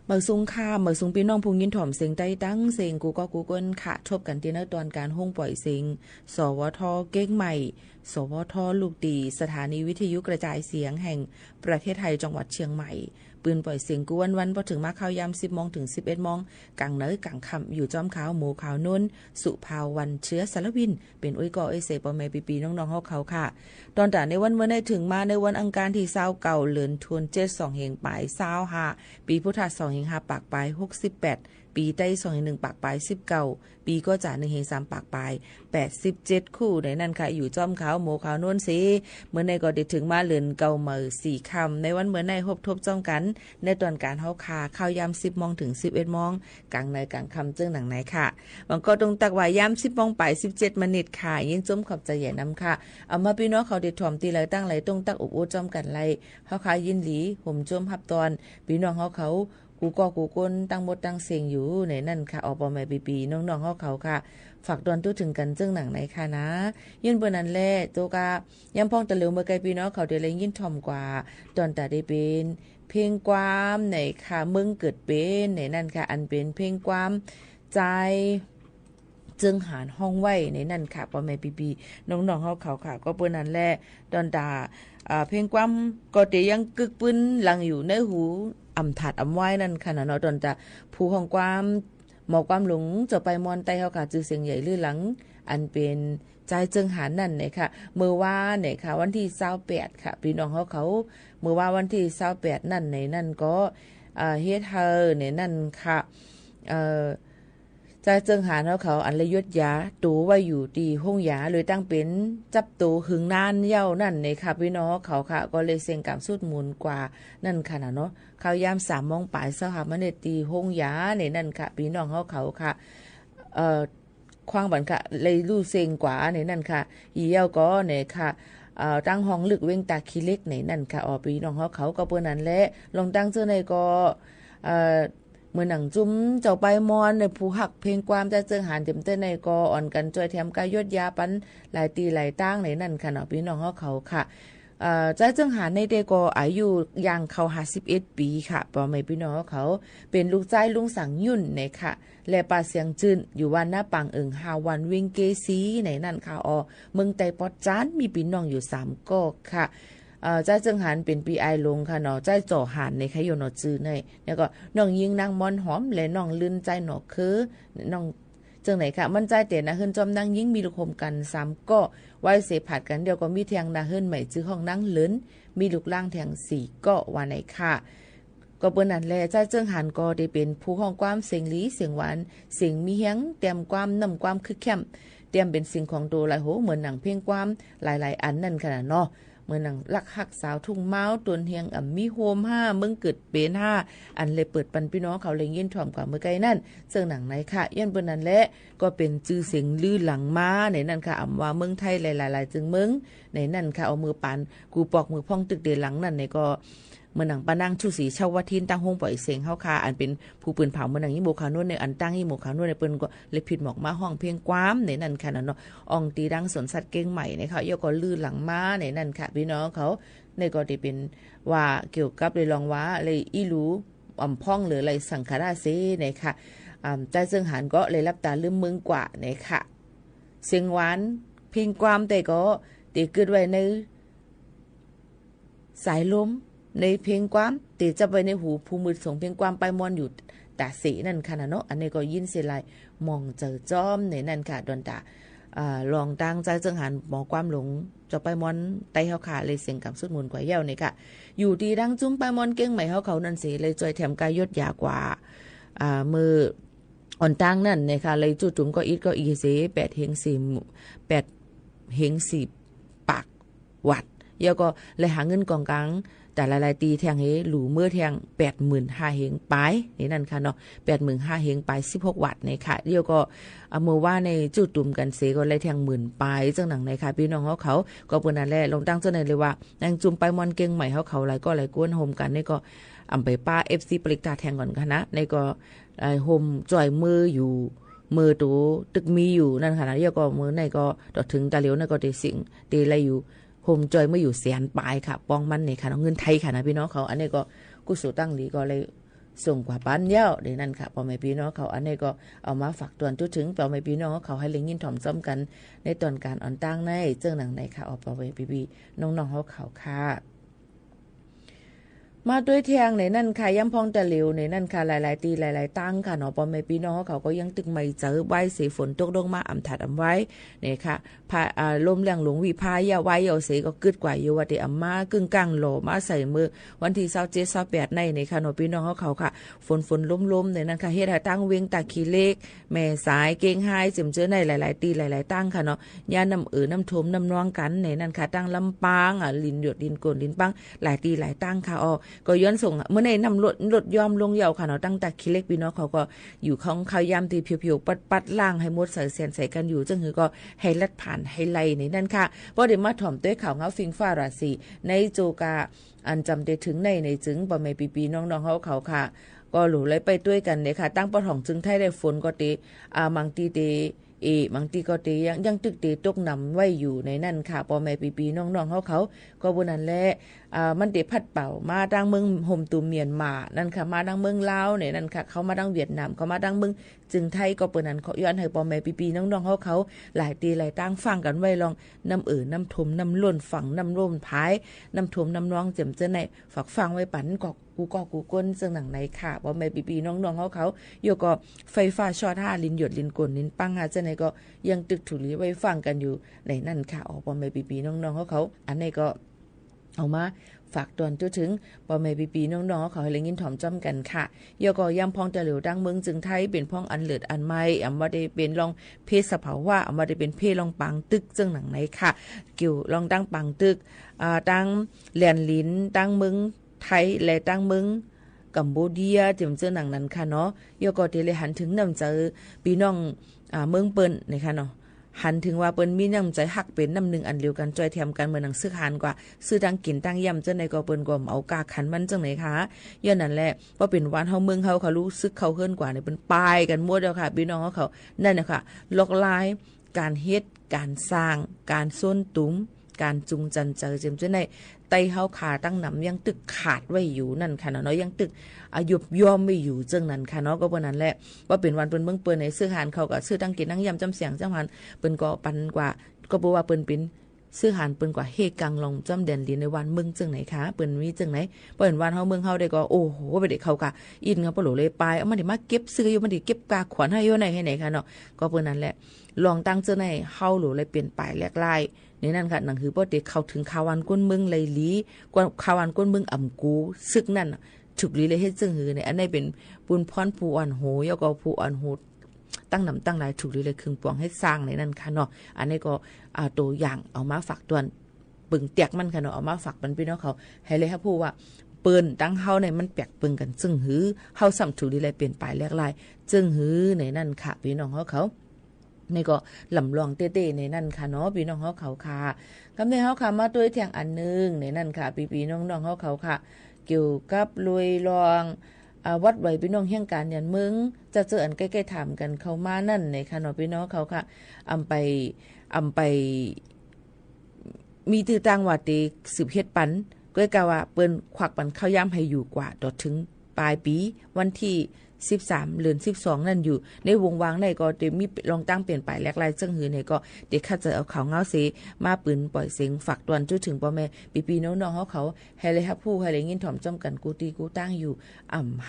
เมื่อซุงค่าเมื่อซุงพี่น้องพุงยินถ่อมเสียงใต้ตั้งเสียงกูก็กูก้นค่ะทบกันที่ในตอนการห้องปล่อยเสียงสวทเก้งใหม่สวทลูกดีสถานีวิทยุกระจายเสียงแห่งประเทศไทยจังหวัดเชียงใหม่ปืนปล่อยเสียงกวนวันพอถึงมาข่าวยาม 10 โมงถึง 11 โมงกลางเนยกลางค่ำอยู่จอมขาวหมูขาวนุ่นสุภาวันเชื้อสารวินเป็นอุ้ยกอเอเสปอแม่ปีน้องๆเขาค่ะตอนแต่ในวันเมื่อได้ถึงมาในวันอังคารที่20เก่าเลือนทวน72เฮงปลาย25ปีพุทธศักราช2เฮง5ปากปลาย68ปีใต้2เฮง1ปากปลาย19ปีก็จ่า1เฮง3ปากปลาย87คู่ในนั้นค่ะอยู่จอมขาวหมูขาวนุ่นสิเมื่อในก็ได้ถึงมาเลือนเก่าเมื่อ4ค่ำในวันเมื่อในพบทบจ้องกันในตอนการเฮาคาข่าวยาม 10 โมงถึง 11 โมงกลางในกลางค่ำเจิ้งหนังไหนค่ะบางก็ตรงตักว่ายาม 10 โมงปลาย17 นาทีค่ะยิ่งจมขอบใจใหญ่นำค่ะเอามาพี่น้องเขาได้ถ่อมตีไหลตั้งไหลตรงตักอุบอุจอมกันไหลเฮาคายินหลีผมจมหับตอนพี่น้องเขากูก็กูก้นตั้งหมดตั้งเสียงอยู่ในนั่นค่ะอปมปีน้องๆเขาค่ะฝากตอนตู้ถึงกันเจิ้งหนังไหนค่ะนะยื่นเปิ้นนั้นแลโตกะยามพ้องตะเหลวเมื่อไกลพี่น้องเขาได้เลยยินถ่อมกว่าตอนตาได้เป็นเพลงความในค่ะมึงเกิดเป็นในนั่นค่ะอันเป็นเพลงความใจจึงหารห้องไว้ในนั่นค่ะพ่อแม่ปีน้องๆเขาค่ะก็เปิ้นนั้นแหละตอนตาเพลงความก็แต่ยังกึกปึ้นหลังอยู่ในหูอำถัดอำไว้นั่นค่ะเนาะตอนจะผู้ของความหมอความหลงจะไปมอนไตเฮาค่ะจือเสียงใหญ่ลือหลังอันเป็นใจจึงหารนั่นเนี่ยค่ะเมื่อว่าเนี่ยค่ะวันที่28ค่ะพี่น้องเขาเมื่อว่าวันที่28นั่นในนั่นก็เฮ็ดเฮาเนี่ยนั่นค่ะใจเจิงหาเขาอันละยศยาตูไว้อยู่ที่ห้องยาเลยตั้งเป็นจับตูหึงนานเย้านั่นในค่ะพี่น้องเขาค่ะก็เลยเสียงกำสุดมูลกว่านั่นค่ะเนาะเขายาม3 โมงปลาย25 นาทีห้องยาในนั่นค่ะพี่น้องเขาค่ะควางบันค่ะเลยรู้เสียงกว่าในนั่นค่ะอีเย้าก็เนี่ยค่ะตั้งห้องลึกเว้งตาขี้เล็กในนั่นค่ะพี่น้องเขาก็เปิ้นนั้นแหละลองตั้งเจอในก็เมื่อหนังจุ้มเจ้าไปมอนในผู้หักเพลงความจะเจิงหานเต็มเต้นในกออ่อนกันจอยแถมกายยดยาปันหลายตีหลายตั้งในนั่นค่ะเนาะพี่น้องเขาค่ะใจเจิงหานในเดกออายุย่างเขา51 ปีค่ะปอไม่พี่น้องเขาเป็นลูกใจลุงสังยุ่นในค่ะและป่าเสียงจืนอยู่วันหน้าปัง5 วันวิ่งเกซีในนั่นค่ะเมืองไตปอดจานมีพี่น้องอยู่3ก็ค่ะใจเจิงหานเป็นปีไอลงค่ะเนาะใจจ่อหานในค่ะอยู่เนาะจื้อในแล้วก็น้องยิงนางมอนหอมและน้องลื่นใจเนาะคือน้องจังไหนค่ะมันใจเตะนะเฮิรนจอมนางยิงมีลูกคมกัน3ก็ไว้เสผัดกันเดียวก็มีแทงนาเฮิรนใหม่จื้อห้องนางเลินมีลูกล่างแทง4ก็ว่าไหนค่ะก็เปิ้นนั่นแลใจเจิงหานก็ได้เป็นผู้ห้องความเสียงหลีเสียงหวานเสียงมีเฮียงเตรียมความนำความคึกเข้มเตรียมเป็นสิ่งของตัวหลายโหเหมือนหนังเพลงความหลายๆอันนั่นค่ะเนาะเมื่อหนังลักหักสาวทุ่งเมาตวนเฮียงมีโฮม5มึงเกิดเป็น5อันเลยเปิดปันพี่น้องเขาเลยยินถ่อมกว่าเมื่อไกลนั่นเสื่องหนังไหนค่ะย้อนเปิ้นนั้นแหละก็เป็นชื่อเสียงลือหลังมาในนั่นค่ะว่าเมืองไทยหลายๆจึงเมืองในนั่นค่ะเอามือปานกูปอกมือพ่องตึกเดหลังนั่นในก็เมื่อหนังปานังชูศรีชาวทินตั้งห้องปล่อยเสียงเฮาค่ะอันเป็นผู้ปืนเผาเมื่อหนังยี่โมขาวนุ่นในอันตั้งยี่โมขาวนุ่นในเปิ้นก็เลยผิดหมอกมาห้องเพียงความในนั่นค่ะเนาะอองตีดังสวนสัตว์เก่งใหม่ในเขาย่อก็ลือหลังมาในนั่นค่ะพี่น้องเขาในก็ได้เป็นว่าเกี่ยวกับเลยลองว่าเลยอีรู้พ่องหรืออะไรสังขารเสในค่ะใจเจิงหานก็เลยรับตาลืมมึงกว่าในค่ะเสียงหวานเพียงความแต่ก็ตีเกิดไว้ในสายลมในเพลงความตีจะไปในหูผู้มือส่งเพลงความไปมอนอยู่ตาสีนั่นค่ะเนาะอันนี้ก็ยินเสียลายมองเจอจ้อมในนั่นค่ะดอนตาลองตั้งใจเจิงหันหมอความหลงจะไปมอนไตเฮาขาเลยเสียงกับสุดมูลกว่าเย้านี่ค่ะอยู่ดีดังจุ้มไปมอนเก่งใหม่เขานั่นสิเลยจอยแถมกายยศยากว่ามืออ่อนตั้งนั่นเนี่ยค่ะเลยจุดจุ่มก็อีเส8 เฮง 4 ปากวัดเยาก็เลยหาเงินกองกลางแต่หลายๆตีแทงเฮหลูเมื่อแทง 85,000 เฮงปลายนี่นั่นค่ะเนาะ 85,000 เฮงปลาย16 วัตต์ในค่ะเดี๋ยวก็เมื่อว่าในจุดตุ่มกันเสก็เลยแทง10,000ปลายจังหนังในค่ะพี่น้องเขาก็เปิ้นนั่นแหละลงตั้งเจ้าในเลยว่านางจุ่มไปมอนเก่งใหม่เขาหลายก็หลายกวนโฮมกันนี่ก็อำไปป้า FC ปริกตาแทงก่อนค่ะนะในก็โฮมจ่อยมืออยู่มือตัวตึกมีอยู่นั่นค่ะนะเดี๋ยวก็มือในก็ต่อถึงตาเหลียวในก็ได้สิ่งได้อะไรอยู่โฮมจอยเมื่ออยู่แสนปลายค่ะปองมันนี่ค่ะเงินไทยค่ะนะพี่น้องเขาอันนี้ก็กุศลตั้งหลีก็เลย ส่งกว่าบ้านเย้าเดี๋ยวนั้นค่ะพ่อแม่พี่น้องเขาอันนี้ก็เอามาฝากตวนถึงพ่อแม่พี่น้องเขาให้เล็งยินถ่อมซ้อมกันในตอนการอ่อนตั้งในเจ้าหนังในค่ะออกพ่อแม่พี่น้องเขาค่ะมาด้วยแทงในนั่นค่ะย้ำพองตะหลิวในนั่นค่ะหลายๆตีหลายๆตั้งค่ะเนาะพ่อแม่พี่น้องเขาก็ยังตึกไม่เจอใบสีฝนตกลงมาอ่ำถัดอ่ำไว้นี่ค่ะพาลมแรงหลงวิพายาไว้เอาเสก็กึดกว่าอยู่ว่าที่อ่ำมากึ่งกลางโหลมาใส่มือวันที่27 28ในค่ะเนาะพี่น้องเขาค่ะฝนล้มในนั่นค่ะเฮ็ดให้ตั้งเวงตาขี้เล็กแม่สายเก่งหายจิมเจอในหลายๆตีหลายๆตั้งค่ะเนาะย่าน้ำน้ำท่วมน้ำนองกันในนั่นค่ะตั้งลำปางลินหยดลินโกนลินปังหลายตีหลายตั้งค่ะก็ย้อนส่งเมื่อในนำรถยอมลงเยาค่ะเนาะตั้งแต่คิเล็กพี่น้องเขาก็อยู่ของเขายามตีเพียวๆปัดล่างให้มดใส่เสียนใส่กันอยู่จังหือก็ให้ลัดผ่านให้ไล่ในนั่นค่ะบ่ได้มาถ่อมด้วยข่าวเงาฟิงฟ้าราศีในโจกาอันจำได้ถึงในจึงบ่แม่ปีๆน้องๆเขาค่ะก็หลู่เลยไปด้วยกันเนี่ยค่ะตั้งปะถ่องจึงไทยได้ฝนก็ตีมังตีเตบางทีก็ตียังตึกตีตกนำไว้อยู่ในนั่นค่ะพ่อแม่ปีๆน้องๆเขาก็บนนั้นแหละมันเดพัดเป่ามาดังเมืองห่มตุ่มเมียนมานั่นค่ะมาดังเมืองลาวเนี่ยนั่นค่ะเขามาดังเวียดนามเขามาดังเมืองจึงไทยก็เปิ้นนั้นเขาย้อนให้พ่อแม่ปีๆน้องๆเขาหลายตีหลายตั้งฟังกันไว้ลองน้ำน้ำถมน้ำล้นฝั่งน้ำร่มพายน้ำถมน้ำนองเจ็มเจอในฝักฟังไว้ปั่นก็กูก้นเจังหนังไหนค่ะพ่อแม่ปีๆน้องๆเขาอยู่ก็ไฟฟ้าช็อต5ลินหยดลินกลลินปังเจอในก็ยังตึกถูลีไว้ฟังกันอยู่ในนั่นค่ะพ่อแม่ปีๆน้องๆเขาอันนี้ก็เอามาฝากตอนถึงพ่อแม่ปีๆน้องๆเขาให้เล็งยินถ่อมจ้อมกันค่ะยก็ย่ำพองตะเหลียวดังเมืองจึงไทยเป็นพ้องอันเลิศอันไม่บ่ได้เป็นลองเพศสภาวะบ่ได้เป็นเพศลองปังตึกจังหนังไหนค่ะเกี่ยวลองดังปังตึกดังแหลนลิ้นดังเมืองไทยและดังเมืองกัมพูเดียเจิมเจอหนังนั้นค่ะเนาะยก็เตเลยหันถึงนำเจอพี่น้องเมืองเปิ้นนะคะเนาะหันถึงว่าเปิ้นมีน้ำใจฮักเป็นน้ำหนึ่งอันเดียวกันจอยแถมกันเหมือนหนังซื้อหานกว่าซื้อดังกินตั้งย่ำเจ้าในก็เปิ้นก็เอากาขันมันจังไหนคะย้อนนั่นแหละว่าเป็นวันเฮาเมืองเฮาเขารู้สึกเขาเฮิรนกว่าเนี่ยเป็นปลายกันหมดแล้วค่ะพี่น้องเขานั่นน่ะค่ะลอกลายการเฮ็ดการสร้างการส้นตุ้มการจุงจันเจอเจิมเจ้าในไตเฮาขาตั้งนำยังตึกขาดไว้อยู่นั่นค่ะเนาะยังตึกยุบย่อมไม่อยู่จังนั้นค่ะเนาะก็บ่นั้นแหละว่าเป็นวันเปิ้นเบิ่งเปิ้นในซื้อหานเขาก็ซื้อตั้งกินตั้งยำจำเสียงจังหันเปิ้นก็ปันกว่าก็บ่ว่าเปิ้นเป็นซื้อหานเปิ้นกว่าเฮกังลงจำแดนดินในวันเมืองจังไหนคะเปิ้นมีจังไหนเปิ้นวันเฮาเมืองเฮาได้ก็โอ้โหไปได้เขาก็อินกับปะโหลเลยไปเอามันได้มาเก็บซื้ออยู่มันได้เก็บกาขวัญให้อยู่ไหนให้ไหนค่ะเนาะก็เปิ้นนั้นแหละลองตั้งเจ้าในเฮาโหลเลยเปลี่ยนไปแลกไล่ในนั่นค่ะหนังคือบ่ได้เข้าถึงข่าววันก้นเมืองไหลลีกว่าข่าววันก้นเมืองอ่ำกูซึกนั่นฉุกลีเลยเฮ็ดจังหือในอันนี้เป็นปุนพรผู้อ่อนโหยก็ผู้อ่อนโหตั้งนำตั้งหลายฉุกลีเลยครึ่งปวงให้สร้างในนั่นค่ะเนาะอันนี้ก็ตัวอย่างเอามาฝากตวนปึงเตียกมันค่ะเนาะเอามาฝากมันพี่น้องเขาให้เลยครับผู้ว่าเปิ้นตั้งเฮาในมันแปลกปึงกันจึงหือเฮาซ้ำฉุกลีเลยเปลี่ยนไปแลกลายจึงหือในนั่นค่ะพี่น้องเขานี่ก็ลำลองเต้ๆในนั่นค่ะเนาะพี่น้องเขาค่ะคำในเขาค่ะมาด้วยแทงอันนึงในนั่นค่ะพี่ๆน้องๆเขาค่ะเกี่ยวกับลุยลองวัดไว้พี่น้องเฮียงการยันมึงจะเจออันใกล้ๆถามกันเข้ามานั่นในค่ะเนาะพี่น้องเขาค่ะอำไปมีตื้อต่างว่าติสืบเฮ็ดปันก็กะว่าเปิ้นควักปันเข้าย่ำให้อยู่กว่าต่อถึงปลายปีวันที่13เดือน12นั่นอยู่ในวงวางในก็จะมีลองตั้งเปลี่ยนไปแลกลายจังหือในก็เด็กข้าจะเอาเขาเงาเสมาปืนปล่อยเสียงฝากตวนจุดถึงพ่อแม่ปีๆน้องๆเขาให้เลยครับผู้ให้เลยยินถ่อมจ้อมกันกูตีกูตั้งอยู่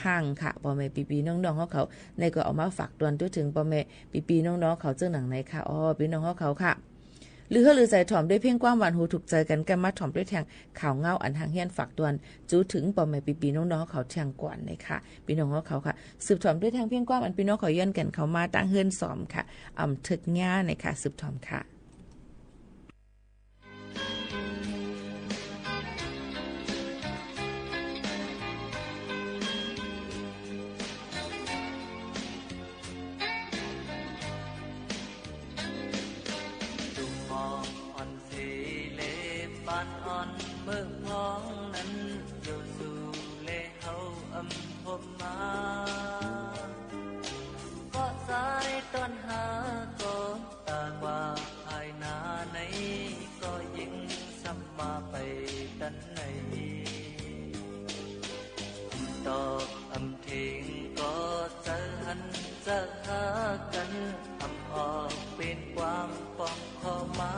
ห่างค่ะพ่อแม่ปีๆน้องๆเขาในก็เอามาฝากตวนจุดถึงพ่อแม่ปีๆน้องๆเขาเจ้าหนังในค่ะพี่น้องเขาค่ะหรือใจถ่อมด้วยเพียงความหวานหูถูกใจกันกันมาถ่อมด้วยแทงข่าวเงาอันทางเฮียนฝากตวนจูถึงปอมแม่ปีน้องๆเขาแทงก่อนเลยค่ะพี่น้องเขาค่ะสืบถ่อมด้วยแทงเพียงความอันพี่น้องเขาย้อนกันเขามาตั้งเฮือนสอมค่ะถึกง่าในค่ะสืบถ่อมค่ะเมื่อพ้องนั้นอยู่สู่เลเฮาพบมาก็สายต้นหาก็ตากว่า จะหากันทำออกเป็นความปองขอมา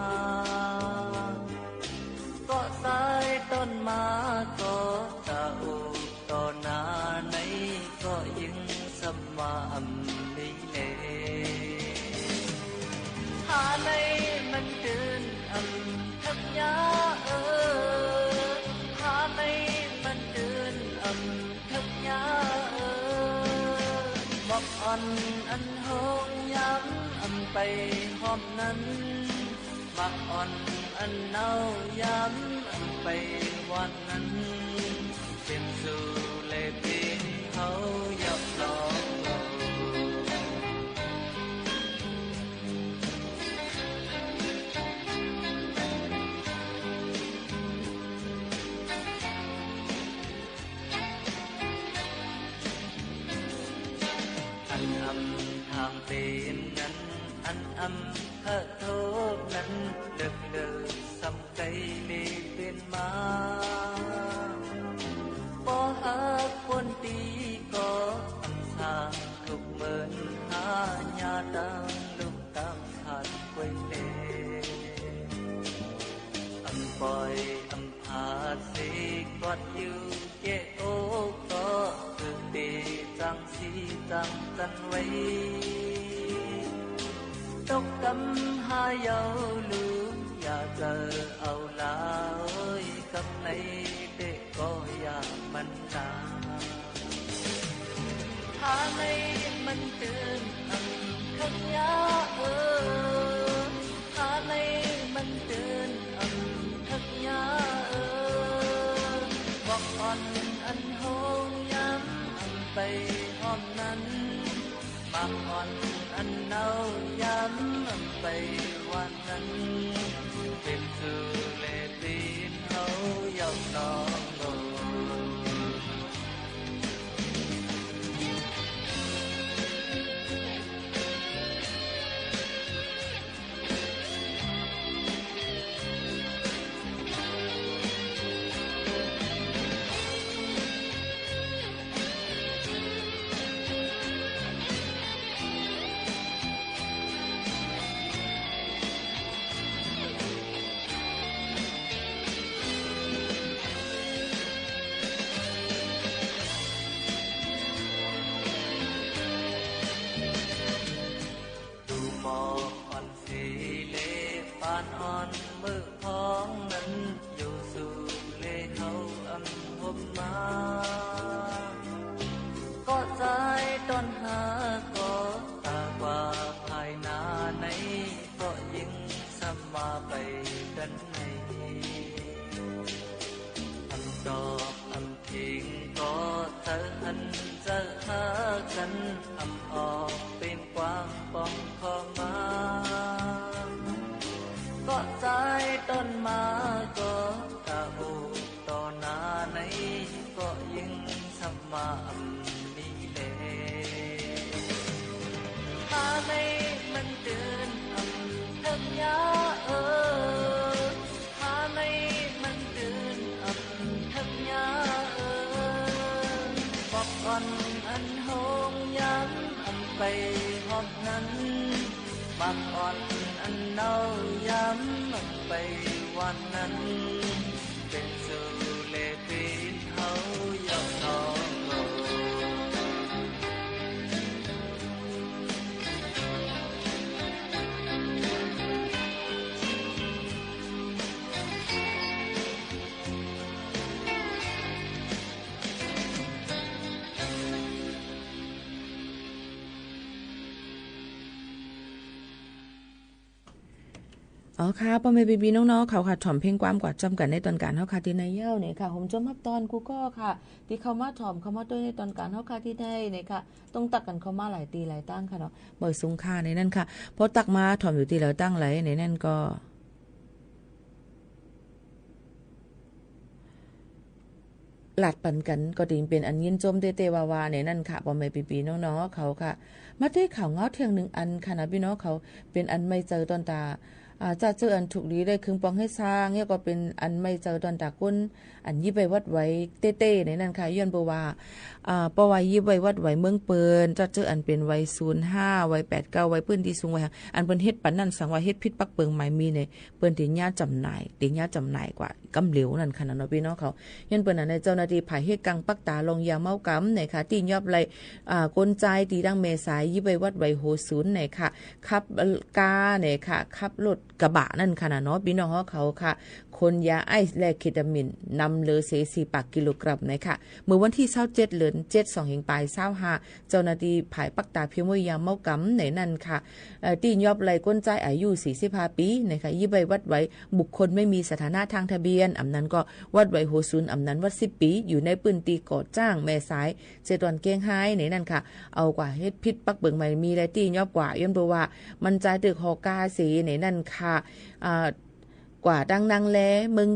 ก็สายต้นมาก็ตาอุต่อหน้าในก็ยิ่งสมาลีเลหาในมันเดินทักยาหาในมันเดินทักยาบอกอ่อนอันหงย้ำไปหอมนั้นมักอ่อนอันเน่าย้ำไปวันนั้นเป็นสู่เลยเป็นเขาหยอกหลอกทางเป็นนั้นอันเฮโทษนั้นเลิกสำไกลีเป็นมาบ่ฮักคนตีก็สร้างทุกเหมือนหาญาดังลูกตามขาดไว้เลปล่อยพาสิกอดอยู่เกโอก็คือตีจังสีจังกันไว้ตกกำหายาลืมอย่าเจอเอาลากับในเด็กก็อย่ามันตาหาในมันเตือนขังยาหาในมันเตือนขังยาบอกอ่อนอันหงย้ำไปหอมนั้นมักอ่อนอันเน่าย้ำไปวันนั้นเป็นสู่เลตีนเขายอมน้องโลอ่อนมือพ้องนั้นอยู่สู่เลเขาหบมาก็ใจต้นหาก็ตากว่าภายหน้าในก็ยิ่งสมาไปกันในดอกทิ้งก็เธอหันจะหากันออกเป็นกว้างปองขอมาก็ใจต้นมาก็ตาหูต่อหน้าในก็ยิ่งสมาลีเลหาในมันเตือนทักยาหาในมันเตือนทักยาบอกอ่อนอันหงย้ำไปหอบนั้นมักอ่อนอันเน่าย้ำไปวันนั้นเป็นสู่เลปีนเขายอมน้องโล อ๋อค่ะพ่อแม่บีบีน้องๆเขาค่ะถ่อมเพลงความกว่าจำกันในตอนการเฮาค่ะที่ในเย้าเนี่ยค่ะผมจะมาตอนกูก็ค่ะที่เขามาถ่อมเขามาด้วยในตอนการเฮาค่ะที่ได้เนี่ยค่ะต้องตักกันเขามาหลายตีหลายตั้งค่ะเนาะเมื่อสูงค่าในนั่นค่ะพอตักมาถ่อมอยู่ที่แล้วตั้งไหลในนั่นก็หลัดปันกันก็ดิ่งเป็นอันยินจมเตๆวาๆในนั่นค่ะพ่อแม่บีๆน้องๆเขาค่ะมาได้ข่าวเงาเทียง1อันค่ะนะพี่น้องเขาเป็นอันไม่เจอตอนตา จะเจออันถูกดีได้คึงปองให้สร้างเนี่ยก็เป็นอันไม่เจอตอนตาก้นอันยิบไปวัดไว้เต้ๆในนั่นค่ะย้อนบ่ว่าปะไว้ยิบไว้วัดไว้เมืองเปิ้นจะเจออันเป็นไว้05ไว้89ไว้เปิ้นที่สูงไว้อันเปิ้นเฮ็ดปานนั้นสังว่าเฮ็ดผิดปักเปิงหมายมีในเปิ้นที่ญาจำหน่ายติญาจำหน่ายกว่ากำเหลวนั่นค่ะเนาะพี่น้องเขาย้อนเปิ้นอันในเจ้าหน้าที่ภายเฮ็ดกังปักตาลงยาเมากำในค่ะที่ยอบไหลกลใจตีดังเมษายยิบไว้วัดไว้โหศูนย์ในค่ะขับกาเนี่ยค่ะขับรถกระบะนั่นค่ะเนาะพี่น้องเขาค่ะคนยาไอซ์และเคตามินนำเลอเส4 ปากกิโลกรัมนะคะเมื่อวันที่27เดือน7 2 ปลาย25เจ้าหน้าที่ภายปักตาเพียงมวยยาเมากำในนั่นค่ะตียอบไหลก้นใจอายุ45ปีนะคะยิบไว้วัดไว้บุคคลไม่มีสถานะทางทะเบียนอำนั้นก็วัดไว้โหศูนย์อำนั้นวัด10 ปีอยู่ในปืนตีก่อจ้างแม่สายเจตวันเก้งไฮในนั่นค่ะเอากว่าเฮ็ดพิษปักเบิงใหม่มีไรตียอบกว่าย้อนบ่ว่ามันใจตึกฮอกาสีในนั่นค่ะกว่าดังนางแลมึง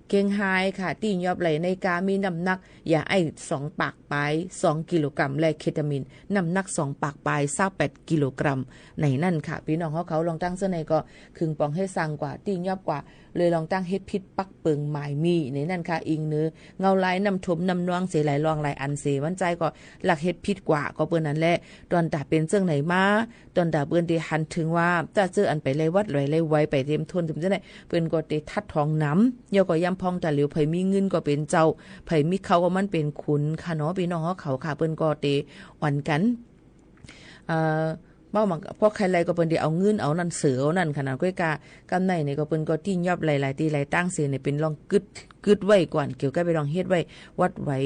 เก่งไฮค่ะตียอบไหลในกามีน้ำหนักอย่าไอ้2 ปากปลาย2 กิโลกรัมและเคตามินน้ำหนัก2 ปากปลาย28 กิโลกรัมในนั่นค่ะพี่น้องเขาลองตั้งเส้นในก็คึงปองให้สั่งกว่าตียอบกว่าเลยลองตั้งเฮ็ดพิษปักเปิงหมายมีในนั่นค่ะอิงเนื้อเงาลายน้ำถมน้ำนวงเสไหลรองลายอันเสวันใจก็หลักเฮ็ดพิษกว่าก็เปิ้นนั้นแหละตอนตาเป็นเจ้งไหนมาตอนตาเปิ้นที่หันถึงว่าจะเจออันไปเลยวัดเลยไว้ไปเต็มทนถึงจังได๋เปิ้นก็ได้ทัดทองน้ำยอก็ยำพองตาเหลียวไผมีเงินก็เป็นเจ้าไผมีเขาก็มันเป็นคุณค่ะเนาะพี่น้องเขาค่ะเปิ้นก็เตอ่อนกันเมามันพวกใครไรก็เปิ้นได้เอาเงินเอานั่นเสือเอานั่นขนาดก้อยกากำไหนนี่ก็เปิ้นก็ที่ยอบหลายๆตีหลายตั้งเสียนี่เป็นลองกึดไว้ก่อนเกี่ยวกับไปลองเฮ็ดไว้วัดไว้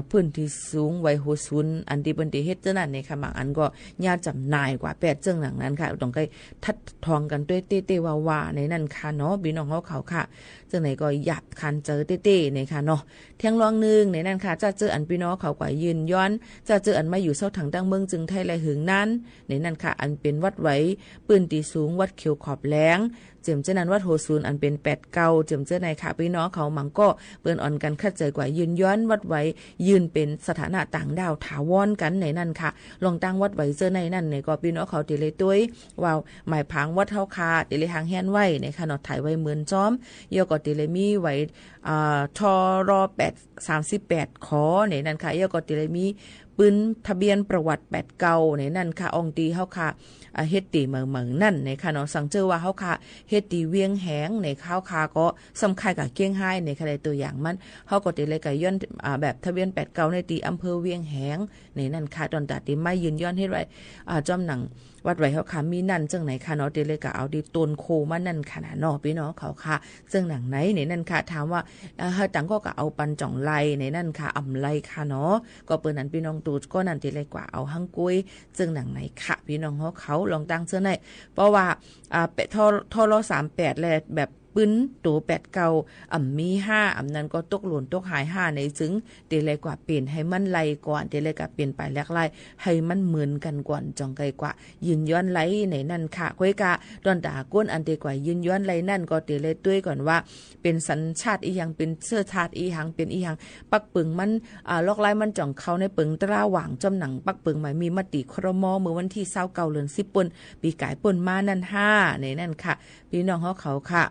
พื้นที่สูงไว้โหศูนย์อันที่เปิ้นได้เฮ็ดจังนั้นนี่ค่ะบางอันก็ญาติจำหน่ายกว่า8จังหนังนั้นค่ะต้องได้ทัดทองกันด้วยเต้ๆว่าๆในนั้นค่ะเนาะพี่น้องเขาค่ะจังไหนก็หยับคันเจอเต้ๆนี่ค่ะเนาะเที่ยงรองนึงในนั้นค่ะจะเจออันพี่น้องเขากว่ายืนย้อนจะเจออันมาอยู่เซาถังดังเมืองจึงไทยและหึงนั้นในนั้นค่ะอันเป็นวัดไว้ปืนตีสูงวัดเขียวขอบแหลงเจิมเจ้านั้นวัดโหศูนย์อันเป็น8 เก่าเจิมเจ้าในค่ะพี่น้องเขามังก็เปิ้นอ่อนกันคัดใจกว่ายืนย้อนวัดไว้ยืนเป็นสถานะต่างดาวถาวรกันในนั่นค่ะลองตั้งวัดไว้เจอในนั่นในก็พี่น้องเขาติเลยตุ้ยว้าวหมายพังวัดเฮาคาติเลยหางแฮนไว้ในค่ะเนาะถ่ายไว้เหมือนจ้อมยอก็ติเลยมีไว้ทร838ขอในนั่นค่ะยอก็ติเลยมีปืนทะเบียนประวัติ8 เก่าในนั่นค่ะอองตีเฮาค่ะเฮ็ดตีเมืองนั่นในค่ะเนาะสังเจอว่าเฮาค่ะเฮ็ดตีเวียงแหงในข้าวคาก็สำคัญกับเกี้ยงไฮ้ในค่ะได้ตัวอย่างมันเฮาก็ติเลยก็ย้อนแบบทะเบียน8 เก่าในตีอำเภอเวียงแหงในนั่นค่ะตอนตัดตีไม่ยืนย้อนเฮ็ดไว้จอมหนังวัดไว้เฮาค่ะมีนั่นจังไหนค่ะเนาะติเลยก็เอาดิต้นโคมานั่นค่ะเนาะพี่น้องเขาค่ะจังหนังไหนในนั่นค่ะถามว่าเฮาตังก็เอาปันจ่องไลในนั่นค่ะอำไลค่ะเนาะก็เปิ้นนั้นพี่น้องตูก็นั่นติเลยกว่าเอาหังกุ้ยจังหนังไหนค่ะพี่น้องเขาลองตั้งเสื้อในเพราะว่าทร38แลแบบปืนตัว8 เก่ามี5นั้นก็ตกหล่นตกหาย5ในจึงเตเลยกว่าเปลี่ยนให้มันไล่ก่อนเตเลยก็เปลี่ยนไปแลกไล่ให้มันเหมือนกันก่อนจังไกกว่ายืนย้อนไล่ในนั่นค่ะก้อยกะตอนตาก้นอันเตกว่ายืนย้อนไล่นั่นก็เตเลยตุ้ยก่อนว่าเป็นสัญชาติอีหยังเป็นเสื้อชาติอีหยังเป็นอีหยังปักปึงมันลอกไล่มันจ่องเข้าในปึงตราหว่างจำหนังปักปึงหมายมีมติครม.เมื่อวันที่29เดือน10ปุ่นปีกายป่นมานั่น5ในนั่นค่ะพี่น้องเขาค่ะ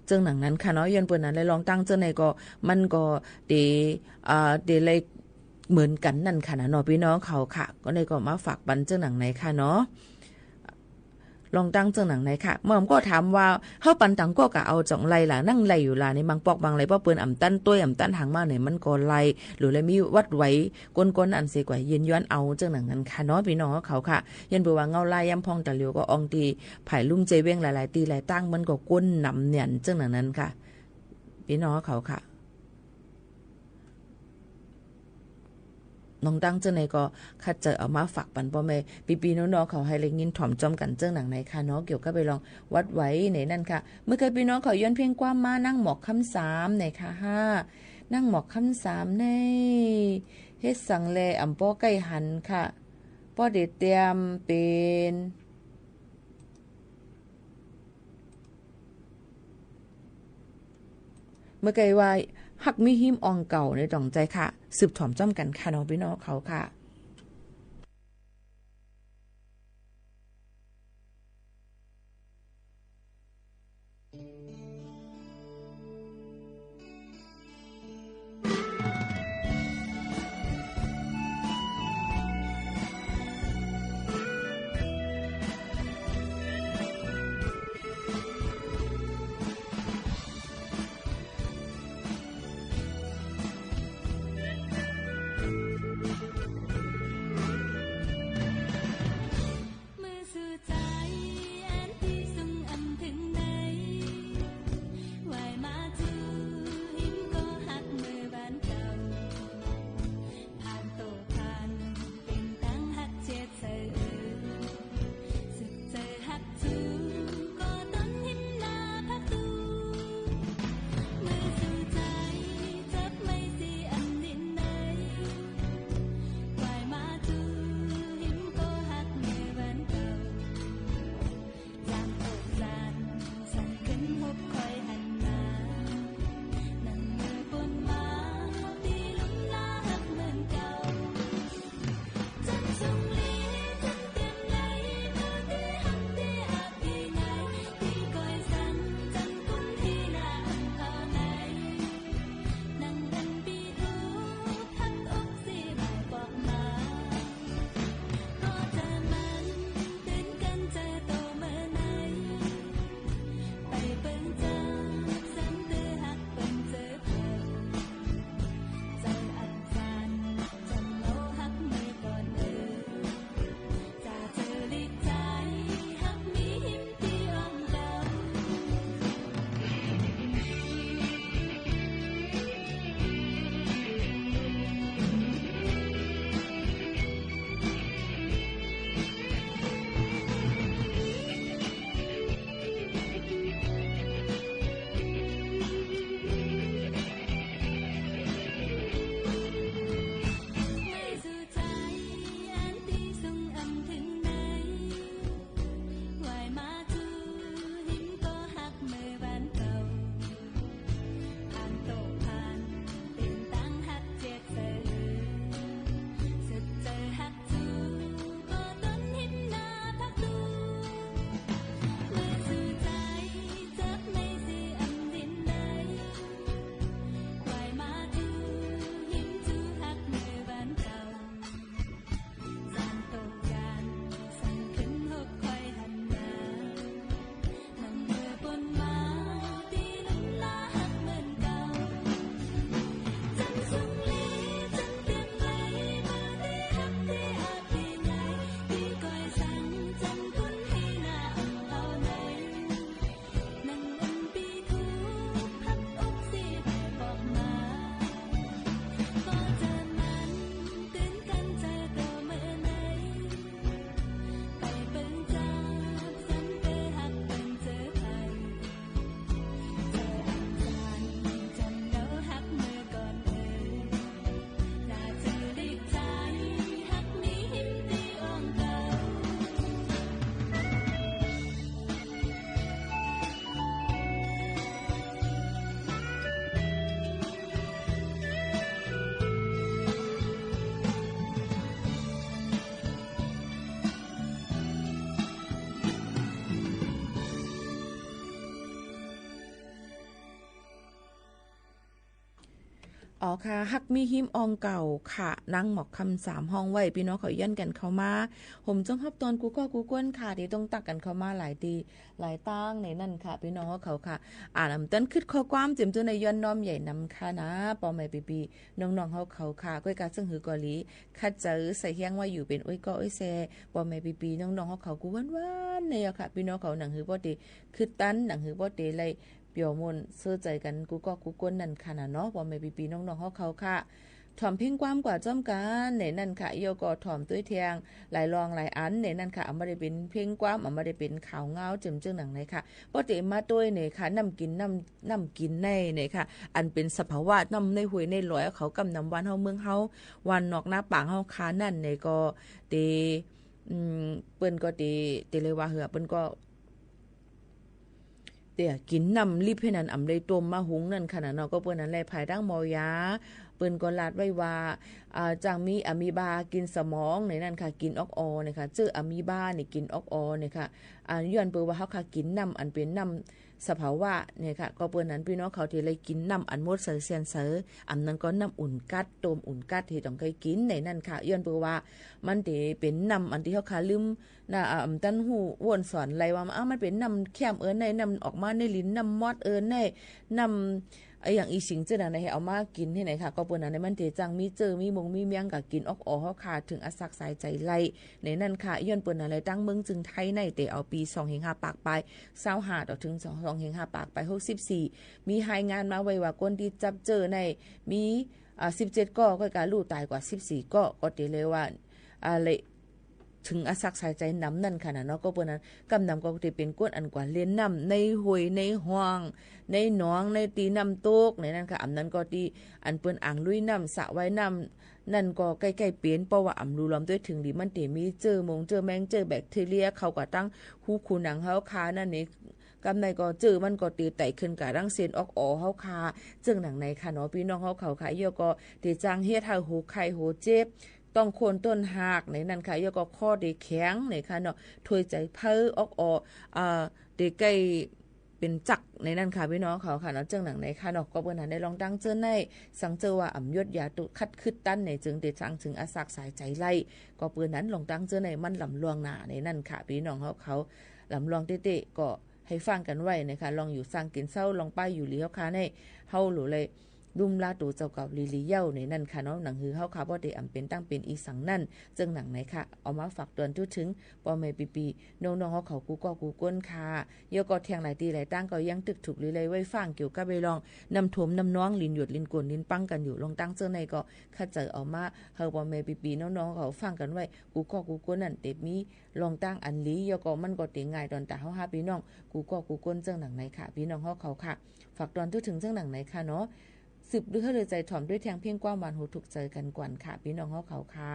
เจังหนังนั้นค่ะเนาะย้อนเปิ้นนั้นเลยลองตั้งเจังไหนก็มันก็เดเลยเหมือนกันนั่นค่ะนะเนาะพี่น้องเขาค่ะก็เลยก็มาฝากปันเจังหนังไหนค่ะเนาะลองตั้งเจังหนังไหนค่ะหม่อมก็ถามว่าเฮาปันตังก็กะเอาจ่องไล่ล่ะนั่งไล่อยู่ล่ะในบางปอกบางไล่บ่เปิ้นอ่ำตั้นต้วยอ่ำตั้นหางมาเนี่ยมันก็ไล่หรือเลยมีวัดไว้ก้นอันเสกว่ายืนย้อนเอาเจังหนังนั้นค่ะเนาะพี่น้องเขาค่ะยันบ่ว่าเงาลายยำพองตะเหลียวก็อองตีไผ่ลุ่มใจเว้งหลายๆตีหลายตั้งมันก็ก้นนำเนี่ยเจังหนังนั้นค่ะพี่น้องเขาค่ะน้องตั้งเจ้าไหนก็คัดเจอเอามาฝากปันพ่อแม่ปีๆน้องๆเขาให้เล็กยินถ่อมจอมกันเจ้าหนังไหนค่ะเนาะเกี่ยวกับไปลองวัดไว้ในนั่นค่ะเมื่อเคยพี่น้องเขาย้อนเพียงกว้างมานั่งหมอกคำ3ในค่ะ5นั่งหมอกคำ3ในเฮ็ดสังแลอำป้อใกล้หันค่ะป้อเด็ดเตรียมเป็นเมื่อไกลว่าหักมีหิมอองเก่าในจ่องใจค่ะสืบถอมจ้ำกันค่ะน้องพี่น้องเขาค่ะ อ๋อค่ะฮักมีหิมอองเก่าค่ะนั่งหมอกคำ3ห้องไว้พี่น้องเขายันกันเข้ามาผมจ้องฮับตอนกูก็กูก้นค่ะที่ต้องตักกันเข้ามาหลายตีหลายตั้งในนั่นค่ะพี่น้องเขาค่ะอ่านต้นคิดข้อความเจ็มตัวในย้อนน้อมใหญ่นำค่ะนะปอไม่ปีน้องๆเขาค่ะก้อยกาซึ่งหือกอลีคัดเจอใส่เฮียงว่าอยู่เป็นอ้อยก็อ้อยแซปอไม่ปีน้องๆเขากูวันๆเนี่ยค่ะพี่น้องเขาหนังหือบ่ดีคือตั้นหนังหือบ่ดีเลยเปี่ยวมนเสื้อใจกันกูก็กูก้นนั่นค่ะนะเนาะว่าไม่ปีน้องๆเขาค่ะถ่อมเพ่งความกว่าจ้อมกันในนั่นค่ะโยก็ถ่อมตุ้ยเทียงหลายรองหลายอันในนั่นค่ะไม่ได้เป็นเพ่งความไม่ได้เป็นข่าวเงาจึงหนังไหนค่ะปกติมาตุ้ยเนี่ยค่ะน้ำกินในเนี่ยค่ะอันเป็นสภาวะน้ำในหวยในลอยเขากำนำวันเฮาเมืองเฮาวันนอกหน้าปางเฮาคานั่นเนี่ยก็เปิ้นก็เลยว่าเหือเปิ้นก็เดี๋ยวกินน้ำรีบให้นั่นอำได้ต้มมาหุงนั่นขนาดเนาะก็เปิ้นนั้นแลภายดังเมายาเปิ้นก็ลาดไว้ว่าจังมีอะมีบากินสมองในนั่นค่ะกินออกอเนี่ยค่ะเจออะมีบานี่กินออกอเนี่ยค่ะย้อนเปิ้นว่าเฮาค่ะกินน้ำอันเป็นน้ำสภาวะเนี่ยค่ะก็เปิ้นนั้นพี่น้องเขาที่เลยกินน้ำอันหมดเสียนอันนั้นก็น้ำอุ่นกัดต้มอุ่นกัดที่ต้องเคยกินในนั่นค่ะย้อนเปิ้นว่ามันสิเป็นน้ำอันที่เฮาค่ะลืมน่ะตันหูว่นสอนอะไรว่ามันเป็นน้ำแค้มในน้ำออกมาในลิ้นน้ำมอดในน้ำอย่างอีสิงเจอนะให้เอามากินที่ไหนค่ะก็เปิ้นนั้นมันเตจังมีเจอมีมงมีเมียงก็กินออกเฮาค่ะถึงอสักสายใจไล่ในนั่นค่ะย้อนเปิ้นอะไรตั้งเมืองจึงไทยในเตเอาปี2-5ปากไป25ต่อถึง2-5ปากไป64มีรายงานมาไว้ว่าคนที่จับเจอในมี17ก็การลู่ตายกว่า14ก็เตเลยว่าอะไรถึงอสักสายใจน้ำนั่นค่ะนะเนาะก็เปิ้นนั้นกำนำก็สิเป็นก้นอันกว่าเล่นน้ำในห้วยในห้องในหนองในตีน้ำตกในนั้นค่ะอันนั้นก็ที่อันเปิ้นอ่างลุยน้ำสระว่ายน้ำนั่นก็ใกล้ๆเปลี่ยนเพราะว่าอำรูลอมด้วยถึงดีมันเตมีเจอแมงเจอแบคทีเรียเขาก็ตั้งหูคูหนังเฮาคานั่นนี่กำในก็เจอมันก็ตีไตขึ้นกะรังเซียนออกเฮาคาจึงหนังในค่ะเนาะพี่น้องเฮาเขาค่ะเยอะก็เตจังเฮ็ดให้หูไข้หูเจ็บต้องโคนต้นหากในนั้นค่ะยก็ข้อเดแข็งในค่ะเนาะถวยใจเพ้อออกเดใกล้เป็นจักในนั้นค่ะพี่น้องเขาค่ะเนาะจังหนังในค่ะเนาะก็เปิ้นนั้นได้ลองตั้งเจอในสังเจอว่าอำยศยาตุคัดคึดตั้นในจึงเดจังถึงอาศักสายใจไล่ก็เปิ้นนั้นลองตั้งเจอในมันลำลวงหน้าในนั้นค่ะพี่น้องเขาลำลวงเตะก็ให้ฟังกันไว้นะคะลองอยู่สร้างกินเศร้าลองป้ายอยู่หลีเฮาค่ะในเฮาหรือเลยดุมลาตูเจ้าเก่าลีลีเย้าในนั่นค่ะเนาะหนังหือเฮาค่ะบ่ได้อำเป็นตั้งเป็นอีสังนั่นจึงหนังไหนค่ะเอามาฝากเตือนทุกถึงปอแม่ปีน้องๆเฮาเขากูก็กูก้นค่ะเยอะก็แทงหลายตีหลายตั้งก็ยังตึกถูกลีเลยไว้ฟังเกี่ยวกับไปลองนำถมนำน้องลินหยดลินกวนลินปังกันอยู่ลองตั้งเจอในก็คัดเจอเอามาเฮาปอแม่ปีน้องๆเขาฟังกันไว้กูก็กูก้นนั่นเต็มมีลองตั้งอันลีเยอะก็มันก็เต็งง่ายตอนตาเฮาหาพี่น้องกูก็กูก้นจังหนังไหนค่ะพี่น้องเฮาเขาค่ะฝากตอนทุกถึงจังหนังไหนค่ะเนาะสืบด้วยให้เลยใจถ่อมด้วยแทงเพียงกว้างหวานหูถูกใจกันกวนค่ะพี่น้องเขาค่ะ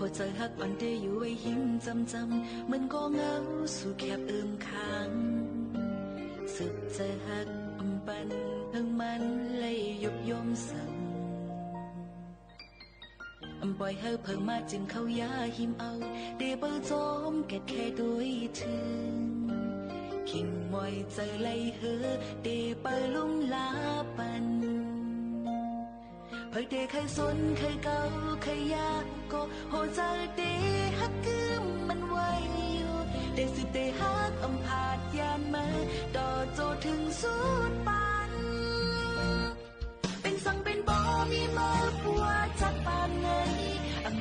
หัวใจฮักอันเดอยู่ไว้หิมจำมันก็เหงาสู่แคบค้างสึกใจฮักปันทั้งมันเลยยกยมสั่งปล่อยให้เพิ่งมาจึงเข้ายาหิมเอาเดเปิดจอมแก่แค่ด้วยถึงขิงมอยใจไล่เฮอเดเปิดลุ่มลาปันเพื่อเดใครสนใครเก่าใครยากก็โหใจเดฮักคือมันไว้อยู่เดสิเดฮักผาดยานมาต่อโจถึงสุดปันเป็นสังเป็นบ่มีมาผัวจักปานไง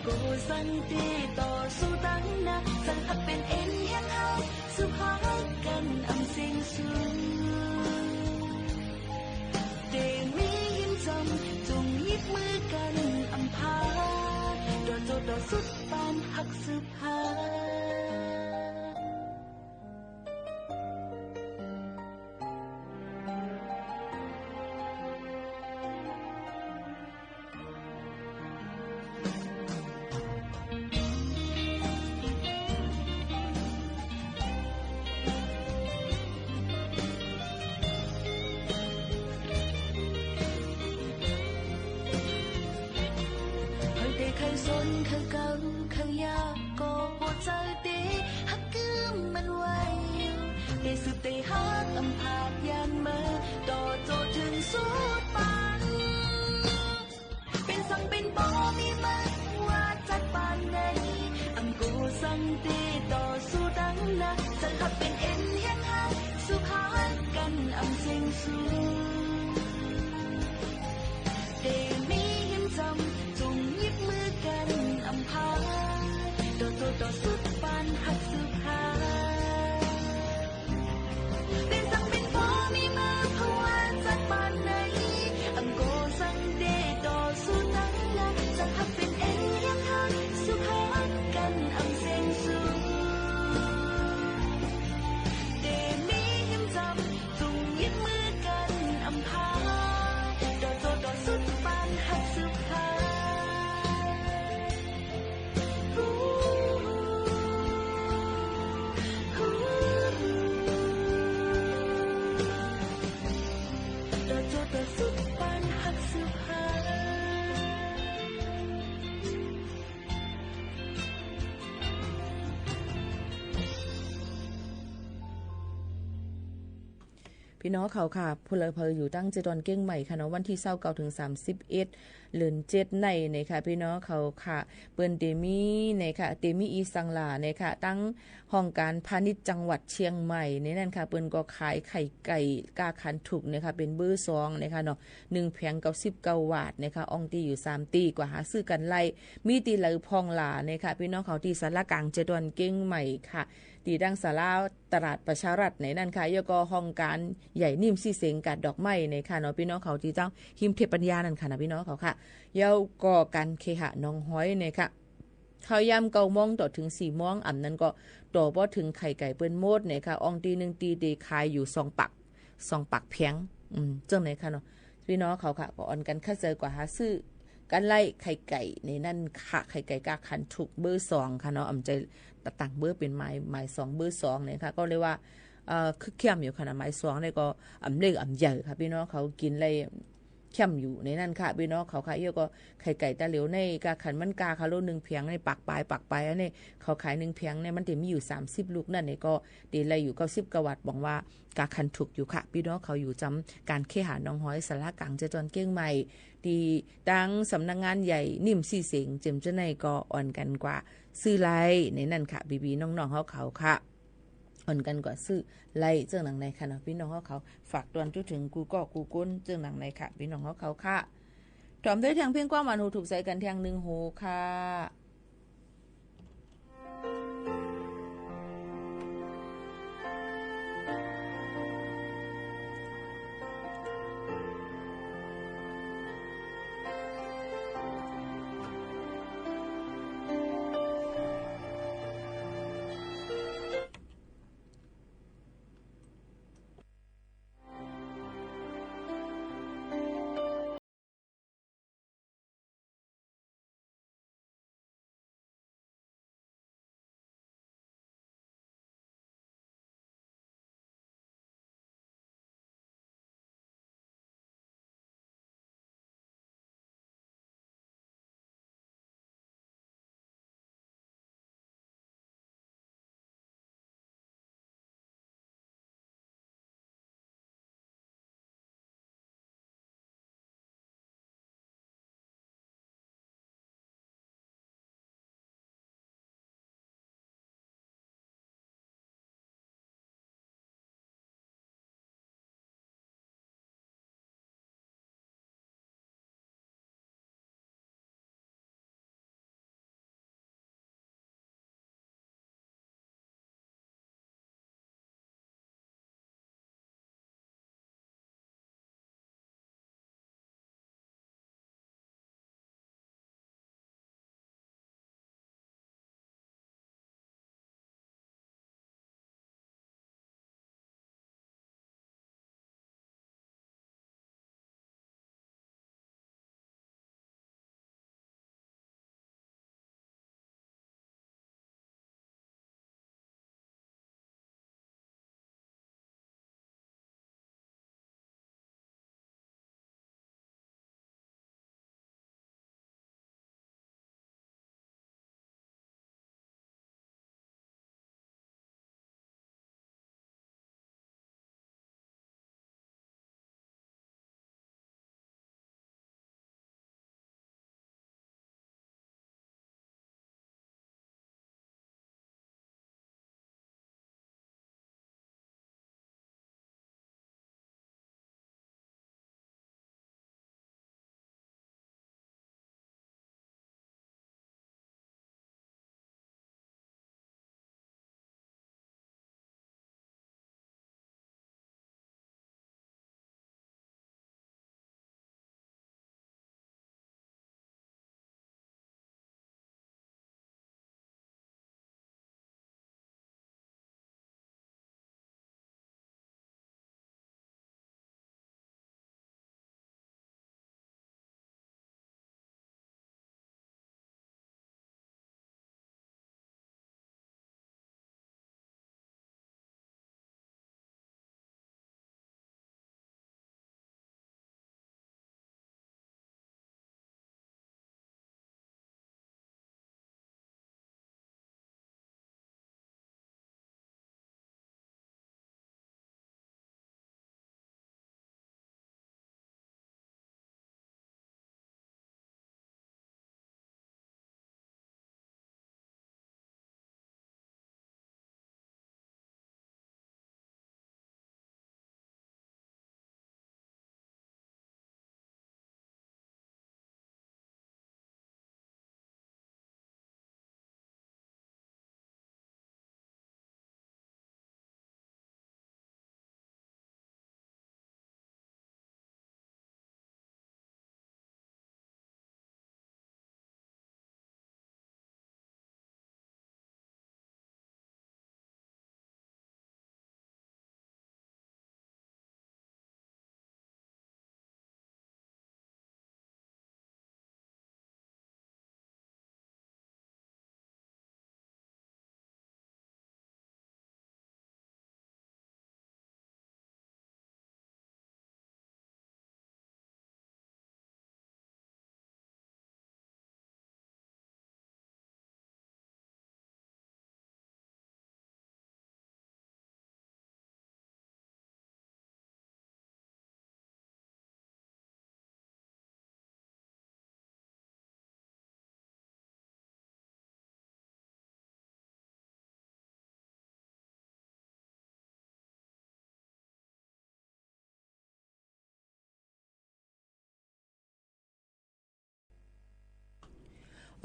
โกสังเดต่อสู้ตั้งนะสังหักเป็นเอ็นแห่งฮักสุภาพกันเสียงสูงเดมีหิมจำจงยิบมือกันพาดอโจดอสุดปานหักสุภา สนคือเก่าคือยากก็บ่เจอเดฮักกืมมันไว้เดสุดเตฮักอำพาดยานมาต่อโจถึงสุดปานเป็นสังเป็นบ่มีมันว่าจัดปานใดอำกูสังเตต่อสู้ดังนะจะหักเป็นเอ็นเฮียงหักสุภาพกันอำเสียงสูเดมียังจำจงยิบมือกันอำพาต่อโจต่อสุดปานหักสุภาเป็นสังเป็นบ่มีมาเพราะว่าจัดปานไหนอำกูสังเตต่อสู้ดังนะจะหักเป็นเอ็นเฮียงหักสุภาพกันอำเสียงสูเดมียังจำจงยิบมือกันอำพาต่อโจต่อสุดปานหักสุภาต่อโจต่อสุดปานหักสุภาพี่น้องเขาค่ะพลเมืองอยู่ตั้งเจดอนเก้งใหม่ค่ะเนาะวันที่29ถึง31เดือน7ในค่ะพี่น้องเขาค่ะเปิ้นเดมีค่ะเดมีอีสังลาค่ะตั้งห้องการพาณิชย์จังหวัดเชียงใหม่นั่นค่ะเปิ้นก็ขายไข่ไก่กาคันถูกค่ะเป็นเบอร์2ค่ะเนาะ1แผง99 บาทค่ะอองตีอยู่3ตีกว่าหาซื้อกันไล่มีตีเหลือพองหลาค่ะพี่น้องเขาที่ศาลากลางเจดอนเก้งใหม่ค่ะตีดังศาลาตลาดประชารัฐในนั่นค่ะแล้วก็ห้องการใหญ่นิ่มซี่เสงกัดดอกไม้ในค่ะเนาะพี่น้องเขาที่เจ้าหิมเทพปัญญานั่นค่ะนะพี่น้องเขาค่ะเย้าก็การเคหะน้องห้อยในค่ะเขาย่ำ9 โมงต่อถึง4 โมงอ่ำนั้นก็ต่อบ่ถึงไข่ไก่เปิ้นโมดในค่ะอองตี1ตีเดขายอยู่2 ปักเพียงจังไหนค่ะเนาะพี่น้องเขาค่ะก็อ่อนกันค่าเจอกว่าหาซื้อกันไล่ไข่ไก่ในนั่นค่ะไข่ไก่กาคันถูกเบอร์2ค่ะเนาะอำใจต่างเบอร์เป็นไม้2เบอร์2เนี่ยค่ะก็เรียกว่าคือเข้มอยู่ค่ะนะไม้2เนี่ยก็อำเล็กอำใหญ่ค่ะพี่น้องเขากินเลยเข้มอยู่ในนั่นค่ะพี่น้องเขาขายเยอะก็ไข่ไก่ตาเหลวในกาขันมันกาคาโล1เพียงในปักปลายอันนี้เขาขาย1เพียงเนี่ยมันจะมีอยู่30ลูกนั่นเนี่ยก็ตีเลยอยู่90กว่าวัตต์บอกว่ากาคันถูกอยู่ค่ะพี่น้องเขาอยู่จำการเคหะน้องห้อยสารกลางเจจอนเก้งใหม่ดีดังสำนักงานใหญ่นิ่มซี่เสงเจมเจ้าในก็อ่อนกันกว่าซื้อไล่ในนั่นค่ะบีน้องๆเขาค่ะอ่อนกันกว่าซื้อไล่เจ้าหนังในค่ะนะพี่น้องเขาฝากตวนจุดถึงกูก็กูก้นเจ้าหนังในค่ะพี่น้องเขาค่ะถอมด้วยทางเพียงกว้างมันหูถูกใจกันทาง1 โหค่ะ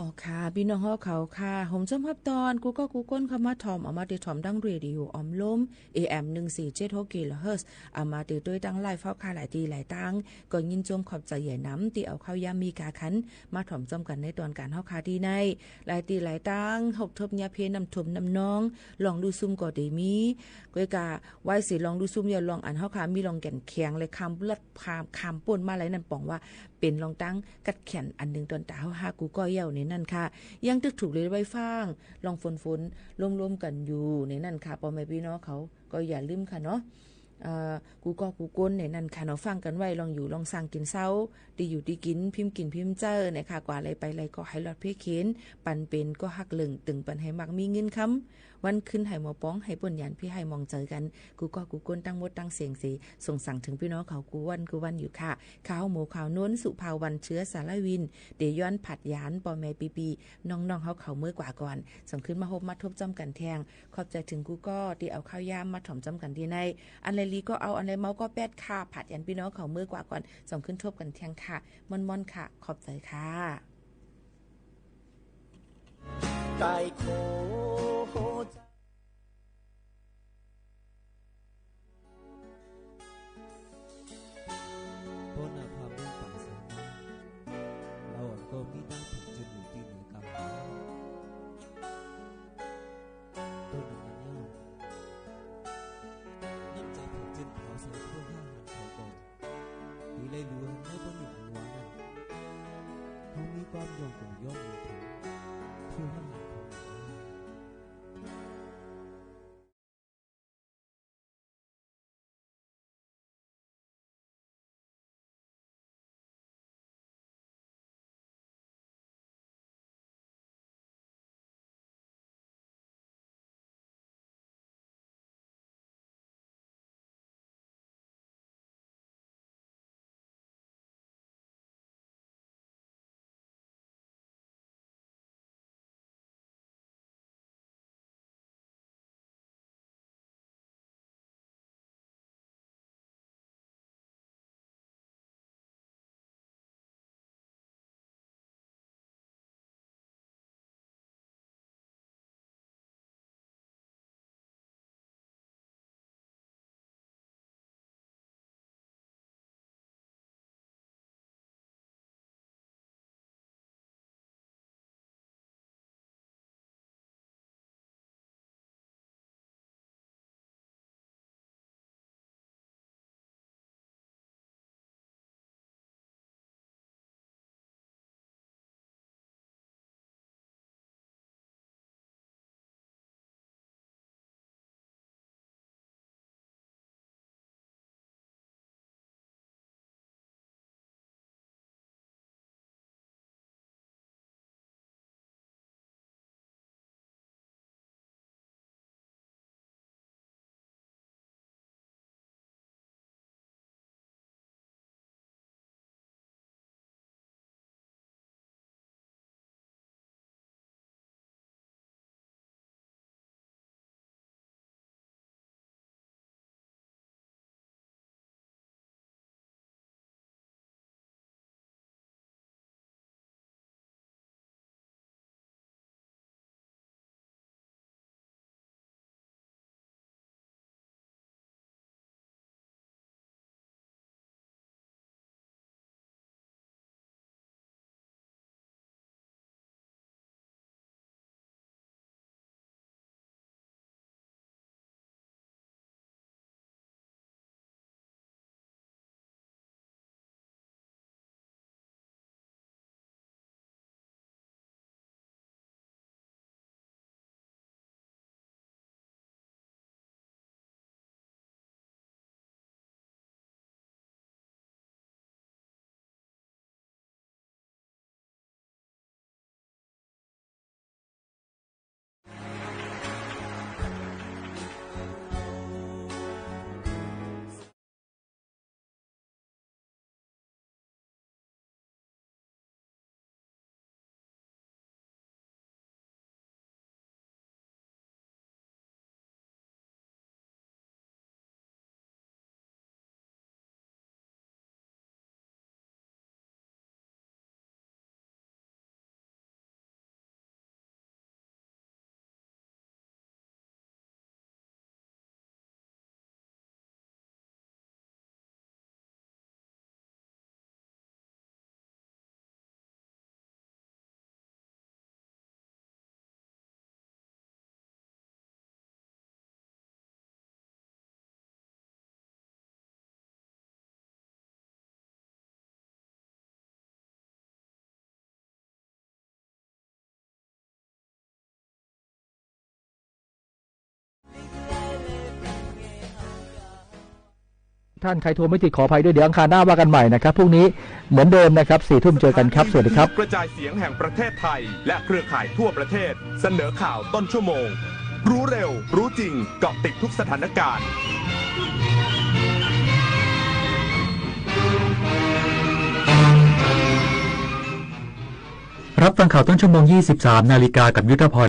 อ๋อค่ะพี่น้องเฮาเขาค่ะผมจำรับตอนกูก็กูก้นเข้ามาถ่อมเอามาติดถ่อมดังเรดิโอออมล้ม AM 1476 กิโลเฮิรตซ์เอามาติดด้วยดังไลฟ์เฝ้าค่าหลายตีหลายตั้งก็ยินจมขอบใจใหญ่น้ำที่เอาเข้ายามมีกาคันมาถ่อมจำกันในตอนการเฮาคาดีในหลายตีหลายตั้งหกทบยาเพนำถมนำน้องลองดูซุ่มก็ได้มีก้อยกาไว้สิลองดูซุ่มอย่าลองอันเฮาคามีลองแก่นแข็งเลยคำเลือดคำป่นมาหลายนั่นป้องว่าเป็นลองตั้งกัดแขนอันนึงตอนตาเฮาหากูก็เย่าในนั่นค่ะยังตึกถูกเลยไว้ฟังลองฝนร่วมๆกันอยู่ในนั่นค่ะพ่อแม่พี่น้องเขาก็อย่าลืมค่ะเนาะกูก็กูก้นในนั่นค่ะเนาะฟังกันไว้ลองอยู่ลองสั่งกินเช้าดีอยู่ดีกินพิมพ์กินพิมพ์เจอนะคะกว่าอะไรไปอะไรก็ให้รอดเพ่เข็นปันเป็นก็หักเหลึงตึงปันให้มักมีเงินค้ำวันขึ้นให้หมอป้องให้ป่นยันพี่ให้มองเจอกันกูก็กูก้นตั้งมดตั้งเสียงสีส่งสั่งถึงพี่น้องเขากูวันอยู่ค่ะข้าวหมูข้าวน้นสุภาวันเชื้อสารวินเดย้อนผัดยานปอแม่ปีน้องๆเขาเมื่อกว่าก่อนส่งขึ้นมาฮบมาทบจำกันแทงขอบใจถึงกูก็ที่เอาข้าวยามมาถ่อมจำกันที่ในอันไรลีก็เอาอันไรเมาก็แปดค่ะผัดยันพี่น้องเขาเมื่อกว่าก่อนส่งขึ้นทบกันแทงค่ะม่อนๆค่ะขอบใจค่ะไก่โคเพราะนาความเรื่องฝั่งสามเราก็มีได้ผลจนอยู่ที่เหนือกำลังต้นนั้นเล่าน้ำใจผลจนเผาใส่พวกห้าหันเขาก่อนหรือเลยรู้ให้บนหนึ่งหัวนั่นเขามีความยอมของย่อมอยู่ถึงเพื่อห้าหันของ ท่านใครโทรไม่ติดขออภัยด้วยเดี๋ยวอังคารหน้าว่ากันใหม่นะครับพรุ่งนี้เหมือนเดิมนะครับ 4 ทุ่มเจอกันครับสวัสดีครับกระจายเสียงแห่งประเทศไทยและเครือข่ายทั่วประเทศเสนอข่าวต้นชั่วโมงรู้เร็วรู้จริงเกาะติดทุกสถานการณ์รับฟังข่าวต้นชั่วโมง 23 นาฬิกากับยุทธพร